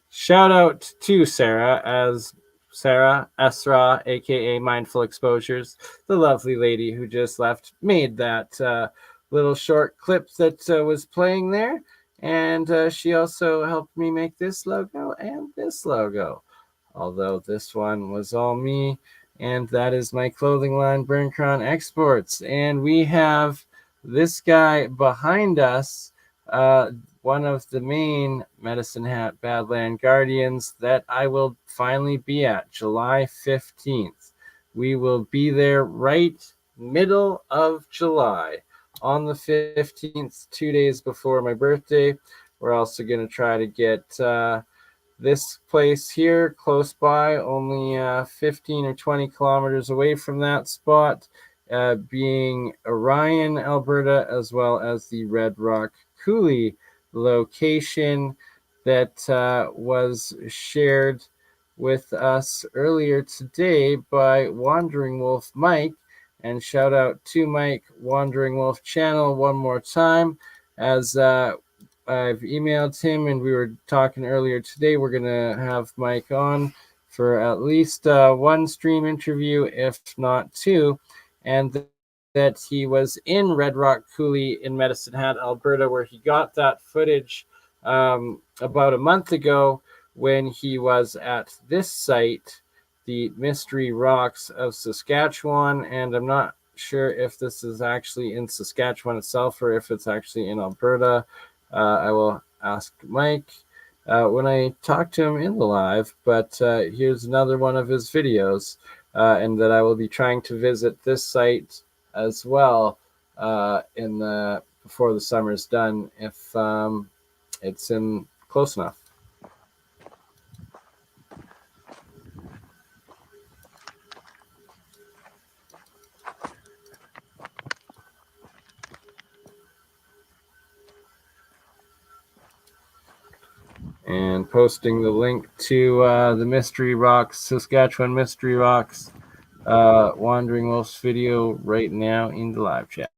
Speaker 2: Shout out to Sarah Esra, aka Mindful Exposures, the lovely lady who just made that little short clip that was playing there. And she also helped me make this logo and this logo. Although this one was all me, and that is my clothing line, Burncron Exports. And we have this guy behind us, one of the main Medicine Hat Badland Guardians that I will finally be at July 15th. We will be there right middle of July on the 15th, 2 days before my birthday. We're also going to try to get this place here close by, only 15 or 20 kilometers away from that spot, being Orion, Alberta, as well as the Red Rock Coulee location that was shared with us earlier today by Wandering Wolf Mike. And shout out to Mike, Wandering Wolf channel, one more time, as I've emailed him, and we were talking earlier today. We're gonna have Mike on for at least one stream interview, if not two, and that he was in Red Rock Coulee in Medicine Hat, Alberta, where he got that footage about a month ago when he was at this site, the Mystery Rocks of Saskatchewan. And I'm not sure if this is actually in Saskatchewan itself or if it's actually in Alberta. I will ask Mike when I talk to him in the live, but here's another one of his videos, and that I will be trying to visit this site as well in the before the summer's done, if it's in close enough. and posting the link to the Mystery Rocks, Saskatchewan Mystery Rocks Wandering Wolf's video right now in the live chat.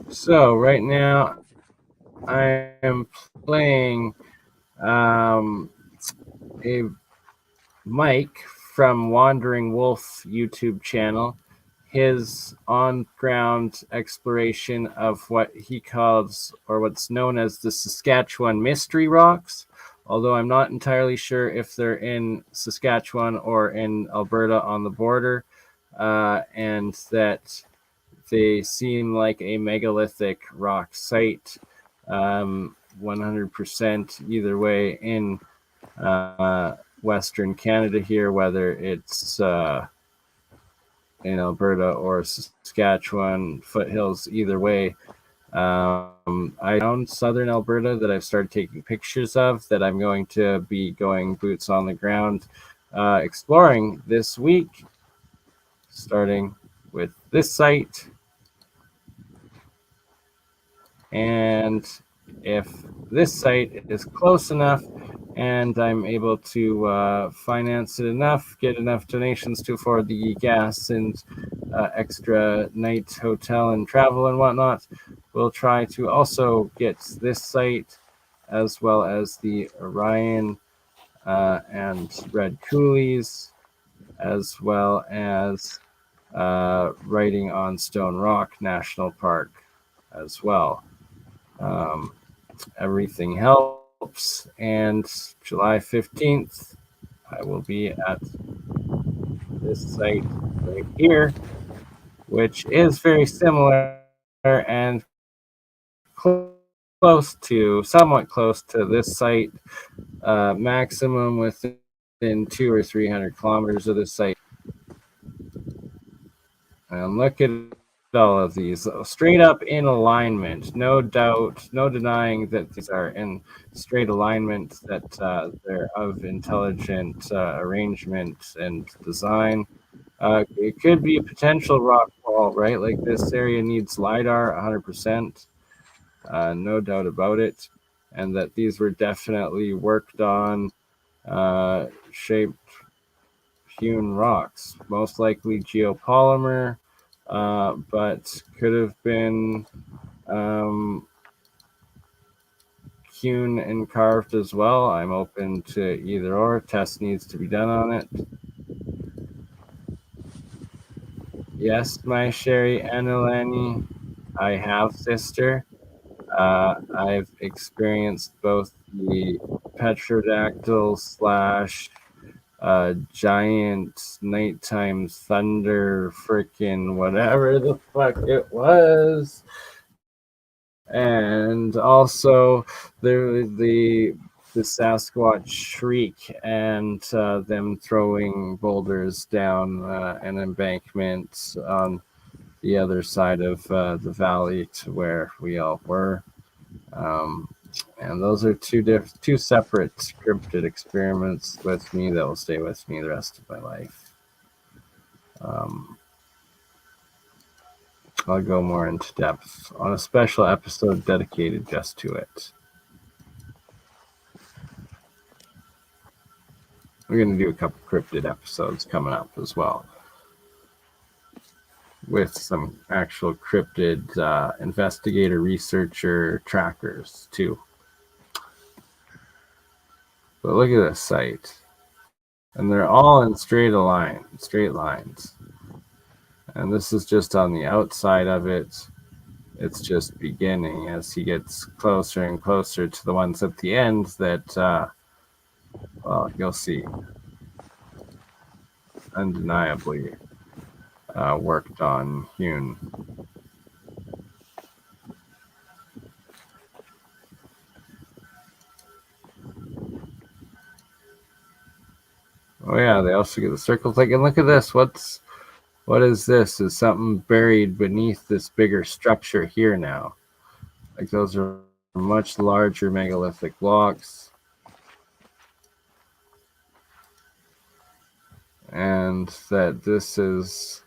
Speaker 2: So right now I am playing a Mike from Wandering Wolf YouTube channel, his on-ground exploration of what he calls, or what's known as, the Saskatchewan Mystery Rocks, although I'm not entirely sure if they're in Saskatchewan or in Alberta on the border, and that they seem like a megalithic rock site, 100% either way in Western Canada here, whether it's in Alberta or Saskatchewan foothills, either way. I found southern Alberta that I've started taking pictures of, that I'm going to be going boots on the ground exploring this week, starting with this site. And if this site is close enough and I'm able to finance it enough, get enough donations to afford the gas and extra night hotel and travel and whatnot, we'll try to also get this site, as well as the Orion and Red Coolies, as well as Writing on Stone Rock National Park as well. Everything helps, and July 15th I will be at this site right here, which is very similar and somewhat close to this site, maximum within 200 or 300 kilometers of this site. And look at all of these, straight up in alignment. No doubt, no denying that these are in straight alignment, that they're of intelligent arrangement and design. It could be a potential rock wall, right? Like, this area needs LiDAR 100%, no doubt about it. And that these were definitely worked on, shaped, hewn rocks, most likely geopolymer, but could have been hewn and carved as well. I'm open to either or. Test needs to be done on it. Yes, my Sherry and Eleni, I have sister. I've experienced both the petrodactyl slash giant nighttime thunder, freaking whatever the fuck it was, and also the Sasquatch shriek and them throwing boulders down an embankment on the other side of the valley to where we all were. And those are two separate scripted experiments with me that will stay with me the rest of my life. I'll go more into depth on a special episode dedicated just to it. We're going to do a couple cryptid episodes coming up as well, with some actual cryptid investigator, researcher trackers too. But look at this site. And they're all in straight lines. And this is just on the outside of it. It's just beginning as he gets closer and closer to the ones at the end that, well, you'll see, undeniably worked on hewn. Oh yeah, they also get the circles. Like, and look at this. What is this? Is something buried beneath this bigger structure here now? Like, those are much larger megalithic blocks. And that this is...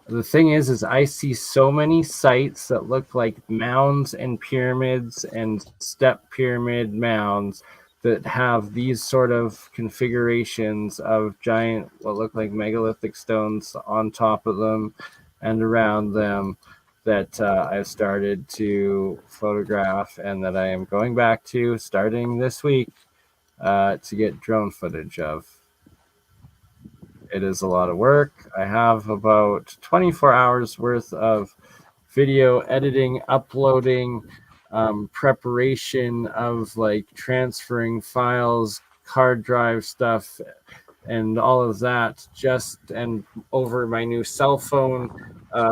Speaker 2: The thing is I see so many sites that look like mounds and pyramids and step pyramid mounds that have these sort of configurations of giant, what look like megalithic stones on top of them and around them that I've started to photograph and that I am going back to starting this week to get drone footage of. It is a lot of work. I have about 24 hours worth of video editing, uploading, preparation of like transferring files, hard drive stuff, and all of that and over my new cell phone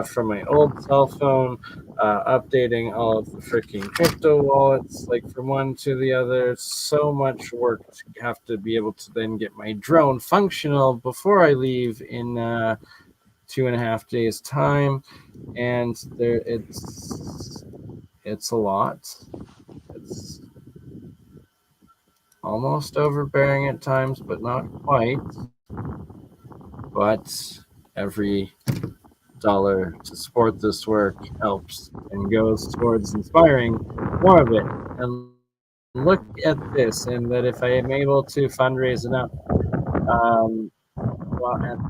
Speaker 2: from my old cell phone, updating all of the freaking crypto wallets, like from one to the other. So much work to have to be able to then get my drone functional before I leave in 2.5 days time. And it's a lot. It's almost overbearing at times, but not quite. But every dollar to support this work helps and goes towards inspiring more of it. And look at this, and that if I am able to fundraise enough, well, and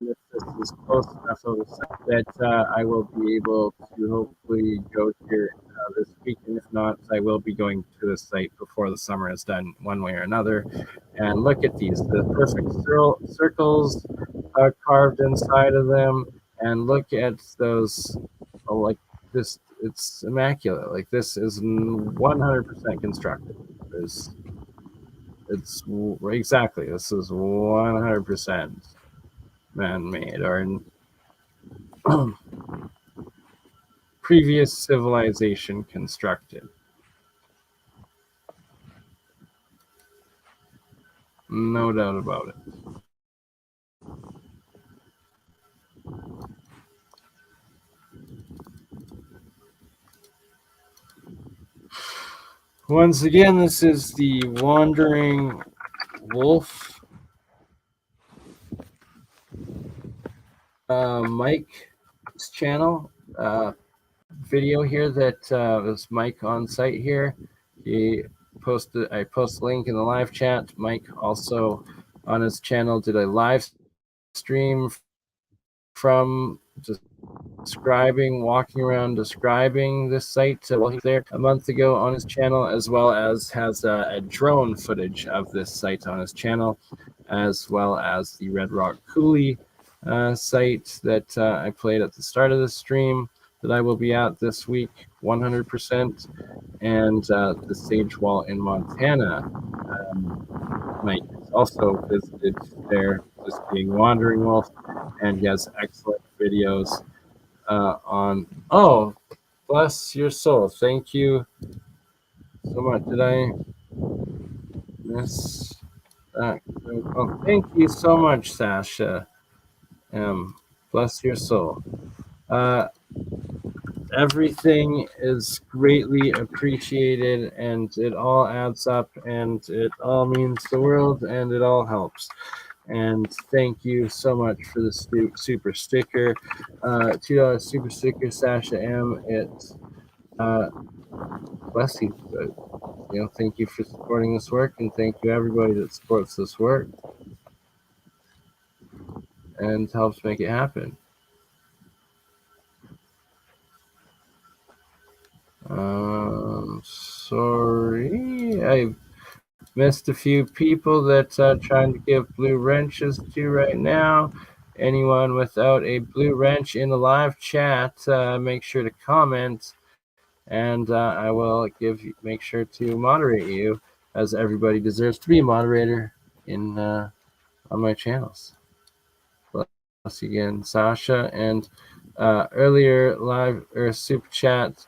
Speaker 2: if this is close enough of a site that I will be able to hopefully go here this week, and if not, I will be going to the site before the summer is done, one way or another. And look at these, the perfect circles carved inside of them, and look at those, like this, it's immaculate. Like, this is 100% constructed. It's exactly, this is 100% man-made, or previous civilization constructed. No doubt about it. Once again, this is the Wandering Wolf Mike's channel video here that was Mike on site here. I post a link in the live chat. Mike also on his channel did a live stream from walking around describing this site while he was there a month ago on his channel, as well as has a drone footage of this site on his channel, as well as the Red Rock Coulee site that I played at the start of the stream that I will be at this week 100%, and the Sage Wall in Montana. Mike also visited there, just being Wandering Wolf, and he has excellent videos on. Oh, bless your soul. Thank you so much. Did I miss that? Oh, thank you so much, Sasha. Bless your soul. Everything is greatly appreciated, and it all adds up, and it all means the world, and it all helps. And thank you so much for the super sticker, $2 super sticker, Sasha M. It bless you. Thank you for supporting this work, and thank you everybody that supports this work and helps make it happen. Sorry, I missed a few people that trying to give blue wrenches to right now. Anyone without a blue wrench in the live chat, make sure to comment, and I will make sure to moderate you, as everybody deserves to be a moderator in on my channels. Bless you again, Sasha, and earlier live or super chat.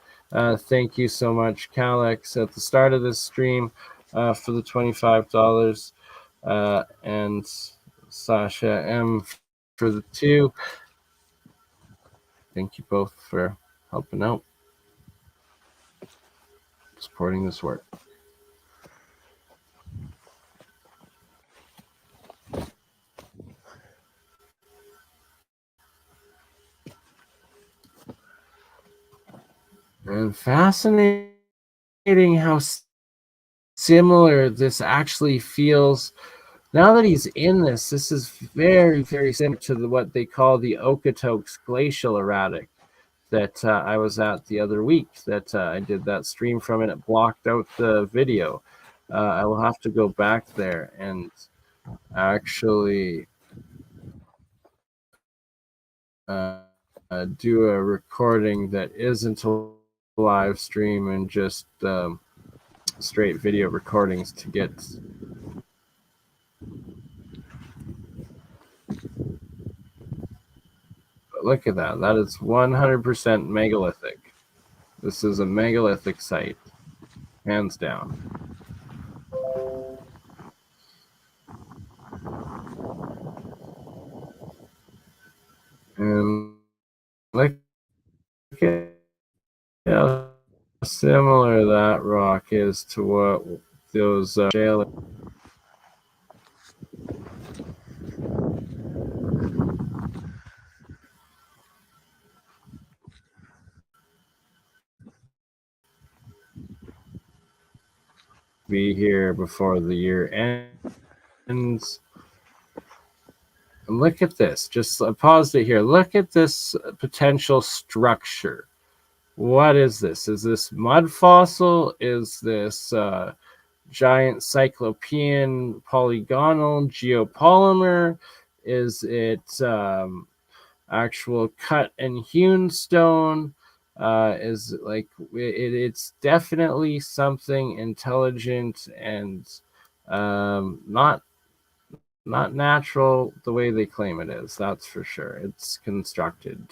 Speaker 2: Thank you so much, Calix, at the start of this stream for the $25, and Sasha M for the 2. Thank you both for helping out, supporting this work. And fascinating how similar this actually feels. Now that he's in this is very, very similar to what they call the Okotoks glacial erratic that I was at the other week, that I did that stream from, and it blocked out the video. I will have to go back there and actually do a recording that isn't a live stream and just straight video recordings to get. But look at that. That is 100% megalithic. This is a megalithic site, hands down. And look at how similar that rock is to what those shale. Be here before the year ends. And look at this. Just pause it here. Look at this potential structure. What is this? Is this mud fossil? Is this giant cyclopean polygonal geopolymer? Is it actual cut and hewn stone? Is like it's definitely something intelligent and not natural the way they claim it is. That's for sure. It's constructed.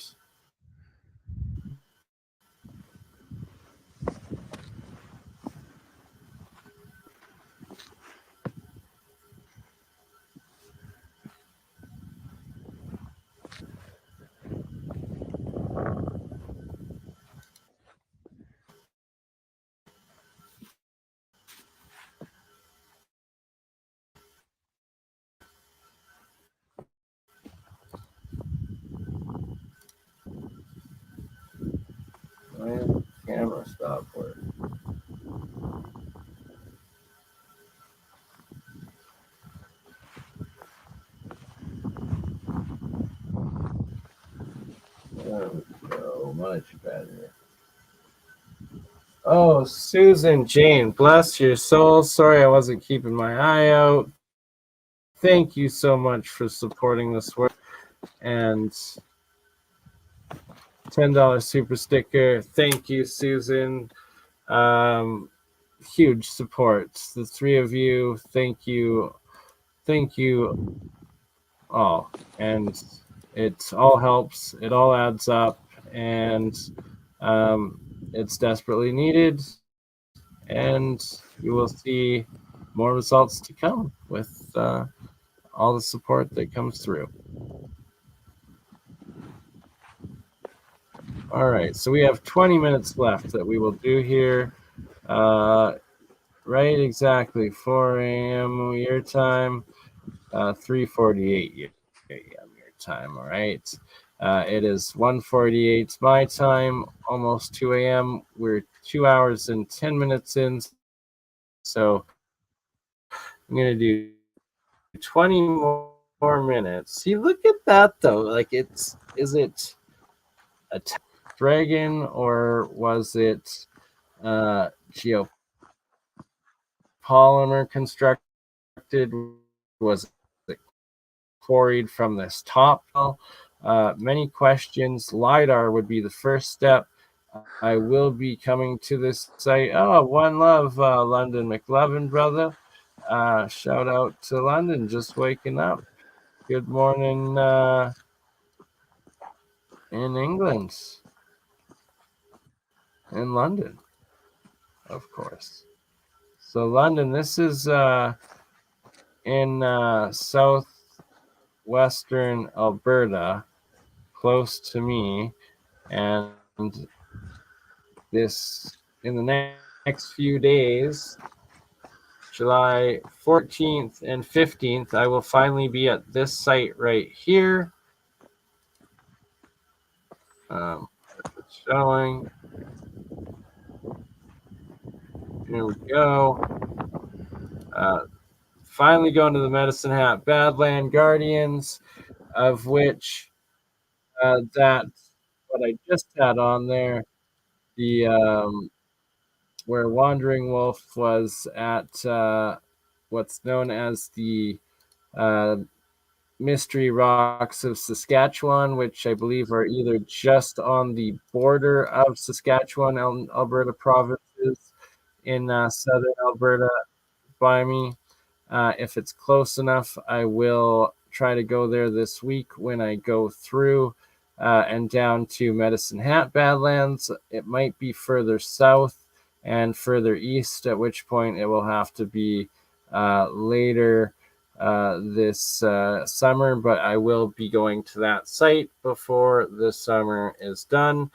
Speaker 2: Camera stop work. There we go. Much better. Oh, Susan Jane, bless your soul. Sorry I wasn't keeping my eye out. Thank you so much for supporting this work. And $10 super sticker. Thank you, Susan. Huge support. The 3 of you, thank you. Thank you all. And it all helps. It all adds up. And it's desperately needed. And you will see more results to come with all the support that comes through. All right, so we have 20 minutes left that we will do here. Right, exactly 4 a.m. your time, 3:48 a.m. your time. All right. It is 1:48 my time, almost 2 a.m. We're 2 hours and 10 minutes in, so I'm gonna do 20 more minutes. See, look at that though. Like, is it a dragon or was it geopolymer constructed? Was it quarried from this top? Many questions. LiDAR would be the first step. I will be coming to this site. Oh, one love, London McLovin, brother. Shout out to London, just waking up. Good morning in England, in London, of course. So London, this is in southwestern Alberta, close to me, and this in the next few days, July 14th and 15th, I will finally be at this site right here. It's showing. Here we go. Finally going to the Medicine Hat Badland Guardians, of which that what I just had on there, the where Wandering Wolf was at what's known as the uh, Mystery Rocks of Saskatchewan, which I believe are either just on the border of Saskatchewan and Alberta provinces in southern Alberta by me. If it's close enough, I will try to go there this week when I go through and down to Medicine Hat Badlands. It might be further south and further east, at which point it will have to be later this summer, but I will be going to that site before the summer is done.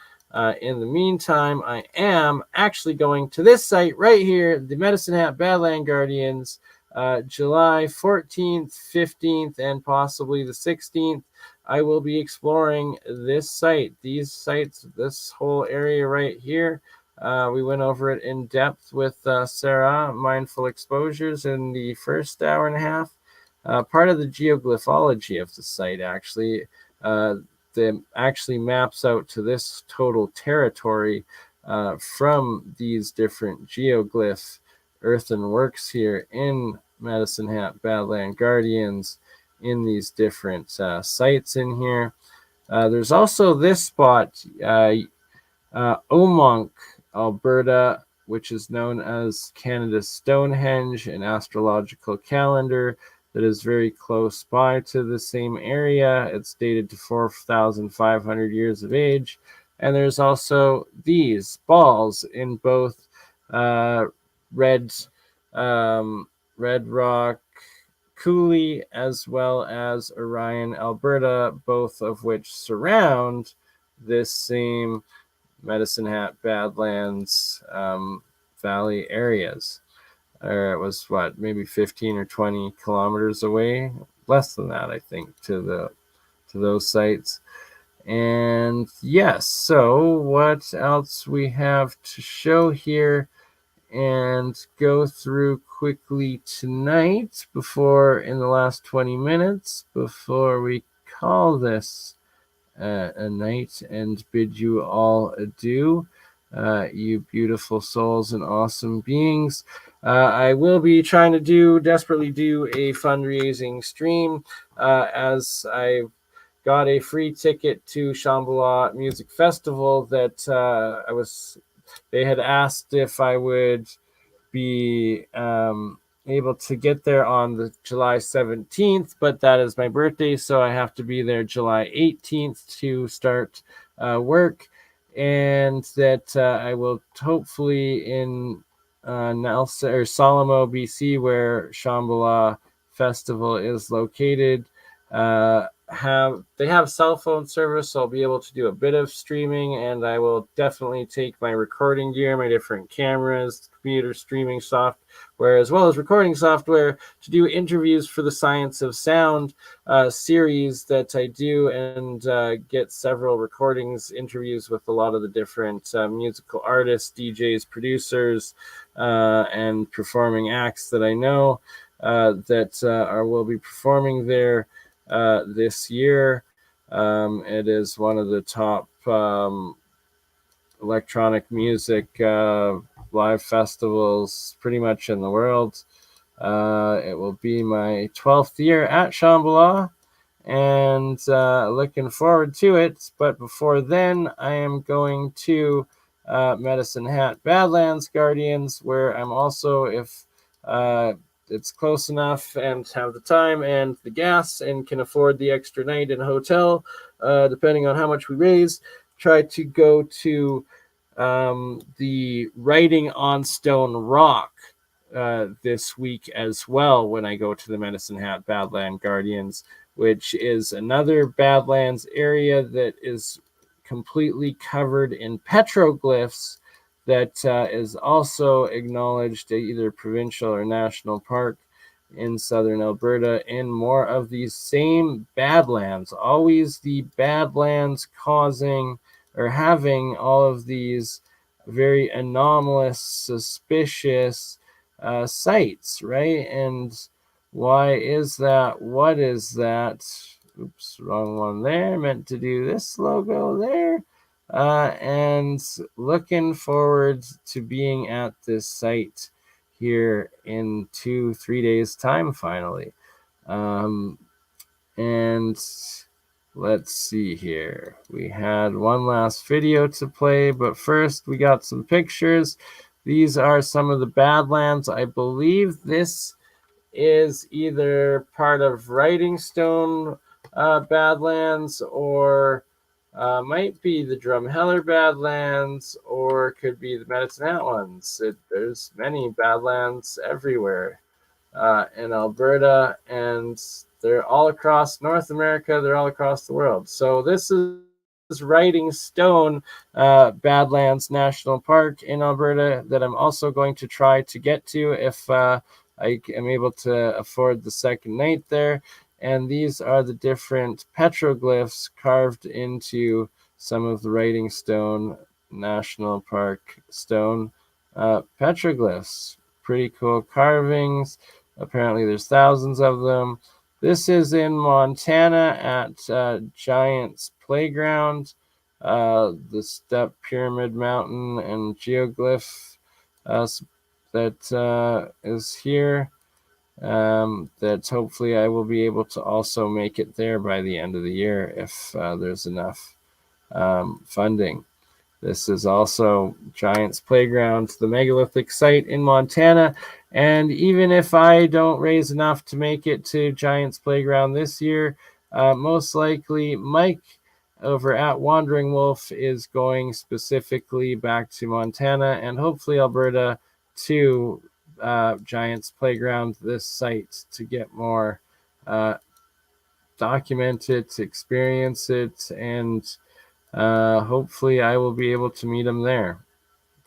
Speaker 2: In the meantime, I am actually going to this site right here, the Medicine Hat Badland Guardians, July 14th, 15th, and possibly the 16th. I will be exploring this site, these sites, this whole area right here. We went over it in depth with Sarah, Mindful Exposures, in the first hour and a half. Part of the geoglyphology of the site, actually, that actually maps out to this total territory from these different geoglyph earthen works here in Medicine Hat Badland Guardians, in these different sites in here. There's also this spot, Omonk, Alberta, which is known as Canada's Stonehenge, an astrological calendar that is very close by to the same area. It's dated to 4,500 years of age. And there's also these balls in both Red Rock Coulee as well as Orion, Alberta, both of which surround this same Medicine Hat Badlands Valley areas. It was maybe 15 or 20 kilometers away, less than that, I think, to those sites. And yes, so what else we have to show here and go through quickly tonight before, in the last 20 minutes, before we call this a night and bid you all adieu, you beautiful souls and awesome beings. I will be trying to desperately do a fundraising stream as I got a free ticket to Shambhala Music Festival that they had asked if I would be able to get there on the July 17th, but that is my birthday, so I have to be there July 18th to start work, and that I will hopefully in Nelson or Solomon, BC, where Shambhala Festival is located, have cell phone service, so I'll be able to do a bit of streaming, and I will definitely take my recording gear, my different cameras, computer streaming software, as well as recording software to do interviews for the Science of Sound series that I do, and get several recordings, interviews with a lot of the different musical artists, DJs, producers, and performing acts that I know that will be performing there this year. It is one of the top electronic music live festivals pretty much in the world. It will be my 12th year at Shambhala, and looking forward to it. But before then, I am going to Medicine Hat Badlands Guardians, where I'm also, if it's close enough and have the time and the gas and can afford the extra night in a hotel, depending on how much we raise, try to go to the Writing on Stone Rock this week as well when I go to the Medicine Hat Badland Guardians, which is another Badlands area that is completely covered in petroglyphs that is also acknowledged at either provincial or national park in southern Alberta, in more of these same Badlands, always the Badlands causing or having all of these very anomalous, suspicious sites, right? And why is that? What is that? Oops, wrong one there. Meant to do this logo there. And looking forward to being at this site here in 2-3 days time finally. And let's see here. We had one last video to play, but first we got some pictures. These are some of the Badlands. I believe this is either part of Writing Stone Badlands, or might be the Drumheller Badlands, or could be the Medicine Hat ones. There's many Badlands everywhere in Alberta, and they're all across North America. They're all across the world. So this is Writing Stone Badlands National Park in Alberta that I'm also going to try to get to if I am able to afford the second night there. And these are the different petroglyphs carved into some of the Writing Stone National Park stone petroglyphs. Pretty cool carvings. Apparently there's thousands of them. This is in Montana at Giants Playground, the Step Pyramid Mountain and Geoglyph that is here. That hopefully I will be able to also make it there by the end of the year if there's enough funding. This is also Giants Playground, the megalithic site in Montana. And even if I don't raise enough to make it to Giants Playground this year, most likely Mike over at Wandering Wolf is going specifically back to Montana and hopefully Alberta to Giants Playground, this site, to get more document it, experience it, and hopefully I will be able to meet him there.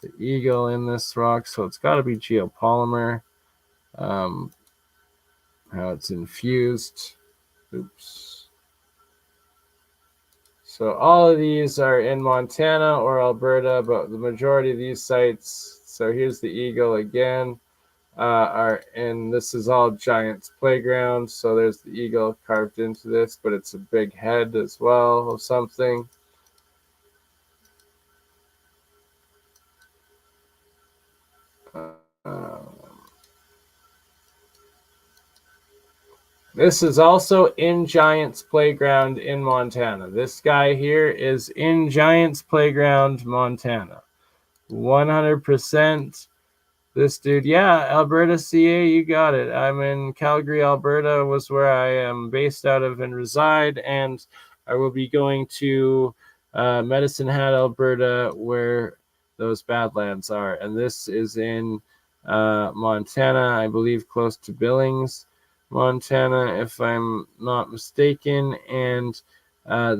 Speaker 2: The eagle in this rock, so it's got to be geopolymer. How it's infused. Oops. So all of these are in Montana or Alberta, but the majority of these sites, so here's the eagle again, are in, this is all Giants Playground, so there's the eagle carved into this, but it's a big head as well of something. This is also in Giants Playground in Montana. This guy here is in Giants Playground, Montana. 100%. This dude, yeah, Alberta, CA, you got it. I'm in Calgary, Alberta, was where I am based out of and reside, and I will be going to Medicine Hat, Alberta, where those Badlands are. And this is in Montana, I believe close to Billings. Montana, if I'm not mistaken. And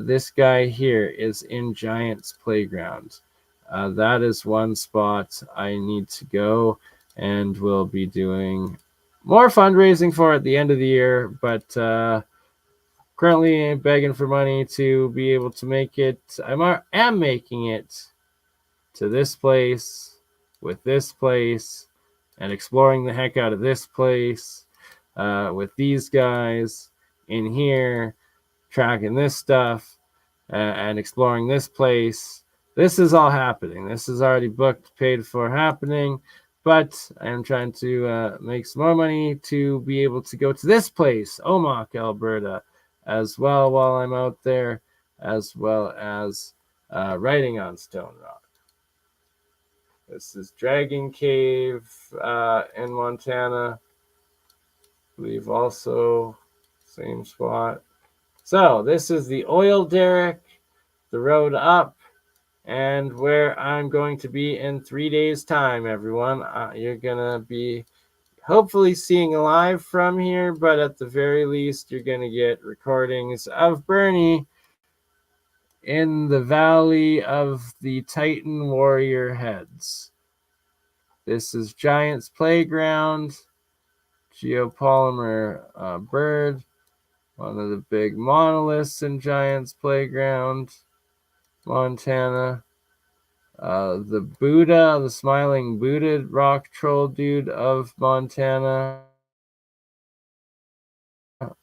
Speaker 2: this guy here is in Giants Playground. That is one spot I need to go, and we'll be doing more fundraising for at the end of the year. But currently begging for money to be able to make it. Am making it to this place with this place and exploring the heck out of this place with these guys in here, tracking this stuff and exploring this place. This is all happening. This is already booked, paid for, happening. But I'm trying to make some more money to be able to go to this place, Omak, Alberta, as well while I'm out there, as well as writing on Stone Rock. This is Dragon Cave in Montana. I believe also same spot. So this is the oil derrick, the road up, and where I'm going to be in 3 days' time, everyone. You're going to be hopefully seeing live from here, but at the very least, you're going to get recordings of Burneye in the Valley of the Titan Warrior Heads. This is Giants Playground, geopolymer bird, one of the big monoliths in Giants Playground, Montana. The Buddha, the smiling Buddha rock troll dude of Montana,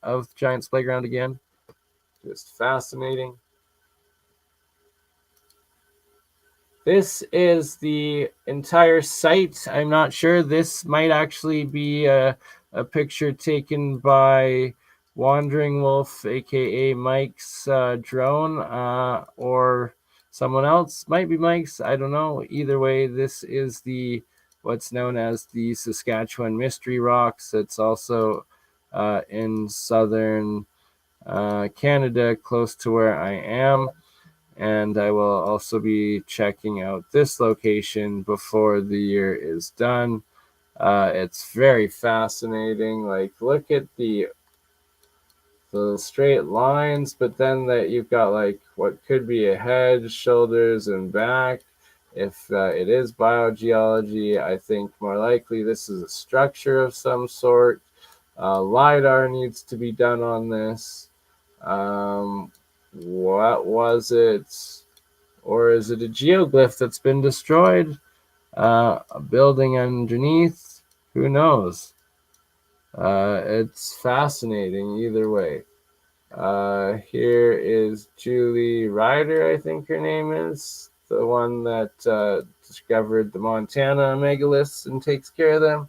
Speaker 2: of Giants Playground again. Just fascinating. This is the entire site. I'm not sure. This might actually be a picture taken by Wandering Wolf, aka Mike's drone, or someone else. Might be Mike's. I don't know. Either way, this is the what's known as the Saskatchewan Mystery Rocks. It's also in southern Canada, close to where I am. And I will also be checking out this location before the year is done. It's very fascinating. Like, look at the straight lines, but then that you've got like what could be a head, shoulders, and back. If it is biogeology, I think more likely this is a structure of some sort. LiDAR needs to be done on this. What was it? Or is it a geoglyph that's been destroyed? A building underneath? Who knows? It's fascinating either way. Here is Julie Ryder, I think her name is, the one that discovered the Montana megaliths and takes care of them.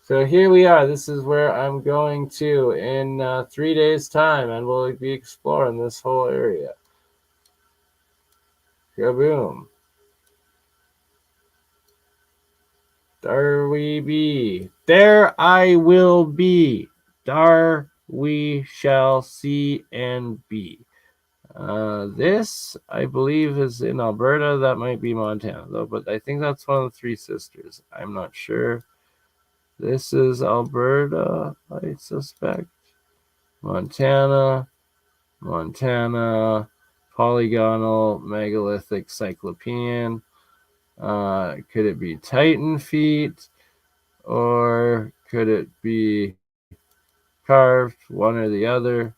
Speaker 2: So here we are. This is where I'm going to in 3 days' time, and we'll be exploring this whole area. Kaboom. There we be. There I will be. There we shall see and be. This, I believe, is in Alberta. That might be Montana, though, but I think that's one of the Three Sisters. I'm not sure. This is Alberta, I suspect. Montana, polygonal megalithic cyclopean. Could it be Titan feet, or could it be carved? One or the other.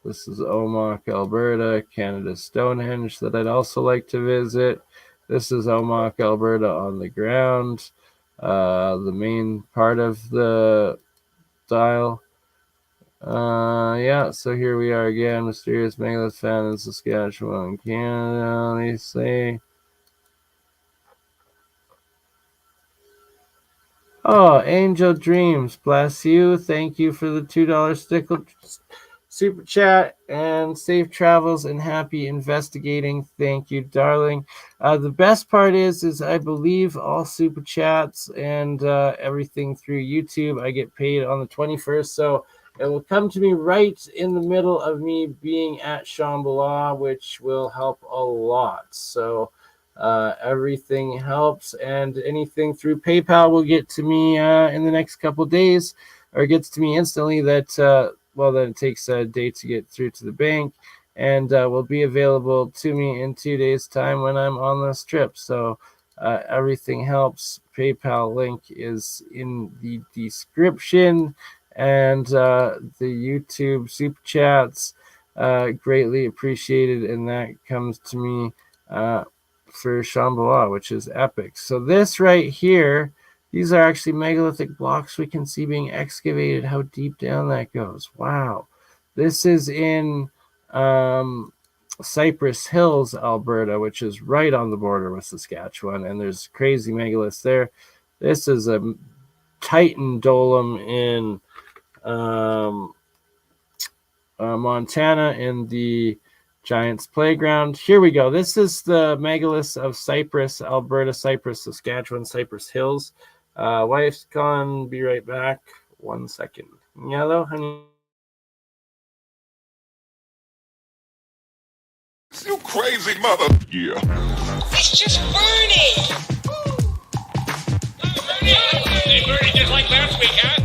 Speaker 2: This is Omak, Alberta, Canada Stonehenge that I'd also like to visit. This is Omak, Alberta on the ground. The main part of the dial. Yeah, so here we are again. Mysterious megalith found in Saskatchewan, Canada. They say. Oh, Angel Dreams, bless you. Thank you for the $2 sticker super chat, and safe travels and happy investigating. Thank you, darling. The best part is I believe all super chats and everything through YouTube, I get paid on the 21st, so it will come to me right in the middle of me being at Shambhala, which will help a lot. So everything helps, and anything through PayPal will get to me in the next couple days. or gets to me instantly, that then it takes a day to get through to the bank, and will be available to me in 2 days' time when I'm on this trip. So everything helps. PayPal link is in the description, and the YouTube super chats greatly appreciated, and that comes to me for Shambhala, which is epic. So this right here, these are actually megalithic blocks we can see being excavated. How deep down that goes. Wow. This is in Cypress Hills, Alberta, which is right on the border with Saskatchewan, and there's crazy megaliths there. This is a Titan Dolom in Montana in the Giants Playground. Here we go. This is the megaliths of Cypress, Alberta, Cypress, Saskatchewan, Cypress Hills. Wife's gone. Be right back. 1 second. Hello, honey.
Speaker 3: You crazy mother. Yeah.
Speaker 4: It's just Burneye.
Speaker 3: Hey, Bernie, just like last week, huh?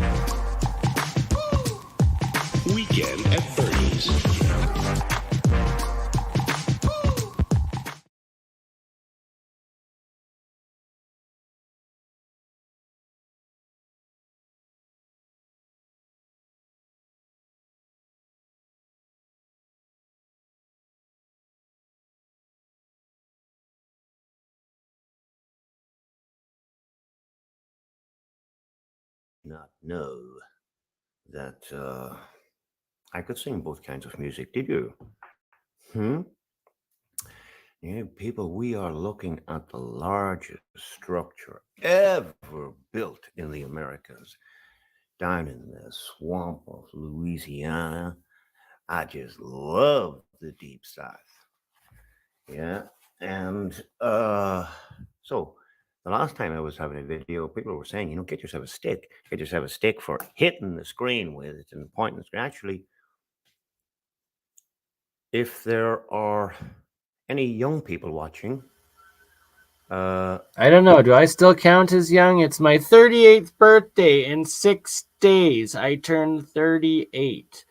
Speaker 3: Weekend at Bernie's.
Speaker 5: Not know that I could sing both kinds of music, did you? Yeah, people, we are looking at the largest structure ever built in the Americas, down in the swamp of Louisiana. I just love the deep south. Yeah, and so the last time I was having a video, people were saying, get yourself a stick. Get yourself a stick for hitting the screen with it and pointing the screen. Actually, if there are any young people watching,
Speaker 2: I don't know. Do I still count as young? It's my 38th birthday in 6 days. I turned 38.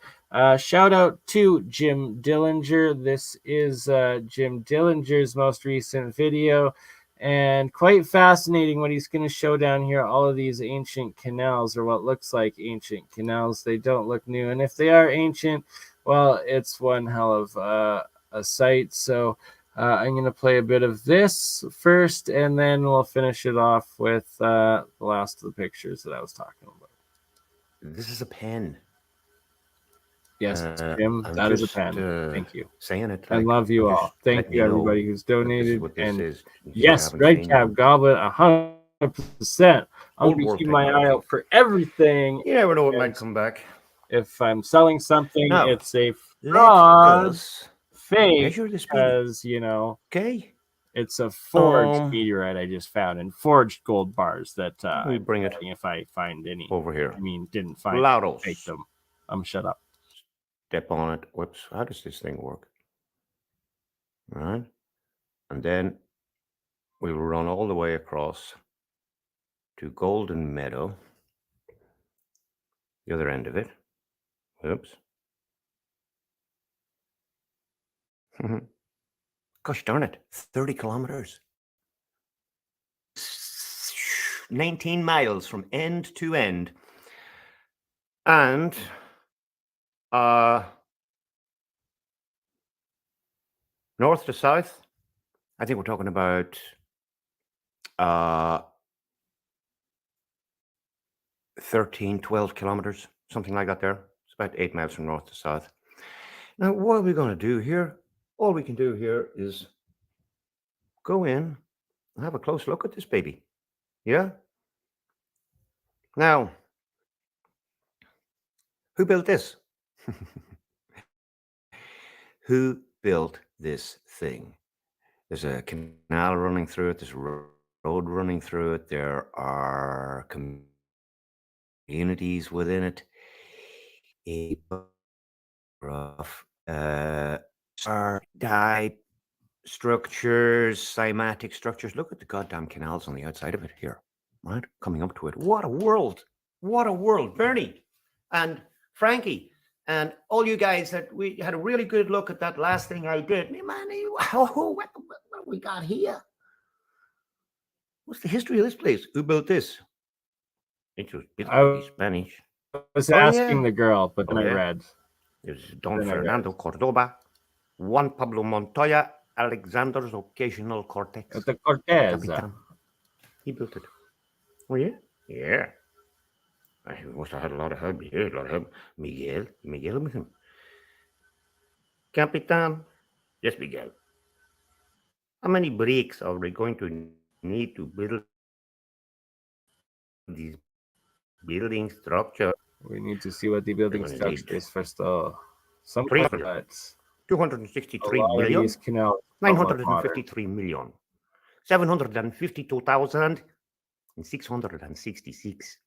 Speaker 2: Shout out to Jim Dillinger. This is Jim Dillinger's most recent video, and quite fascinating what he's going to show down here. All of these ancient canals, or what looks like ancient canals. They don't look new, and if they are ancient, well, it's one hell of a sight. So I'm going to play a bit of this first, and then we'll finish it off with the last of the pictures that I was talking about.
Speaker 5: this is a pen.
Speaker 2: Yes, Jim,
Speaker 5: I'm
Speaker 2: that is a
Speaker 5: just,
Speaker 2: pen. Thank you.
Speaker 5: Saying it.
Speaker 2: I love you all. Thank you, everybody who's donated.
Speaker 5: What this
Speaker 2: And
Speaker 5: is.
Speaker 2: yes, Red Cab Goblet, 100%. I'm going to keep my eye out for everything.
Speaker 5: You never know what might come back.
Speaker 2: If I'm selling something,
Speaker 5: Now,
Speaker 2: it's a
Speaker 5: Let
Speaker 2: fraud,
Speaker 5: us
Speaker 2: fake,
Speaker 5: measure this baby.
Speaker 2: because,
Speaker 5: Okay.
Speaker 2: it's a forged meteorite I just found, and forged gold bars that
Speaker 5: We bring it
Speaker 2: if I find any.
Speaker 5: over here.
Speaker 2: I mean, didn't find
Speaker 5: Loudos.
Speaker 2: fake them. Shut up.
Speaker 5: Step on it. Whoops. How does this thing work? Right. And then we will run all the way across to Golden Meadow. The other end of it. Oops. Gosh darn it. 30 kilometers. 19 miles from end to end. And north to south, I think we're talking about 13, 12 kilometers, something like that there. It's about 8 miles from north to south. Now, what are we going to do here? All we can do here is go in and have a close look at this baby. Yeah? Now, who built this? Who built this thing? There's a canal running through it. There's a road running through it. There are communities within it. A rough die structures, cymatic structures. Look at the goddamn canals on the outside of it here, right? Coming up to it. What a world! What a world, Bernie! and Frankie, and all you guys that we had a really good look at that last thing I did. Man, what we got here? What's the history of this place? Who built this? It was built by the Spanish.
Speaker 2: I was
Speaker 5: Oh,
Speaker 2: asking
Speaker 5: yeah.
Speaker 2: the girl, but then
Speaker 5: Oh,
Speaker 2: I
Speaker 5: yeah.
Speaker 2: read.
Speaker 5: It was Don
Speaker 2: Then I read.
Speaker 5: Fernando Cordoba, Juan Pablo Montoya, Alexander's occasional Cortex.
Speaker 2: The Cortez.
Speaker 5: Capitan. He built it. Oh, yeah? Yeah. I must have had a lot of help here, a lot of help. Miguel with him. Capitan. Yes, Miguel. How many bricks are we going to need to build this building structure?
Speaker 2: We need to see what the building
Speaker 5: We're gonna
Speaker 2: structure
Speaker 5: need
Speaker 2: is first. Some
Speaker 5: 300.
Speaker 2: parts.
Speaker 5: 263
Speaker 2: A lot of
Speaker 5: million.
Speaker 2: these canals.
Speaker 5: 953 million. 752,000 and 666.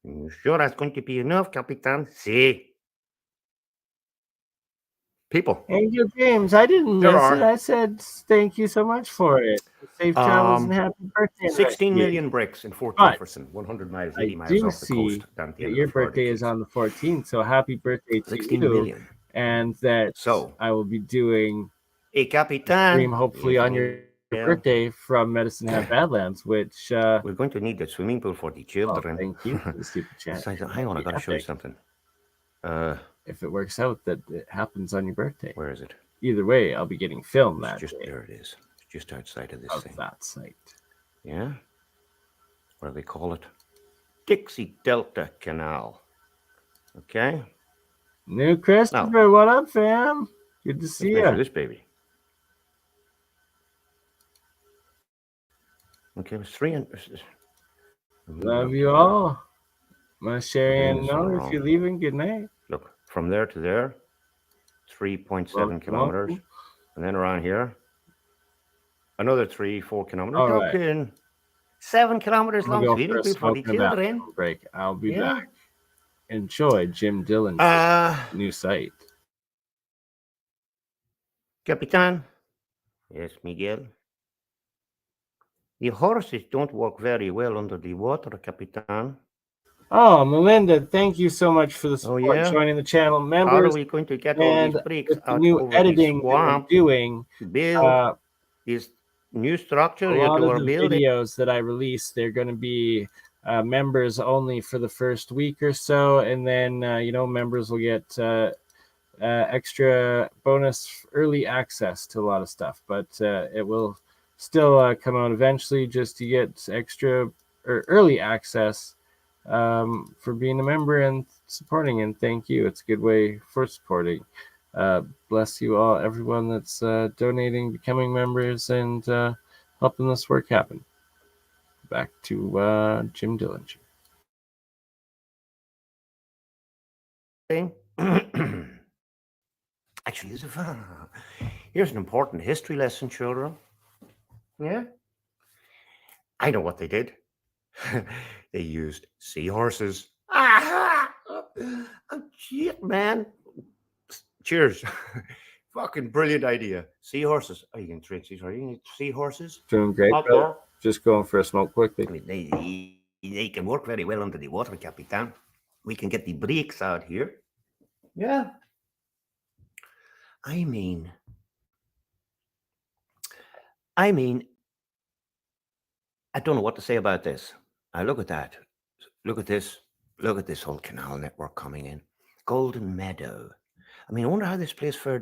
Speaker 5: You sure that's going to be enough, Capitan? See. People.
Speaker 2: Thank you, James. I didn't
Speaker 5: There
Speaker 2: miss
Speaker 5: are.
Speaker 2: it. I said thank you so much for it. Safe travels and happy birthday.
Speaker 5: 16 million bricks in 14%, 100 miles, 80 miles off the coast. Down at the
Speaker 2: that
Speaker 5: end
Speaker 2: your
Speaker 5: of the Florida
Speaker 2: birthday is
Speaker 5: Keys.
Speaker 2: on the 14th, so happy birthday to
Speaker 5: 16
Speaker 2: you.
Speaker 5: million.
Speaker 2: And that
Speaker 5: So,
Speaker 2: I will be doing
Speaker 5: a Capitan.
Speaker 2: stream hopefully on your birthday from Medicine Hat Badlands, which
Speaker 5: we're going to need the swimming pool for the children.
Speaker 2: Thank you for the super chat.
Speaker 5: Hang on, I gotta show you something.
Speaker 2: If it works out that it happens on your birthday.
Speaker 5: Where is it?
Speaker 2: Either way, I'll be getting filmed that
Speaker 5: just
Speaker 2: day.
Speaker 5: There it is. It's just outside of this thing.
Speaker 2: That site.
Speaker 5: Yeah. What do they call it? Dixie Delta Canal. Okay.
Speaker 2: New Christopher, what up, fam? Good to see you.
Speaker 5: This baby. Okay, it was 300.
Speaker 2: Love you all. My Sherry, know if you're leaving, good night.
Speaker 5: Look, from there to there, 3.7 kilometers. And then around here, another 3-4 kilometers.
Speaker 2: All right.
Speaker 5: Talking 7 kilometers long swimming pool for the children.
Speaker 2: Break. I'll be back. Enjoy Jim Dillon's new site.
Speaker 5: Capitan. Yes, Miguel. The horses don't work very well under the water, Capitan.
Speaker 2: Oh, Melinda, thank you so much for the support. Joining the channel members.
Speaker 5: How are we going to get all these bricks
Speaker 2: out the new editing that I'm doing
Speaker 5: to build this new structure?
Speaker 2: A lot of the videos that I release, they're going to be members only for the first week or so, and then members will get extra bonus early access to a lot of stuff. But it will still come out eventually, just to get extra or early access. For being a member and supporting, and thank you. It's a good way for supporting. Bless you all, everyone that's donating, becoming members, and helping this work happen. Back to Jim Dillon.
Speaker 5: Actually, here's an important history lesson, children. Yeah? I know what they did. They used seahorses. Shit, man. Cheers. Fucking brilliant idea. Seahorses. Oh, you can drink seahorses?
Speaker 2: Doing great, bro. Just going for a smoke quickly.
Speaker 5: I mean, they can work very well under the water, Capitan. We can get the bricks out here. Yeah. I mean, I don't know what to say about this. Look at that. Look at this. Look at this whole canal network coming in. Golden Meadow. I mean, I wonder how this place fared.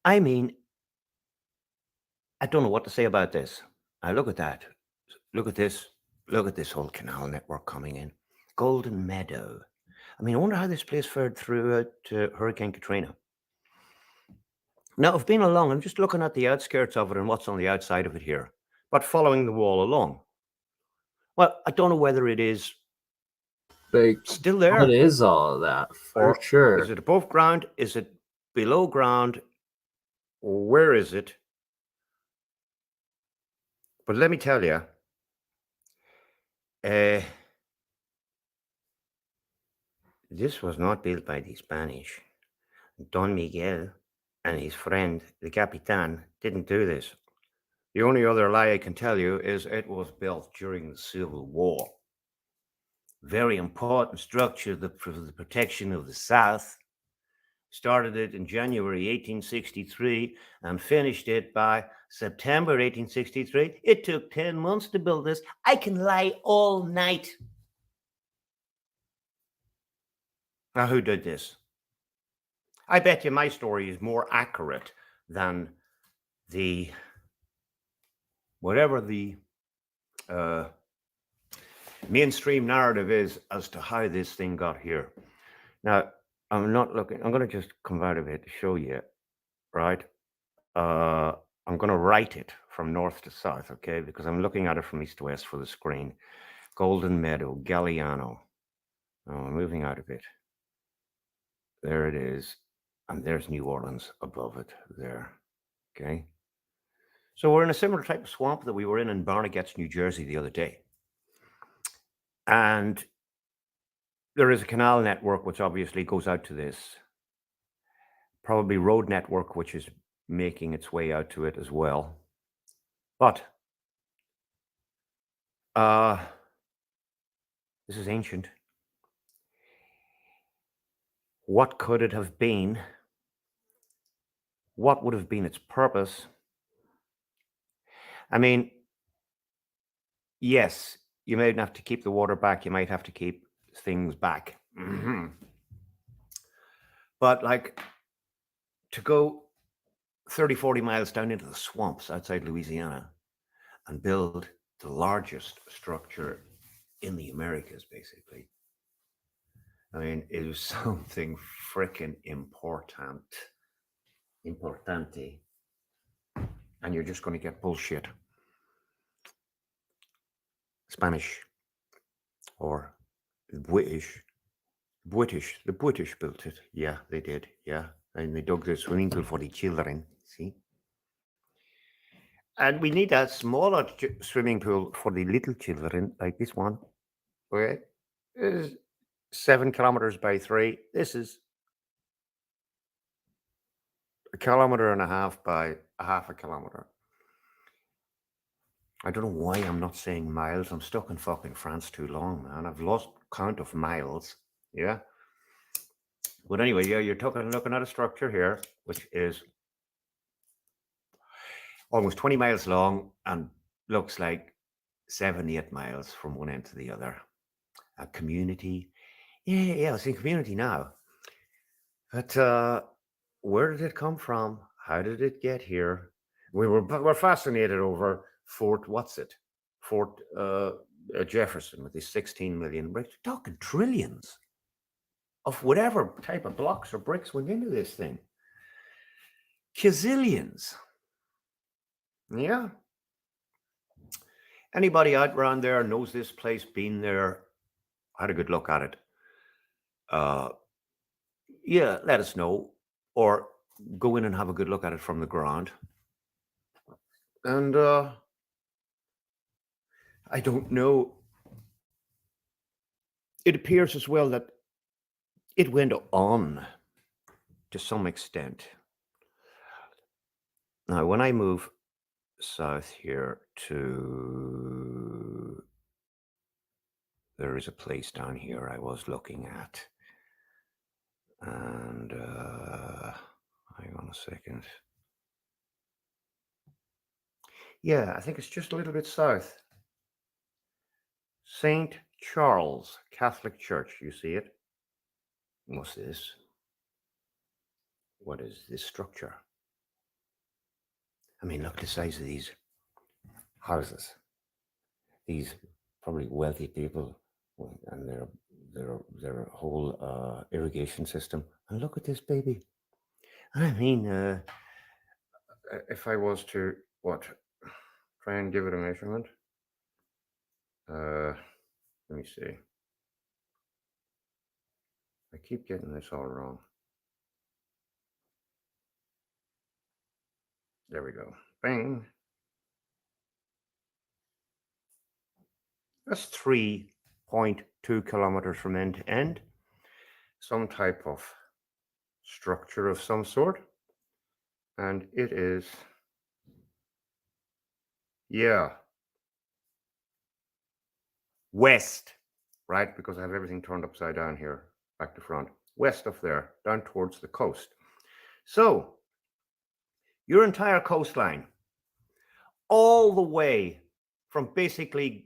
Speaker 5: I mean, I don't know what to say about this. Look at that. Look at this. Look at this whole canal network coming in. Golden Meadow. I mean, I wonder how this place fared through Hurricane Katrina. Now, I've been along. I'm just looking at the outskirts of it and what's on the outside of it here, but following the wall along. Well, I don't know whether it is still there.
Speaker 2: It is all of that, for sure.
Speaker 5: Is it above ground? Is it below ground? Or where is it? But let me tell you, Uh, this was not built by the Spanish. Don Miguel and his friend, the Capitan, didn't do this. The only other lie I can tell you is it was built during the Civil War. Very important structure for the protection of the South. Started it in January 1863 and finished it by September 1863. It took 10 months to build this. I can lie all night. Now, who did this? I bet you my story is more accurate than the whatever the mainstream narrative is as to how this thing got here. Now, I'm not looking, I'm going to just come out of it to show you, right? I'm going to write it from north to south, okay? Because I'm looking at it from east to west for the screen. Golden Meadow, Galliano. Oh, I'm moving out of it. There it is. And there's New Orleans above it there, okay? So we're in a similar type of swamp that we were in Barnegat, New Jersey the other day. And there is a canal network which obviously goes out to this. Probably road network which is making its way out to it as well. But this is ancient. What could it have been? What would have been its purpose? I mean, yes, you might have to keep the water back. You might have to keep things back. But like to go 30, 40 miles down into the swamps outside Louisiana and build the largest structure in the Americas, basically. I mean, it was something freaking importante. And you're just going to get bullshit. Spanish or British. The British built it. Yeah, they did. Yeah. And they dug the swimming pool for the children. See? And we need a smaller swimming pool for the little children, like this one. Okay. This is 7 kilometers by 3. This is 1.5 kilometers by a half a kilometer. I don't know why I'm not saying miles. I'm stuck in fucking France too long, man. I've lost count of miles. Yeah. But anyway, yeah, you're looking at a structure here, which is almost 20 miles long and looks like 7, 8 miles from one end to the other. A community. Yeah, it's in community now. But where did it come from? How did it get here? We're fascinated over Fort Jefferson with these 16 million bricks. We're talking trillions of whatever type of blocks or bricks went into this thing. Gazillions. Yeah. Anybody out around there knows this place, been there, had a good look at it. Yeah, let us know. Or go in and have a good look at it from the ground. And I don't know. It appears as well that it went on to some extent. Now, when I move south here to, there is a place down here I was looking at. And hang on a second. Yeah, I think it's just a little bit south. St. Charles Catholic Church. You see it? What's this? What is this structure? I mean, look at the size of these houses. These probably wealthy people and their whole irrigation system. And look at this baby. I mean, if I was to try and give it a measurement. Let me see. I keep getting this all wrong. There we go. Bang. That's 3.2 kilometers from end to end. Some type of structure of some sort. And it is, yeah, west, right? Because I have everything turned upside down here, back to front. West of there, down towards the coast. So, your entire coastline, all the way from basically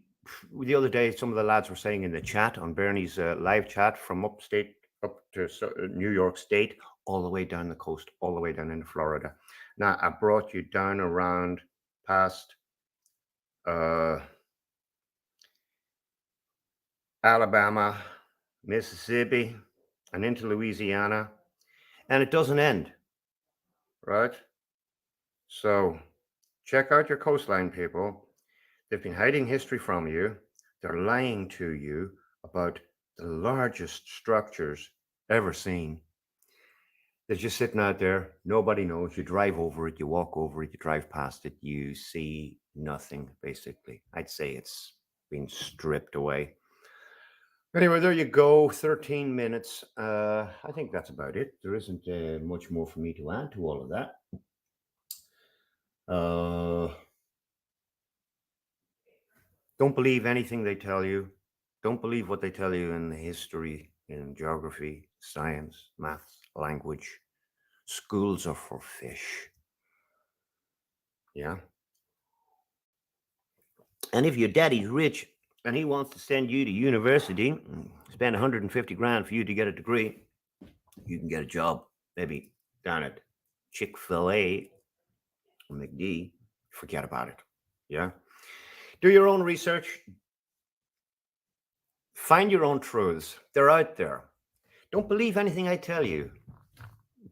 Speaker 5: the other day, some of the lads were saying in the chat on Bernie's live chat from upstate up to New York State, all the way down the coast, all the way down into Florida. Now, I brought you down around past Alabama, Mississippi, and into Louisiana, and it doesn't end, right? So check out your coastline, people. They've been hiding history from you. They're lying to you about the largest structures ever seen. They're just sitting out there. Nobody knows. You drive over it, you walk over it, you drive past it, you see nothing, basically. I'd say it's been stripped away. Anyway, there you go. 13 minutes. I think that's about it. There isn't much more for me to add to all of that. Don't believe anything they tell you. Don't believe what they tell you in history, in geography, science, maths, language. Schools are for fish. Yeah. And if your daddy's rich and he wants to send you to university, spend 150 grand for you to get a degree, you can get a job, maybe down at Chick-fil-A or McD. Forget about it. Yeah. Do your own research. Find your own truths. They're out there. Don't believe anything I tell you.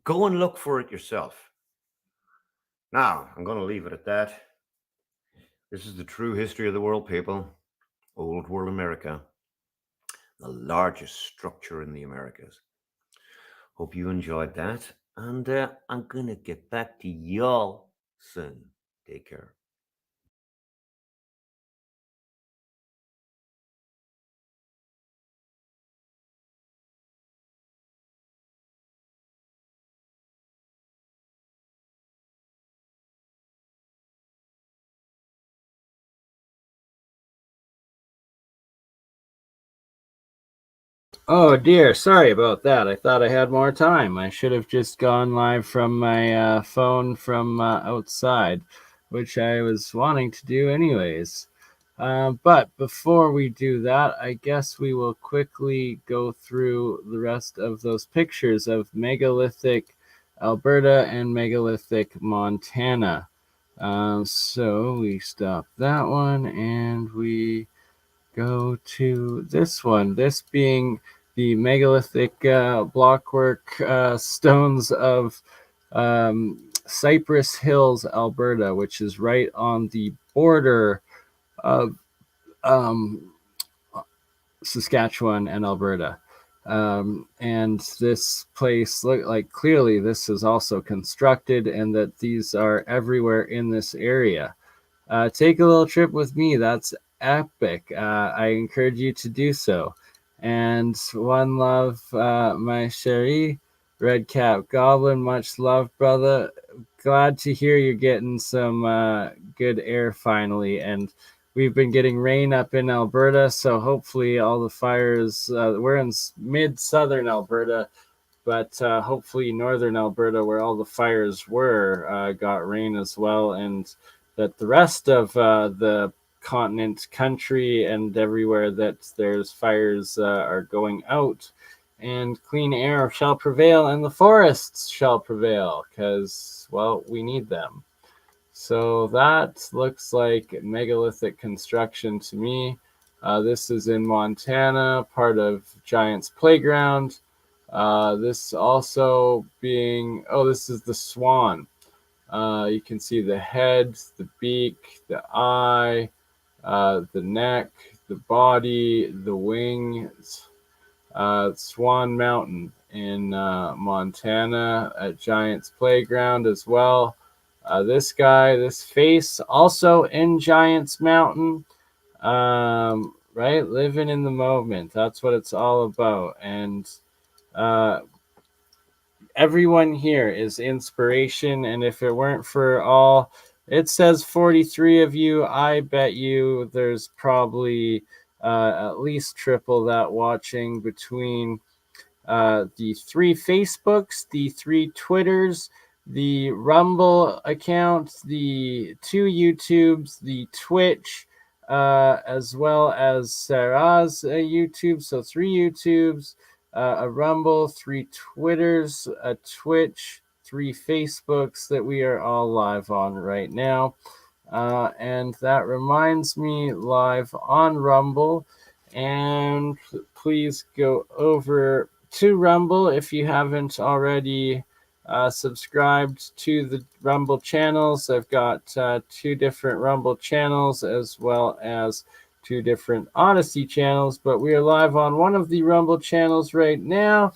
Speaker 5: Go and look for it yourself. Now, I'm going to leave it at that. This is the true history of the world, people. Old world America. The largest structure in the Americas. Hope you enjoyed that. And I'm going to get back to y'all soon. Take care.
Speaker 2: Oh dear, sorry about that. I thought I had more time. I should have just gone live from my phone from outside, which I was wanting to do anyways. But before we do that, I guess we will quickly go through the rest of those pictures of megalithic Alberta and megalithic Montana. So we stop that one and we go to this one, this being the megalithic blockwork stones of Cypress Hills, Alberta, which is right on the border of Saskatchewan and Alberta. And this place, look like clearly this is also constructed and that these are everywhere in this area. Take a little trip with me. That's epic. I encourage you to do so. And one love, my chérie, Red Cap Goblin. Much love, brother. Glad to hear you're getting some good air finally. And we've been getting rain up in Alberta, so hopefully all the fires, we're in mid-southern Alberta, but hopefully northern Alberta, where all the fires were, got rain as well, and that the rest of the continent, country, and everywhere that there's fires are going out, and clean air shall prevail, and the forests shall prevail, because, well, we need them. So that looks like megalithic construction to me. This is in Montana, part of Giant's Playground. This also being, oh, this is the swan. You can see the head, the beak, the eye, the neck, the body, the wings. Swan Mountain in Montana at Giant's Playground as well. This face also in Giant's Mountain. right? Living in the moment. That's what it's all about. And uh, everyone here is inspiration. And if it weren't for all, it says 43 of you. I bet you there's probably at least triple that watching between the 3 Facebooks, the 3 Twitters, the Rumble account, the 2 YouTubes, the Twitch, as well as Sarah's YouTube. So 3 YouTubes, a Rumble, 3 Twitters, a Twitch, 3 Facebooks that we are all live on right now. And that reminds me, live on Rumble. And please go over to Rumble if you haven't already subscribed to the Rumble channels. I've got 2 different Rumble channels as well as 2 different Odyssey channels, but we are live on one of the Rumble channels right now.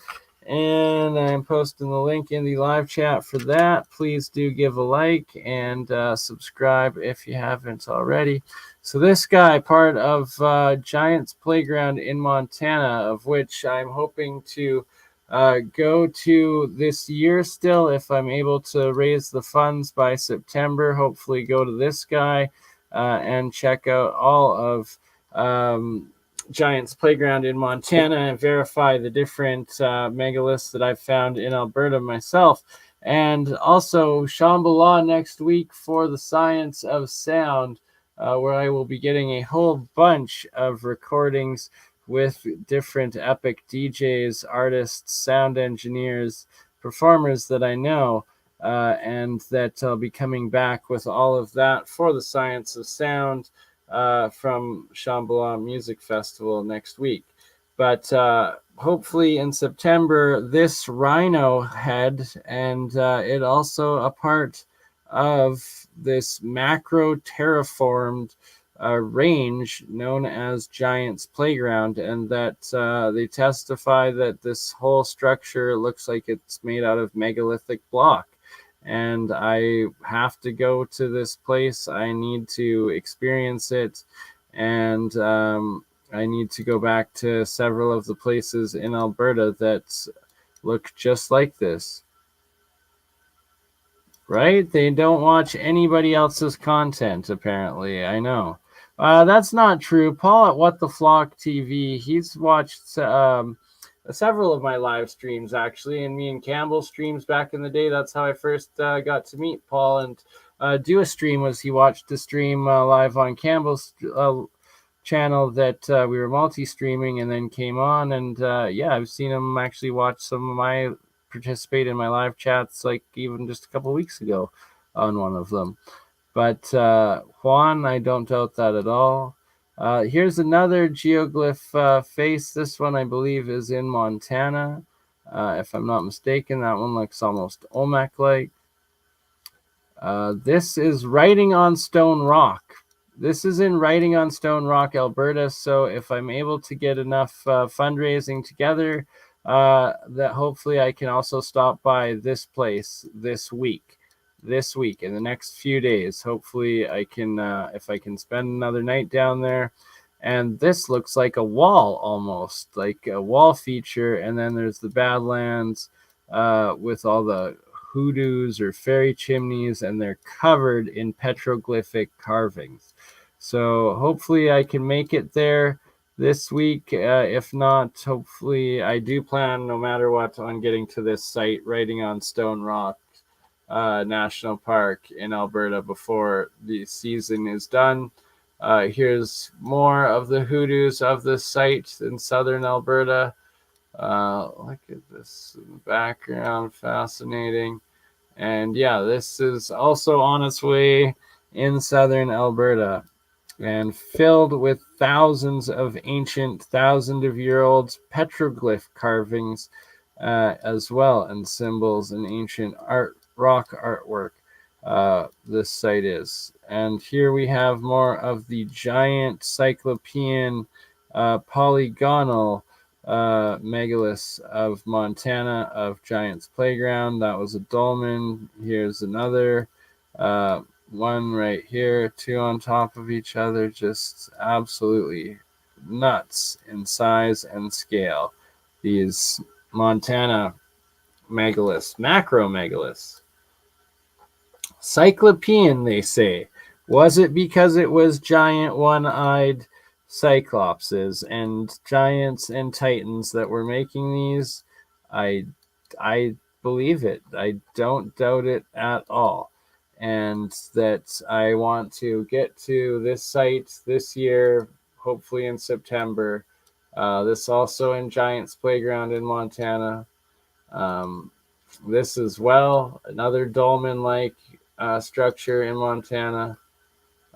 Speaker 2: And I'm posting the link in the live chat for that. Please do give a like and subscribe if you haven't already. So this guy, part of Giants Playground in Montana, of which I'm hoping to go to this year still, if I'm able to raise the funds by September. Hopefully go to this guy and check out all of Giants Playground in Montana and verify the different megaliths that I've found in Alberta myself. And also Shambhala next week for the Science of Sound, where I will be getting a whole bunch of recordings with different epic DJs, artists, sound engineers, performers that I know, and that I'll be coming back with all of that for the Science of Sound from Shambhala Music Festival next week. But hopefully in September, this rhino head, and it also a part of this macro terraformed range known as Giants Playground, and that they testify that this whole structure looks like it's made out of megalithic block. And I have to go to this place. I need to experience it, and I need to go back to several of the places in Alberta that look just like this. Right? They don't watch anybody else's content, apparently. I know. That's not true. Paul at What the Flock TV, he's watched several of my live streams, actually, and me and Campbell streams back in the day. That's how I first got to meet Paul and do a stream. Was he watched the stream live on Campbell's channel that we were multi-streaming, and then came on, and yeah, I've seen him actually watch some of my participate in my live chats, like even just a couple weeks ago on one of them. But Juan, I don't doubt that at all. Here's another geoglyph face. This one, I believe, is in Montana. If I'm not mistaken, that one looks almost Olmec-like. This is Writing on Stone Rock. This is in Writing on Stone Rock, Alberta. So if I'm able to get enough fundraising together, that hopefully I can also stop by this place this week in the next few days. Hopefully I can, if I can spend another night down there. And this looks like a wall, almost like a wall feature. And then there's the Badlands with all the hoodoos or fairy chimneys, and they're covered in petroglyphic carvings. So hopefully I can make it there this week. If not, hopefully I do plan, no matter what, on getting to this site, Writing on Stone Rock National Park in Alberta, before the season is done. Here's more of the hoodoos of this site in southern Alberta. Look at this in the background, fascinating. And yeah, this is also on its way in southern Alberta, and filled with thousands of ancient, thousand-of-year-old petroglyph carvings as well, and symbols and ancient rock artwork. This site is. And here we have more of the giant cyclopean polygonal megaliths of Montana, of Giants Playground. That was a dolmen. Here's another one right here, 2 on top of each other. Just absolutely nuts in size and scale. These Montana megaliths, macromegaliths. Cyclopean, they say. Was it because it was giant one-eyed cyclopses and giants and titans that were making these? I believe it. I don't doubt it at all. And that I want to get to this site this year, hopefully in September. This also in Giants Playground in Montana. This as well, another dolmen-like structure in Montana.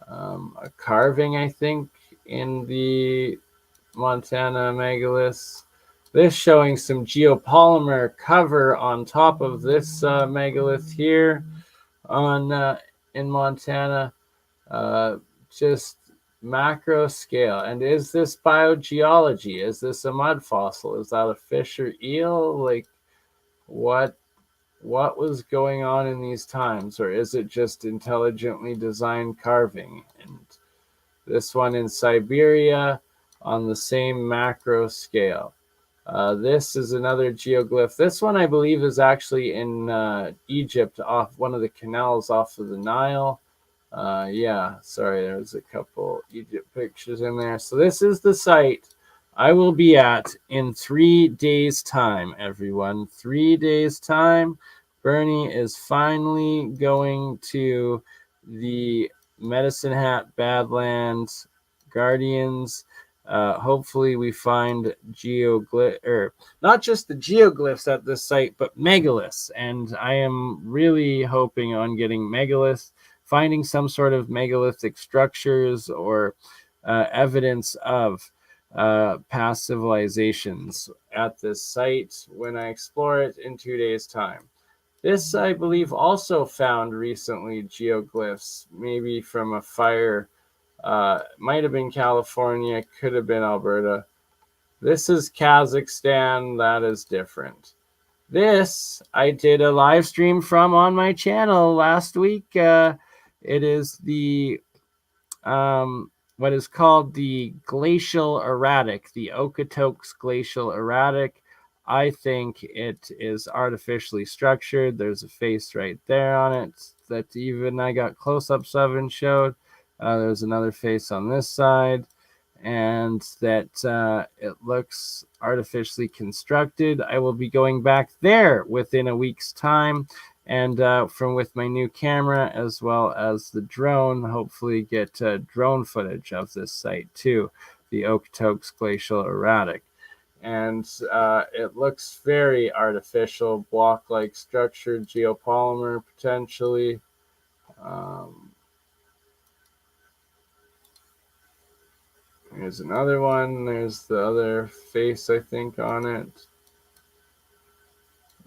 Speaker 2: A carving, I think, in the Montana megaliths. This showing some geopolymer cover on top of this megalith here on in Montana. Just macro scale. And is this biogeology? Is this a mud fossil? Is that a fish or eel? Like, what was going on in these times, or is it just intelligently designed carving? And this one in Siberia on the same macro scale. This is another geoglyph. This one I believe is actually in Egypt, off one of the canals off of the Nile. Yeah, sorry, there's a couple Egypt pictures in there. So this is the site I will be at in 3 days' time, everyone. 3 days' time. Burneye is finally going to the Medicine Hat Badlands Guardians. Hopefully we find not just the geoglyphs at this site, but megaliths. And I am really hoping on getting megaliths, finding some sort of megalithic structures or evidence of past civilizations at this site when I explore it in 2 days' time. This, I believe, also found recently geoglyphs, maybe from a fire. Might have been California, could have been Alberta. This is Kazakhstan. That is different. This I did a live stream from on my channel last week. It is the what is called the glacial erratic, the Okotoks glacial erratic. I think it is artificially structured. There's a face right there on it that even I got close-ups of and showed. There's another face on this side, and that it looks artificially constructed. I will be going back there within a week's time, and from with my new camera as well as the drone, hopefully get drone footage of this site too, the Okotoks glacial erratic. And it looks very artificial, block-like structure, geopolymer potentially. Here's another one. There's the other face, I think, on it.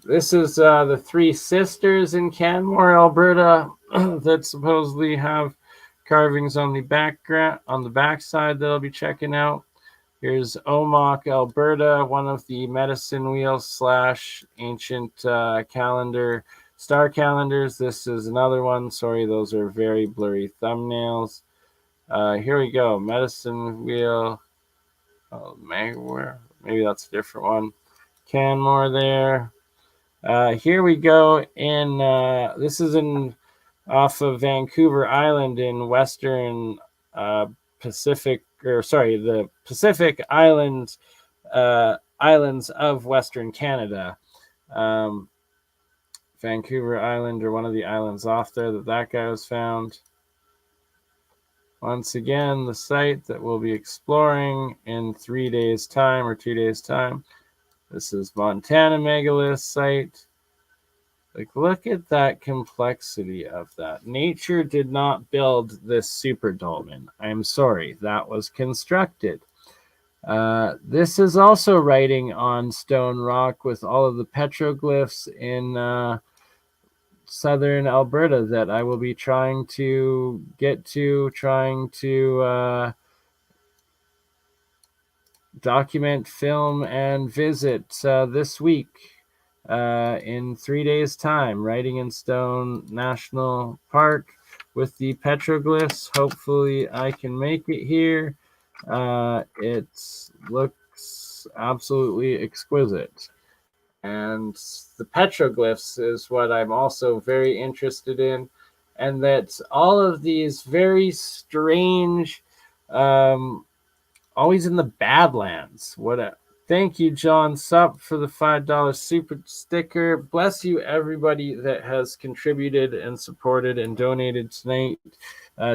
Speaker 2: This is the Three Sisters in Canmore, Alberta, that supposedly have carvings on the background, on the backside that I'll be checking out. Here's Omagh, Alberta, one of the medicine wheels / ancient calendar star calendars. This is another one. Sorry, those are very blurry thumbnails. Here we go. Medicine wheel. Oh, maybe that's a different one. Canmore there. Here we go in. This is in off of Vancouver Island in Western Pacific, or sorry, the Pacific Islands of Western Canada. Vancouver Island, or one of the islands off there that guy was found. Once again, the site that we'll be exploring in 3 days' time or 2 days' time. This is Montana megalith site. Like, look at that complexity of that. Nature did not build this super dolmen. I'm sorry, that was constructed. This is also writing on stone rock with all of the petroglyphs in southern Alberta that I will be trying to get to, document, film, and visit this week in 3 days' time. Writing in Stone National Park with the petroglyphs. Hopefully I can make it here. It looks absolutely exquisite. And the petroglyphs is what I'm also very interested in, and that all of these very strange, um, always in the Badlands. What a thank you, John Sup, for the $5 super sticker. Bless you, everybody that has contributed and supported and donated tonight,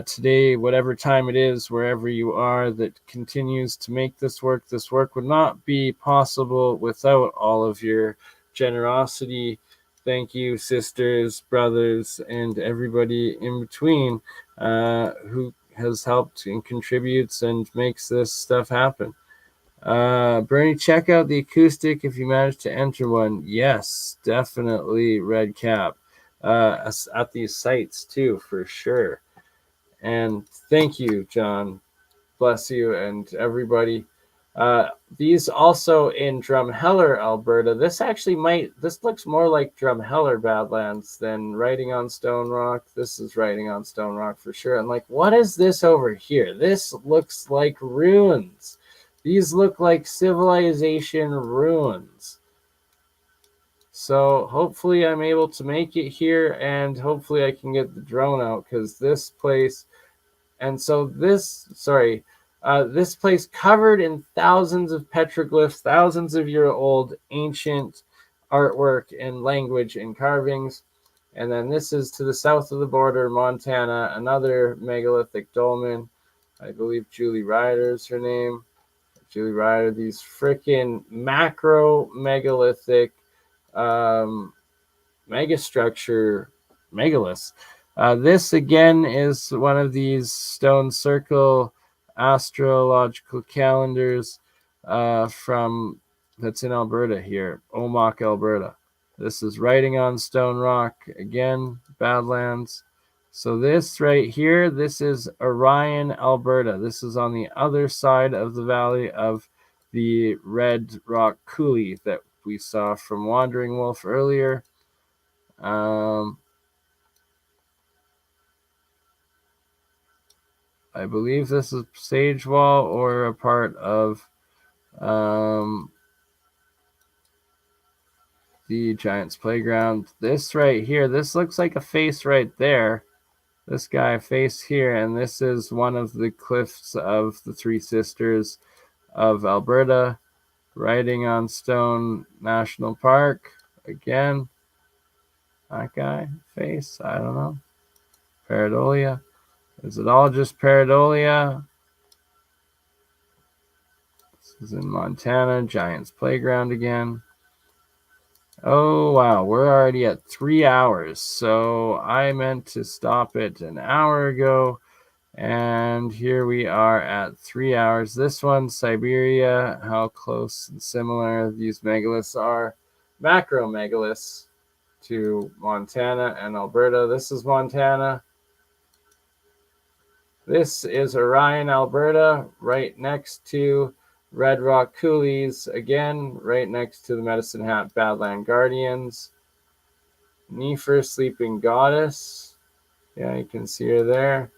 Speaker 2: today, whatever time it is, wherever you are, that continues to make this work. This work would not be possible without all of your generosity. Thank you, sisters, brothers, and everybody in between who has helped and contributes and makes this stuff happen. Bernie, check out the acoustic if you manage to enter one. Yes, definitely, Red Cap. At these sites too, for sure. And thank you, John. Bless you and everybody. These also in Drumheller, Alberta. This looks more like Drumheller Badlands than Writing on Stone Rock. This is Writing on Stone Rock for sure. And like, what is this over here? This looks like ruins. These look like civilization ruins. So hopefully I'm able to make it here, and hopefully I can get the drone out, because this place, and so this place covered in thousands of petroglyphs, thousands of year old ancient artwork and language and carvings. And then this is to the south of the border, Montana, another megalithic dolmen. I believe Julie Ryder is her name. Julie Ryder, these freaking macro megalithic megastructure megaliths. This again is one of these stone circle astrological calendars from that's in Alberta here, Omak, Alberta. This is Writing on Stone Rock again, Badlands. So this right here, this is Orion, Alberta. This is on the other side of the valley of the Red Rock Coulee that we saw from Wandering Wolf earlier. I believe this is Sage Wall or a part of the Giants Playground. This right here, this looks like a face right there. This guy face here, and this is one of the cliffs of the Three Sisters of Alberta. Writing on Stone National Park. Again, that guy face, I don't know. Pareidolia. Is it all just pareidolia? This is in Montana, Giants Playground again. Oh, wow, we're already at 3 hours. So I meant to stop it an hour ago, and here we are at 3 hours. This one, Siberia, how close and similar these megaliths are. Macro megaliths to Montana and Alberta. This is Montana. This is Orion, Alberta, right next to Red Rock Coulees, again, right next to the Medicine Hat Badland Guardians. Nefer, Sleeping Goddess. Yeah, you can see her there.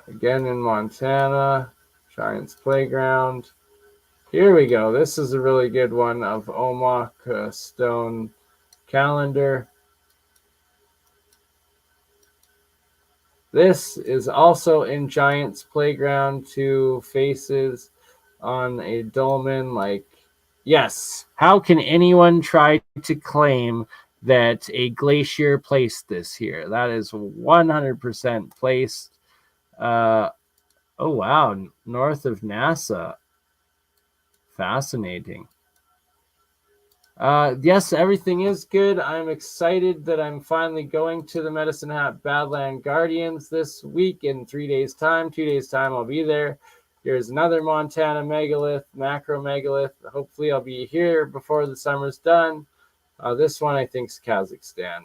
Speaker 2: Again in Montana, Giants Playground. Here we go. This is a really good one of Omak Stone Calendar. This is also in Giants Playground, two faces on a dolmen. Like, yes, how can anyone try to claim that a glacier placed this here? That is 100% placed. Oh, wow, north of NASA. Fascinating. Yes, everything is good. I'm excited that I'm finally going to the Medicine Hat Badland Guardians this week in 3 days' time. 2 days' time, I'll be there. Here's another Montana megalith, macro megalith. Hopefully, I'll be here before the summer's done. This one, I think, is Kazakhstan.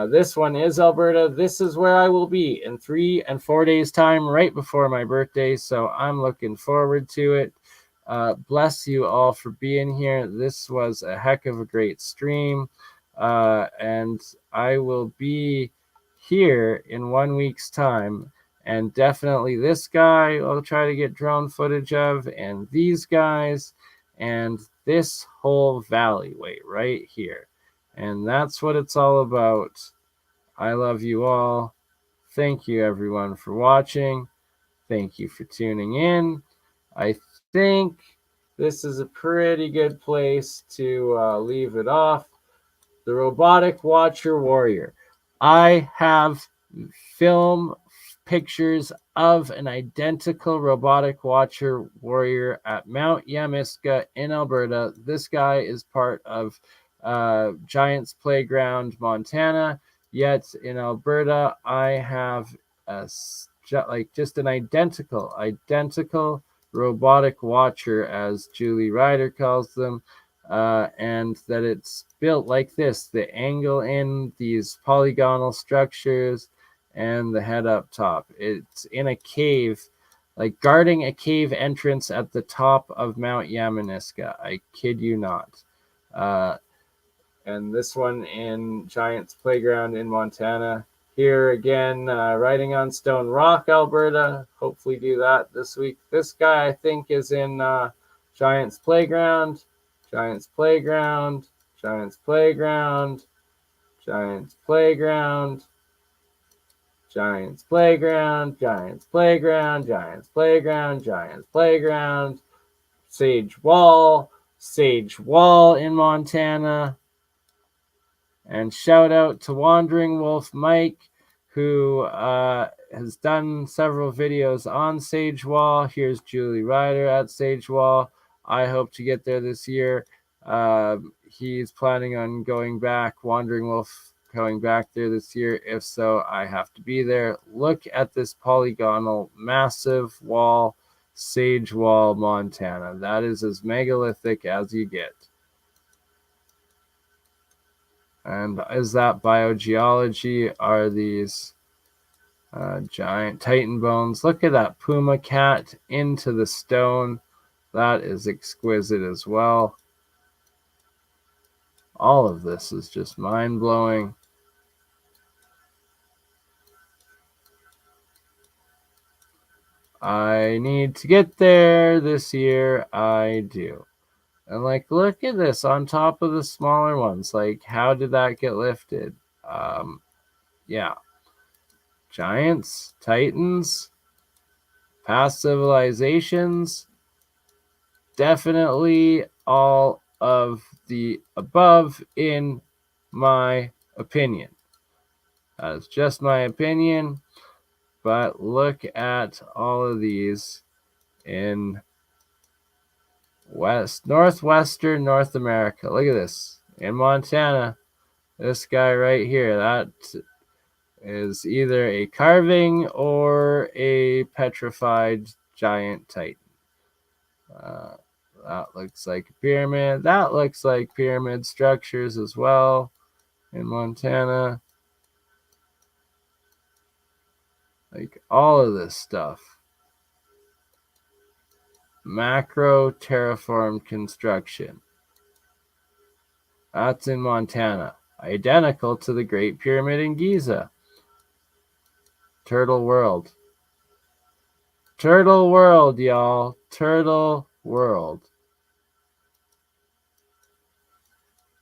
Speaker 2: This one is Alberta. This is where I will be in 3 and 4 days' time, right before my birthday. So I'm looking forward to it. Bless you all for being here. This was a heck of a great stream. And I will be here in 1 week's time. And definitely this guy I'll try to get drone footage of, and these guys, and this whole valleyway right here. And that's what it's all about. I love you all. Thank you everyone for watching. Thank you for tuning in. I think this is a pretty good place to leave it off. The Robotic Watcher Warrior. I have film pictures of an identical Robotic Watcher Warrior at Mount Yamiska in Alberta. This guy is part of Giants Playground, Montana. Yet in Alberta, I have just an identical robotic watcher, as Julie Ryder calls them. And that it's built like this, the angle in these polygonal structures and the head up top. It's in a cave, like guarding a cave entrance at the top of Mount Yamaniska. I kid you not. And this one in Giants Playground in Montana. Here again, riding on Stone Rock, Alberta. Hopefully do that this week. This guy, I think, is in Giants Playground. Giants Playground, Giants Playground, Giants Playground, Giants Playground, Giants Playground, Giants Playground, Giants Playground, Sage Wall in Montana. And shout out to Wandering Wolf Mike, who has done several videos on Sage Wall. Here's Julie Ryder at Sage Wall. I hope to get there this year. He's planning on going back, Wandering Wolf going back there this year. If so, I have to be there. Look at this polygonal, massive wall, Sage Wall, Montana. That is as megalithic as you get. And is that biogeology? Are these giant titan bones? Look at that puma cat into the stone. That is exquisite as well. All of this is just mind-blowing. I need to get there this year. I do. And like, look at this on top of the smaller ones. Like, how did that get lifted? Yeah. Giants, titans, past civilizations. Definitely all of the above, in my opinion. That's just my opinion. But look at all of these in northwestern North America. Look at this. In Montana, this guy right here, that is either a carving or a petrified giant titan. That looks like a pyramid. That looks like pyramid structures as well in Montana. Like all of this stuff. Macro terraformed construction. That's in Montana. Identical to the Great Pyramid in Giza. Turtle World. Turtle World, y'all. Turtle World.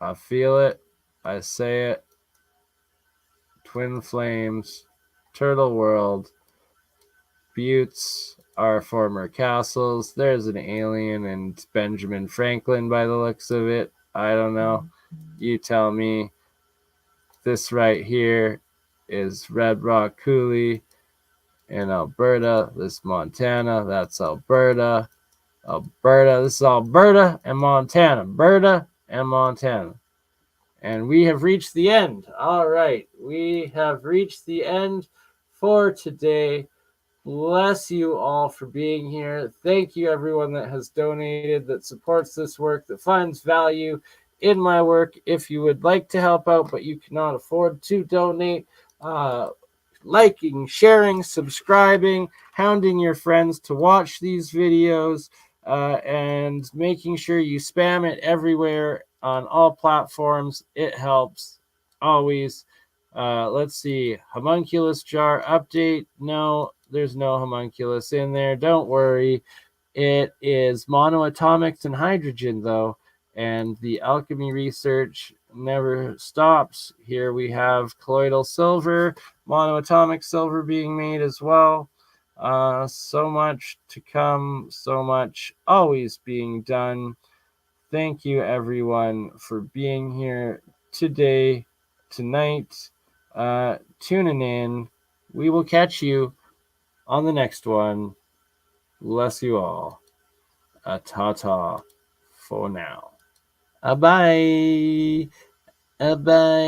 Speaker 2: I feel it. I say it. Twin Flames. Turtle World. Buttes are former castles. There's an alien and Benjamin Franklin by the looks of it. I don't know. You tell me. This right here is Red Rock Coulee in Alberta. This Montana. That's Alberta. This is Alberta and Montana. Alberta and Montana. And we have reached the end. All right. We have reached the end for today. Bless you all for being here. Thank you, everyone that has donated, that supports this work, that finds value in my work. If you would like to help out, but you cannot afford to donate, liking, sharing, subscribing, hounding your friends to watch these videos, and making sure you spam it everywhere on all platforms. It helps always. Let's see. Homunculus jar update. No, there's no homunculus in there. Don't worry. It is monoatomics and hydrogen, though, and the alchemy research never stops. Here we have colloidal silver, monoatomic silver being made as well. So much to come, so much always being done. Thank you, everyone, for being here today, tonight, tuning in. We will catch you on the next one. Bless you all. A ta-ta for now. A bye. A bye.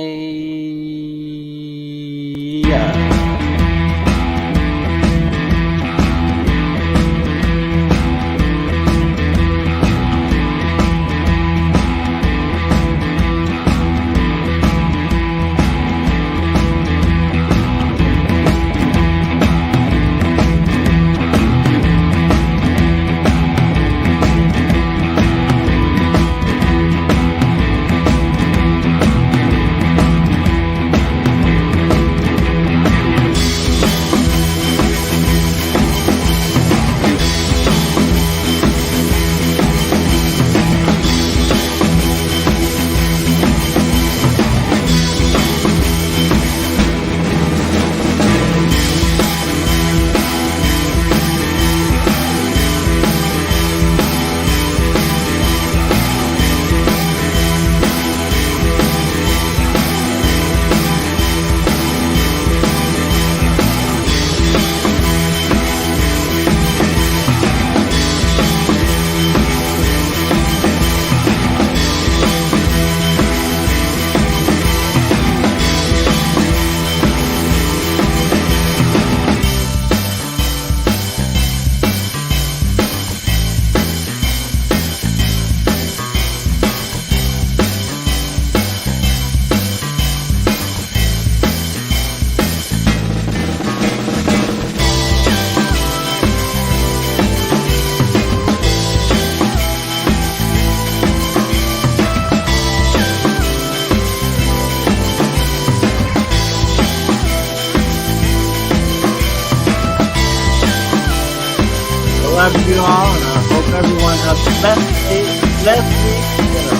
Speaker 2: Love you all, and I hope everyone has the best day, best week.